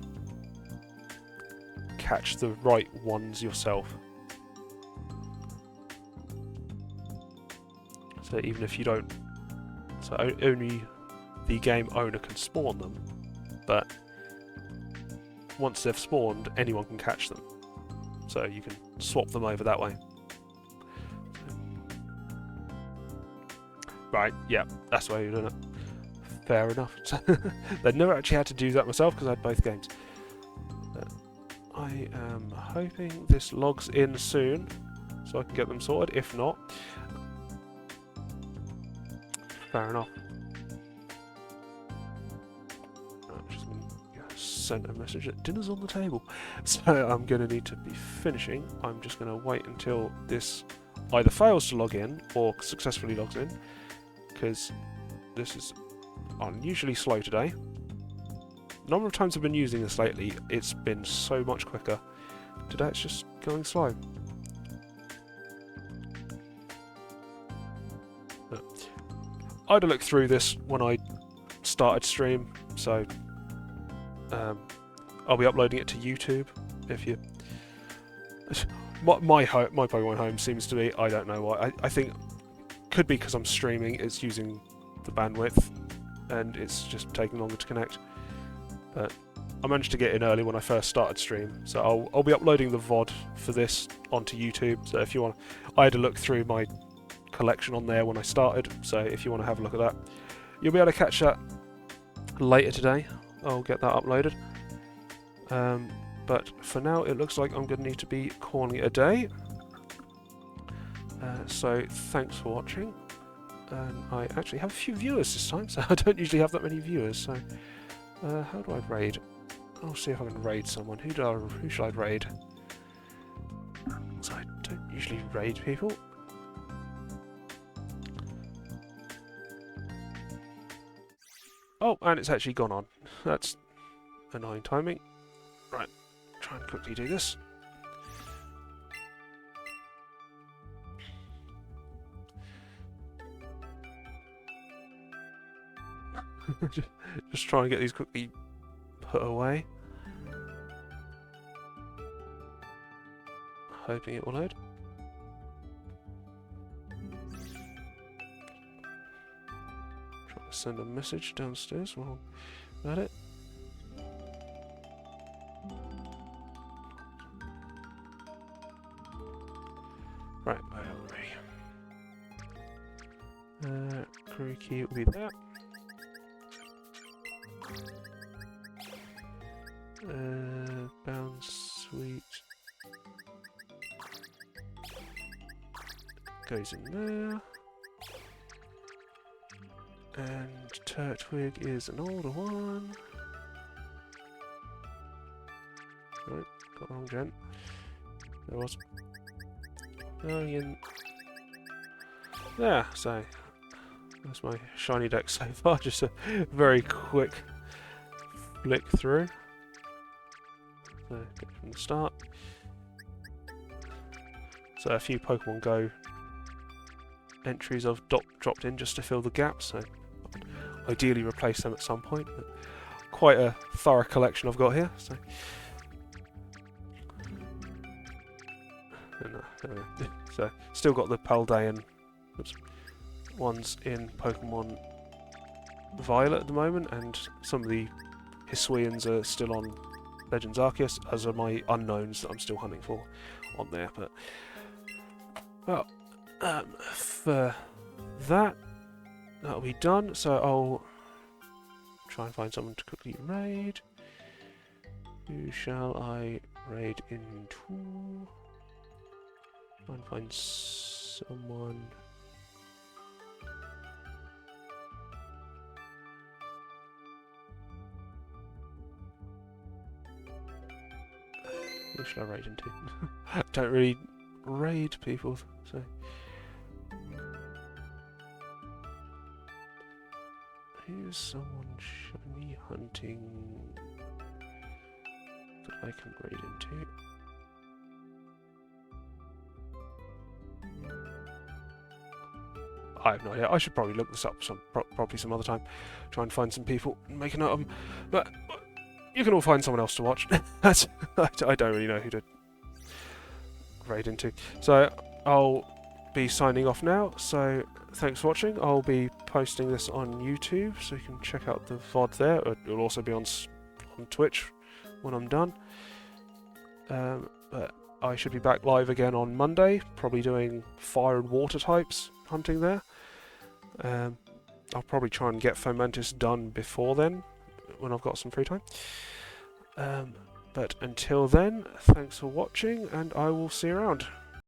catch the right ones yourself. So even if you don't... so only the game owner can spawn them, but once they've spawned, anyone can catch them. So you can swap them over that way. Right, yeah, that's the way you're doing it. Fair enough. I'd never actually had to do that myself because I had both games. But I am hoping this logs in soon so I can get them sorted. If not... Fair enough. I've just been sent a message that dinner's on the table. So I'm going to need to be finishing. I'm just going to wait until this either fails to log in or successfully logs in, because this is unusually slow today. The number of times I've been using this lately, it's been so much quicker. Today it's just going slow. But I had a look through this when I started stream, so I'll be uploading it to YouTube. If you, my Pokemon Home seems to be, I don't know why. I think could be because I'm streaming. It's using the bandwidth, and it's just taking longer to connect. But I managed to get in early when I first started stream, so I'll be uploading the VOD for this onto YouTube. So if you want, I had a look through my collection on there when I started. So if you want to have a look at that, you'll be able to catch that later today. I'll get that uploaded. But for now, it looks like I'm going to need to be calling it a day. So thanks for watching. I actually have a few viewers this time, so I don't usually have that many viewers. So how do I raid? I'll see if I can raid someone. Who should I raid? So I don't usually raid people. Oh, and it's actually gone on. That's annoying timing. Right, try and quickly do this. Just try and get these quickly put away. Hoping it will load. Try to send a message downstairs while I'm at it. Right, where are we? Grookey will be there. Bounce Sweet goes in there, and Turtwig is an older one. Right, got the wrong gen. There was. Going in there, so that's my shiny deck so far. Just a very quick flick through. So get from the start. So a few Pokemon Go entries I've dropped in just to fill the gaps. So ideally replace them at some point. But quite a thorough collection I've got here. So. So still got the Paldean ones in Pokemon Violet at the moment, and some of the Hisuians are still on Legends Arceus, as are my unknowns that I'm still hunting for on there. But well, for that'll be done. So I'll try and find someone to quickly raid. Who shall I raid into? Try and find someone. Who should I raid into? Don't really raid people, so. Who's someone shiny hunting that I can raid into? I have no idea. I should probably look this up probably some other time. Try and find some people and make a note of them. But you can all find someone else to watch. I don't really know who to raid into. So I'll be signing off now. So thanks for watching. I'll be posting this on YouTube, so you can check out the VOD there. It'll also be on Twitch when I'm done. But I should be back live again on Monday, probably doing fire and water types hunting there. I'll probably try and get Fomentis done before then, when I've got some free time. But until then, thanks for watching, and I will see you around.